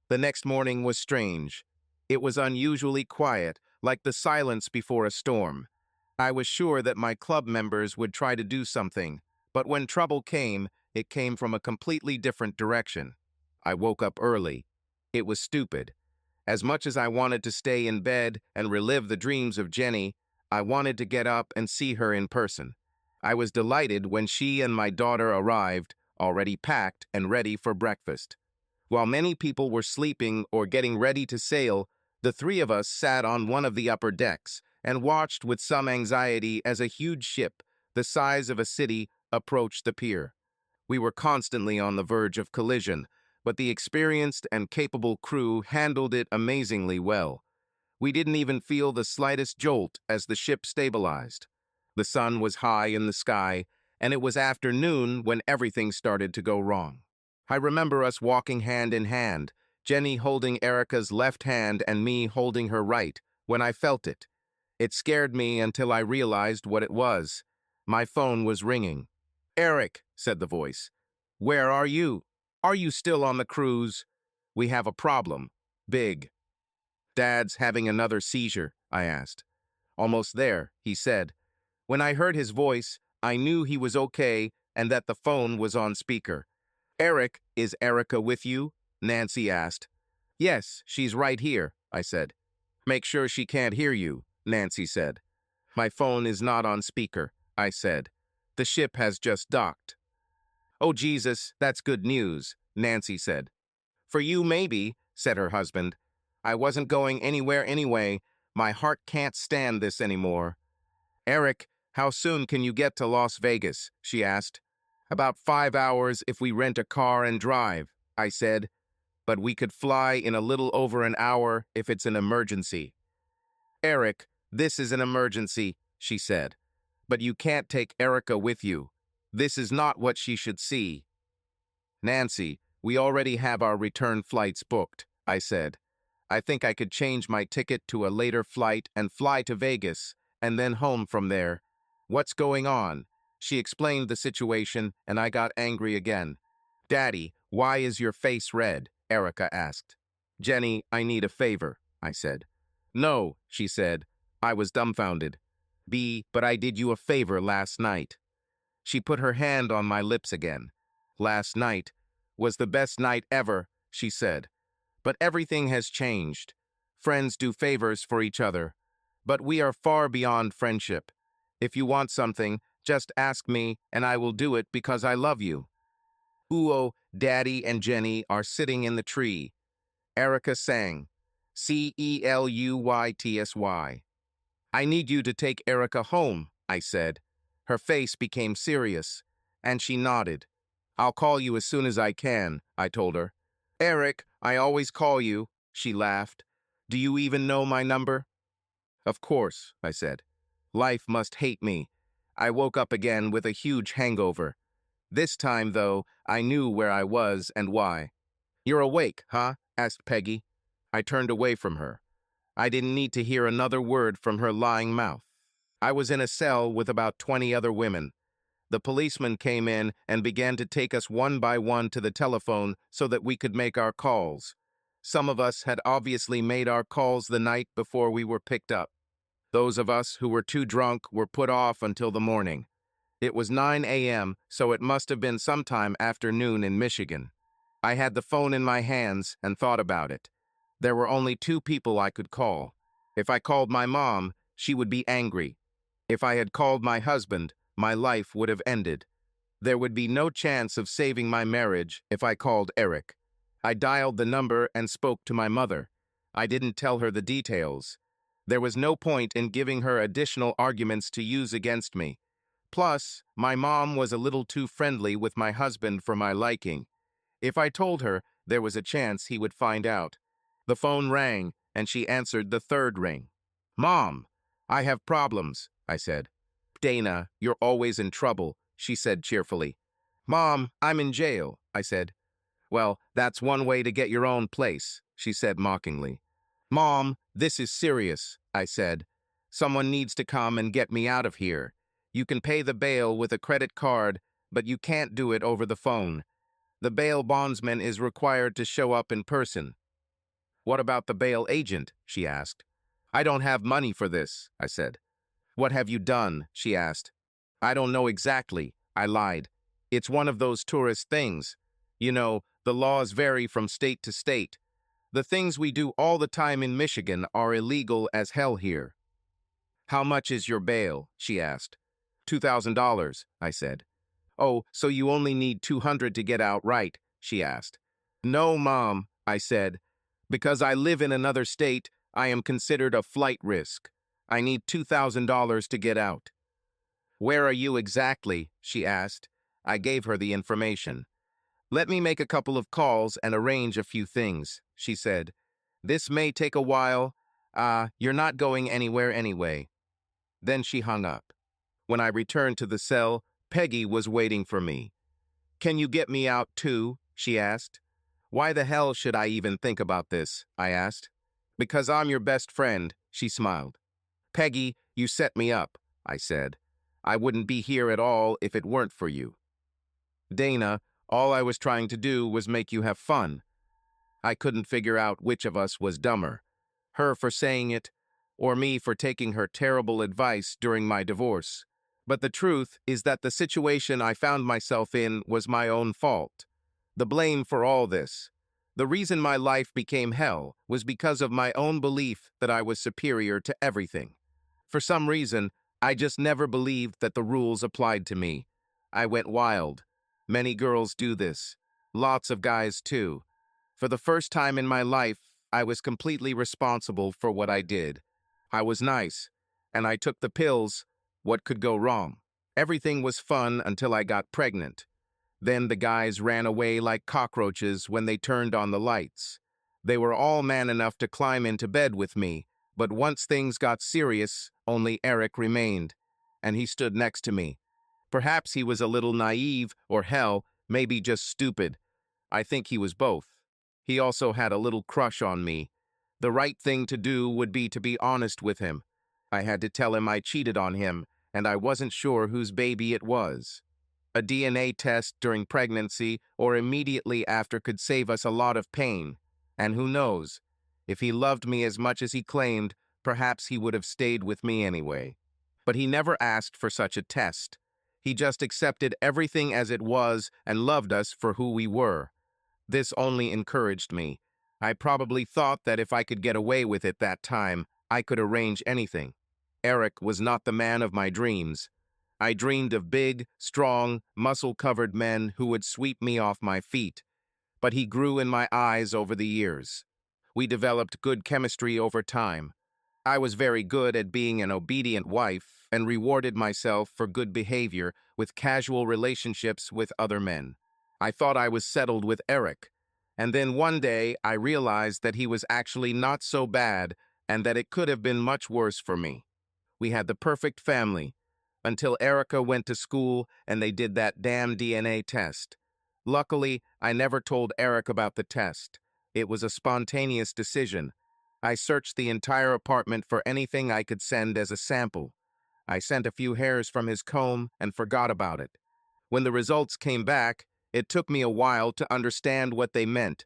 The next morning was strange. It was unusually quiet, like the silence before a storm. I was sure that my club members would try to do something, but when trouble came, it came from a completely different direction. I woke up early. It was stupid. As much as I wanted to stay in bed and relive the dreams of Jenny, I wanted to get up and see her in person. I was delighted when she and my daughter arrived, already packed and ready for breakfast. While many people were sleeping or getting ready to sail, the three of us sat on one of the upper decks and watched with some anxiety as a huge ship, the size of a city, approached the pier. We were constantly on the verge of collision, but the experienced and capable crew handled it amazingly well. We didn't even feel the slightest jolt as the ship stabilized. The sun was high in the sky, and it was afternoon when everything started to go wrong. I remember us walking hand in hand, Jenny holding Erica's left hand and me holding her right, when I felt it. It scared me until I realized what it was. My phone was ringing. "Eric," said the voice. "Where are you? Are you still on the cruise? We have a problem. Big." "Dad's having another seizure," I asked. "Almost there," he said. When I heard his voice, I knew he was okay and that the phone was on speaker. "Eric, is Erica with you?" Nancy asked. "Yes, she's right here," I said. "Make sure she can't hear you," Nancy said. "My phone is not on speaker," I said. "The ship has just docked." "Oh, Jesus, that's good news," Nancy said. "For you, maybe," said her husband. "I wasn't going anywhere anyway. My heart can't stand this anymore." "Eric, how soon can you get to Las Vegas?" she asked. "About 5 hours if we rent a car and drive," I said. "But we could fly in a little over an hour if it's an emergency." "Eric, this is an emergency," she said. "But you can't take Erica with you. This is not what she should see." "Nancy, we already have our return flights booked," I said. "I think I could change my ticket to a later flight and fly to Vegas, and then home from there. What's going on?" She explained the situation, and I got angry again. "Daddy, why is your face red?" Erica asked. "Jenny, I need a favor," I said. "No," she said. I was dumbfounded. But I did you a favor last night." She put her hand on my lips again. "Last night was the best night ever," she said. "But everything has changed. Friends do favors for each other. But we are far beyond friendship. If you want something, just ask me, and I will do it because I love you." Uo, Daddy, and Jenny are sitting in the tree. Erica sang, "Celuytsy." "I need you to take Erica home," I said. Her face became serious, and she nodded. "I'll call you as soon as I can," I told her. "Eric, I always call you," she laughed. "Do you even know my number?" "Of course," I said. Life must hate me. I woke up again with a huge hangover. This time, though, I knew where I was and why. "You're awake, huh?" asked Peggy. I turned away from her. I didn't need to hear another word from her lying mouth. I was in a cell with about 20 other women. The policeman came in and began to take us one by one to the telephone so that we could make our calls. Some of us had obviously made our calls the night before we were picked up. Those of us who were too drunk were put off until the morning. It was 9 a.m., so it must have been sometime after noon in Michigan. I had the phone in my hands and thought about it. There were only 2 people I could call. If I called my mom, she would be angry. If I had called my husband, my life would have ended. There would be no chance of saving my marriage if I called Eric. I dialed the number and spoke to my mother. I didn't tell her the details. There was no point in giving her additional arguments to use against me. Plus, my mom was a little too friendly with my husband for my liking. If I told her, there was a chance he would find out. The phone rang, and she answered the third ring. "Mom, I have problems," I said. "Dana, you're always in trouble," she said cheerfully. "Mom, I'm in jail," I said. "Well, that's one way to get your own place," she said mockingly. "Mom, this is serious," I said. "Someone needs to come and get me out of here. You can pay the bail with a credit card, but you can't do it over the phone. The bail bondsman is required to show up in person." "What about the bail agent?" she asked. "I don't have money for this," I said. "What have you done?" she asked. "I don't know exactly," I lied. "It's one of those tourist things. You know, the laws vary from state to state. The things we do all the time in Michigan are illegal as hell here." "How much is your bail?" she asked. $2,000, I said. "Oh, so you only need 200 to get out, right?" she asked. "No, Mom," I said. "Because I live in another state, I am considered a flight risk. I need $2,000 to get out." "Where are you exactly?" she asked. I gave her the information. "Let me make a couple of calls and arrange a few things," she said. "This may take a while. You're not going anywhere anyway." Then she hung up. When I returned to the cell, Peggy was waiting for me. "Can you get me out too?" she asked. "Why the hell should I even think about this?" I asked. "Because I'm your best friend," she smiled. "Peggy, you set me up," I said. "I wouldn't be here at all if it weren't for you." "Dana, all I was trying to do was make you have fun." I couldn't figure out which of us was dumber, her for saying it, or me for taking her terrible advice during my divorce. But the truth is that the situation I found myself in was my own fault. The blame for all this. The reason my life became hell was because of my own belief that I was superior to everything. For some reason, I just never believed that the rules applied to me. I went wild. Many girls do this. Lots of guys too. For the first time in my life, I was completely responsible for what I did. I was nice, and I took the pills. What could go wrong? Everything was fun until I got pregnant. Then the guys ran away like cockroaches when they turned on the lights. They were all man enough to climb into bed with me, but once things got serious, only Eric remained, and he stood next to me. Perhaps he was a little naive, or hell, maybe just stupid. I think he was both. He also had a little crush on me. The right thing to do would be to be honest with him. I had to tell him I cheated on him, and I wasn't sure whose baby it was. A DNA test during pregnancy or immediately after could save us a lot of pain. And who knows? If he loved me as much as he claimed, perhaps he would have stayed with me anyway. But he never asked for such a test. He just accepted everything as it was and loved us for who we were. This only encouraged me. I probably thought that if I could get away with it that time, I could arrange anything. Eric was not the man of my dreams. I dreamed of big, strong, muscle-covered men who would sweep me off my feet. But he grew in my eyes over the years. We developed good chemistry over time. I was very good at being an obedient wife and rewarded myself for good behavior with casual relationships with other men. I thought I was settled with Eric, and then one day I realized that he was actually not so bad and that it could have been much worse for me. We had the perfect family, until Erica went to school and they did that damn DNA test. Luckily, I never told Eric about the test. It was a spontaneous decision. I searched the entire apartment for anything I could send as a sample. I sent a few hairs from his comb and forgot about it. When the results came back, it took me a while to understand what they meant.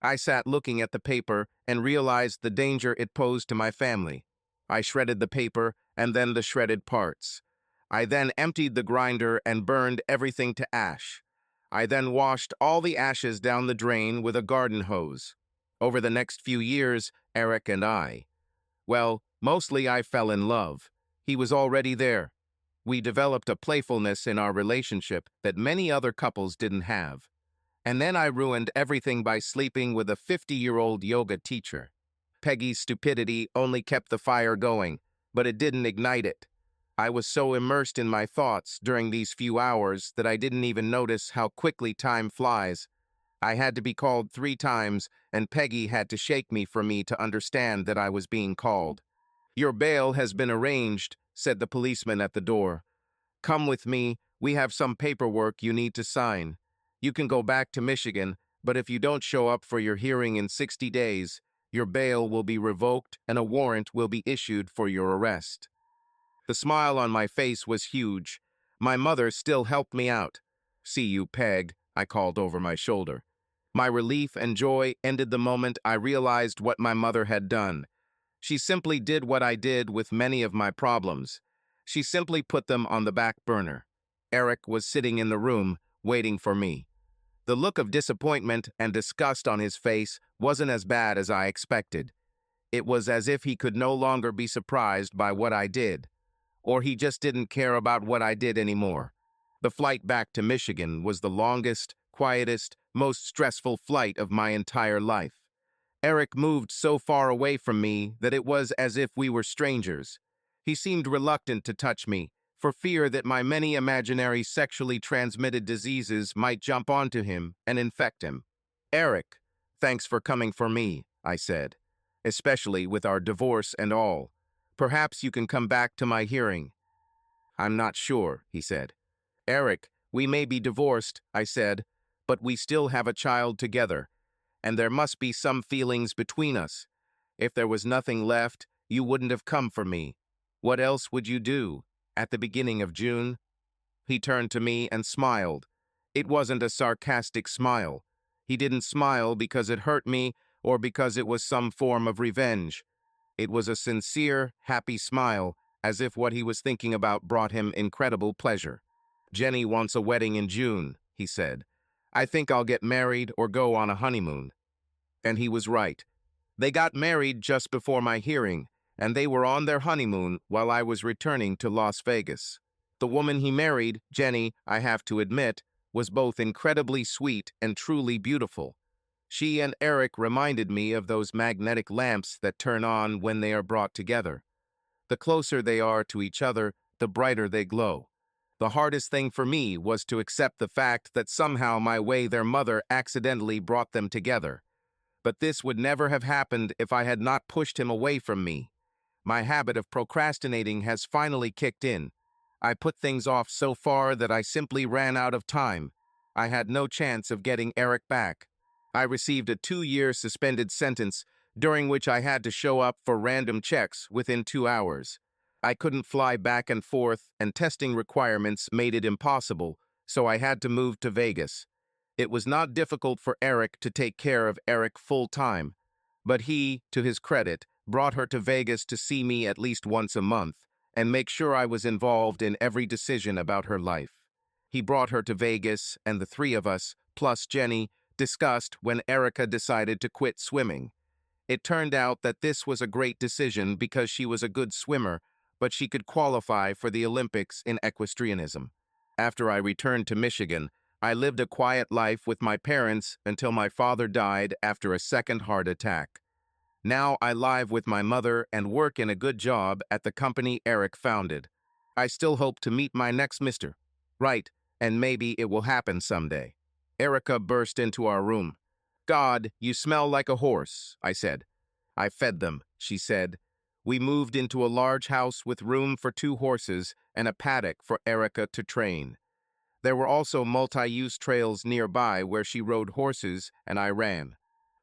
I sat looking at the paper and realized the danger it posed to my family. I shredded the paper and then the shredded parts. I then emptied the grinder and burned everything to ash. I then washed all the ashes down the drain with a garden hose. Over the next few years, Eric and well, mostly I fell in love. He was already there. We developed a playfulness in our relationship that many other couples didn't have. And then I ruined everything by sleeping with a 50-year-old yoga teacher. Peggy's stupidity only kept the fire going, but it didn't ignite it. I was so immersed in my thoughts during these few hours that I didn't even notice how quickly time flies. I had to be called 3 times, and Peggy had to shake me for me to understand that I was being called. "Your bail has been arranged," said the policeman at the door. "Come with me, we have some paperwork you need to sign. You can go back to Michigan, but if you don't show up for your hearing in 60 days, your bail will be revoked and a warrant will be issued for your arrest." The smile on my face was huge. My mother still helped me out. "See you, Peg," I called over my shoulder. My relief and joy ended the moment I realized what my mother had done. She simply did what I did with many of my problems. She simply put them on the back burner. Eric was sitting in the room, waiting for me. The look of disappointment and disgust on his face wasn't as bad as I expected. It was as if he could no longer be surprised by what I did, or he just didn't care about what I did anymore. The flight back to Michigan was the longest, quietest, most stressful flight of my entire life. Eric moved so far away from me that it was as if we were strangers. He seemed reluctant to touch me, for fear that my many imaginary sexually transmitted diseases might jump onto him and infect him. "Eric, thanks for coming for me," I said, "especially with our divorce and all. Perhaps you can come back to my hearing." "I'm not sure," he said. "Eric, we may be divorced," I said, "but we still have a child together, and there must be some feelings between us. If there was nothing left, you wouldn't have come for me. What else would you do? At the beginning of June?" He turned to me and smiled. It wasn't a sarcastic smile. He didn't smile because it hurt me or because it was some form of revenge. It was a sincere, happy smile, as if what he was thinking about brought him incredible pleasure. "Jenny wants a wedding in June," he said. "I think I'll get married or go on a honeymoon." And he was right. They got married just before my hearing, and they were on their honeymoon while I was returning to Las Vegas. The woman he married, Jenny, I have to admit, was both incredibly sweet and truly beautiful. She and Eric reminded me of those magnetic lamps that turn on when they are brought together. The closer they are to each other, the brighter they glow. The hardest thing for me was to accept the fact that somehow my way their mother accidentally brought them together. But this would never have happened if I had not pushed him away from me. My habit of procrastinating has finally kicked in. I put things off so far that I simply ran out of time. I had no chance of getting Eric back. I received a 2-year suspended sentence, during which I had to show up for random checks within 2 hours. I couldn't fly back and forth, and testing requirements made it impossible, so I had to move to Vegas. It was not difficult for Eric to take care of Eric full-time, but he, to his credit, brought her to Vegas to see me at least once a month and make sure I was involved in every decision about her life. He brought her to Vegas, and the 3 of us, plus Jenny, discussed when Erica decided to quit swimming. It turned out that this was a great decision because she was a good swimmer, but she could qualify for the Olympics in equestrianism. After I returned to Michigan, I lived a quiet life with my parents until my father died after a second heart attack. Now I live with my mother and work in a good job at the company Eric founded. I still hope to meet my next Mr. Right, and maybe it will happen someday. Erica burst into our room. "God, you smell like a horse," I said. "I fed them," she said. We moved into a large house with room for 2 horses and a paddock for Erica to train. There were also multi-use trails nearby where she rode horses and I ran.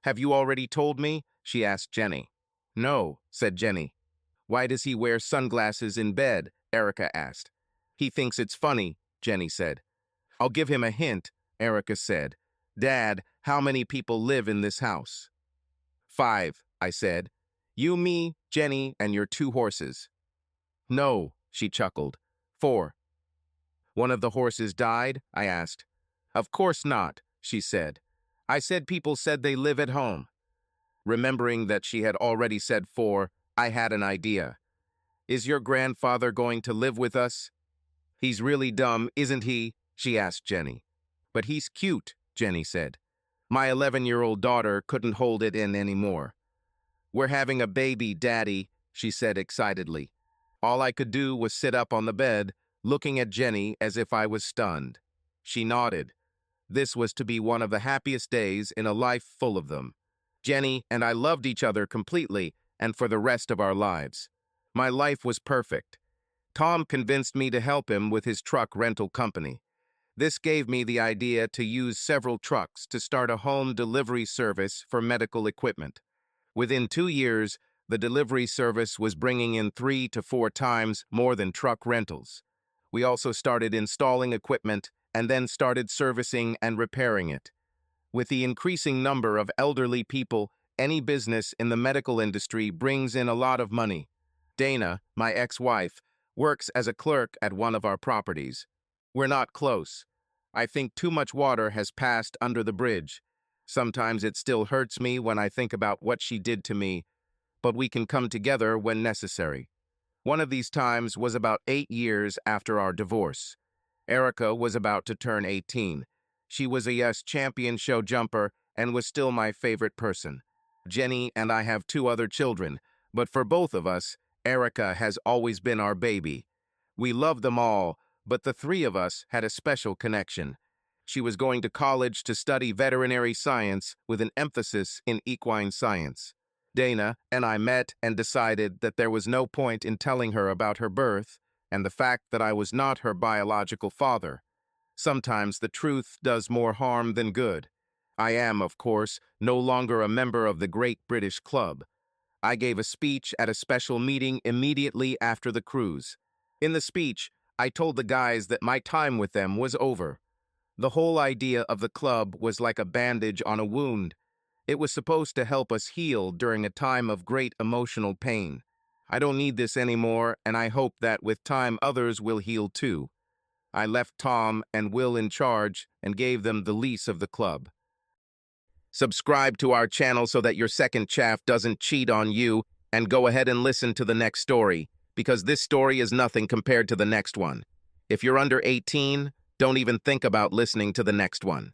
"Have you already told me?" she asked Jenny. "No," said Jenny. "Why does he wear sunglasses in bed?" Erica asked. "He thinks it's funny," Jenny said. "I'll give him a hint," Erica said. "Dad, how many people live in this house?" "5," I said. "You, me, Jenny, and your 2 horses." "No," she chuckled. "4." "One of the horses died?" I asked. "Of course not," she said. "I said people said they live at home." Remembering that she had already said 4, I had an idea. "Is your grandfather going to live with us?" "He's really dumb, isn't he?" she asked Jenny. "But he's cute," Jenny said. My 11-year-old daughter couldn't hold it in anymore. "We're having a baby, Daddy," she said excitedly. All I could do was sit up on the bed, looking at Jenny as if I was stunned. She nodded. This was to be one of the happiest days in a life full of them. Jenny and I loved each other completely and for the rest of our lives. My life was perfect. Tom convinced me to help him with his truck rental company. This gave me the idea to use several trucks to start a home delivery service for medical equipment. Within 2 years, the delivery service was bringing in 3 to 4 times more than truck rentals. We also started installing equipment and then started servicing and repairing it. With the increasing number of elderly people, any business in the medical industry brings in a lot of money. Dana, my ex-wife, works as a clerk at one of our properties. We're not close. I think too much water has passed under the bridge. Sometimes it still hurts me when I think about what she did to me, but we can come together when necessary. One of these times was about 8 years after our divorce. Erica was about to turn 18. She was a Yes Champion show jumper and was still my favorite person. Jenny and I have 2 other children, but for both of us, Erica has always been our baby. We love them all, but the 3 of us had a special connection. She was going to college to study veterinary science with an emphasis in equine science. Dana and I met and decided that there was no point in telling her about her birth and the fact that I was not her biological father. Sometimes the truth does more harm than good. I am, of course, no longer a member of the Great British Club. I gave a speech at a special meeting immediately after the cruise. In the speech, I told the guys that my time with them was over. The whole idea of the club was like a bandage on a wound. It was supposed to help us heal during a time of great emotional pain. I don't need this anymore, and I hope that with time others will heal too. I left Tom and Will in charge and gave them the lease of the club. Subscribe to our channel so that your second chaff doesn't cheat on you, and go ahead and listen to the next story, because this story is nothing compared to the next one. If you're under 18, don't even think about listening to the next one.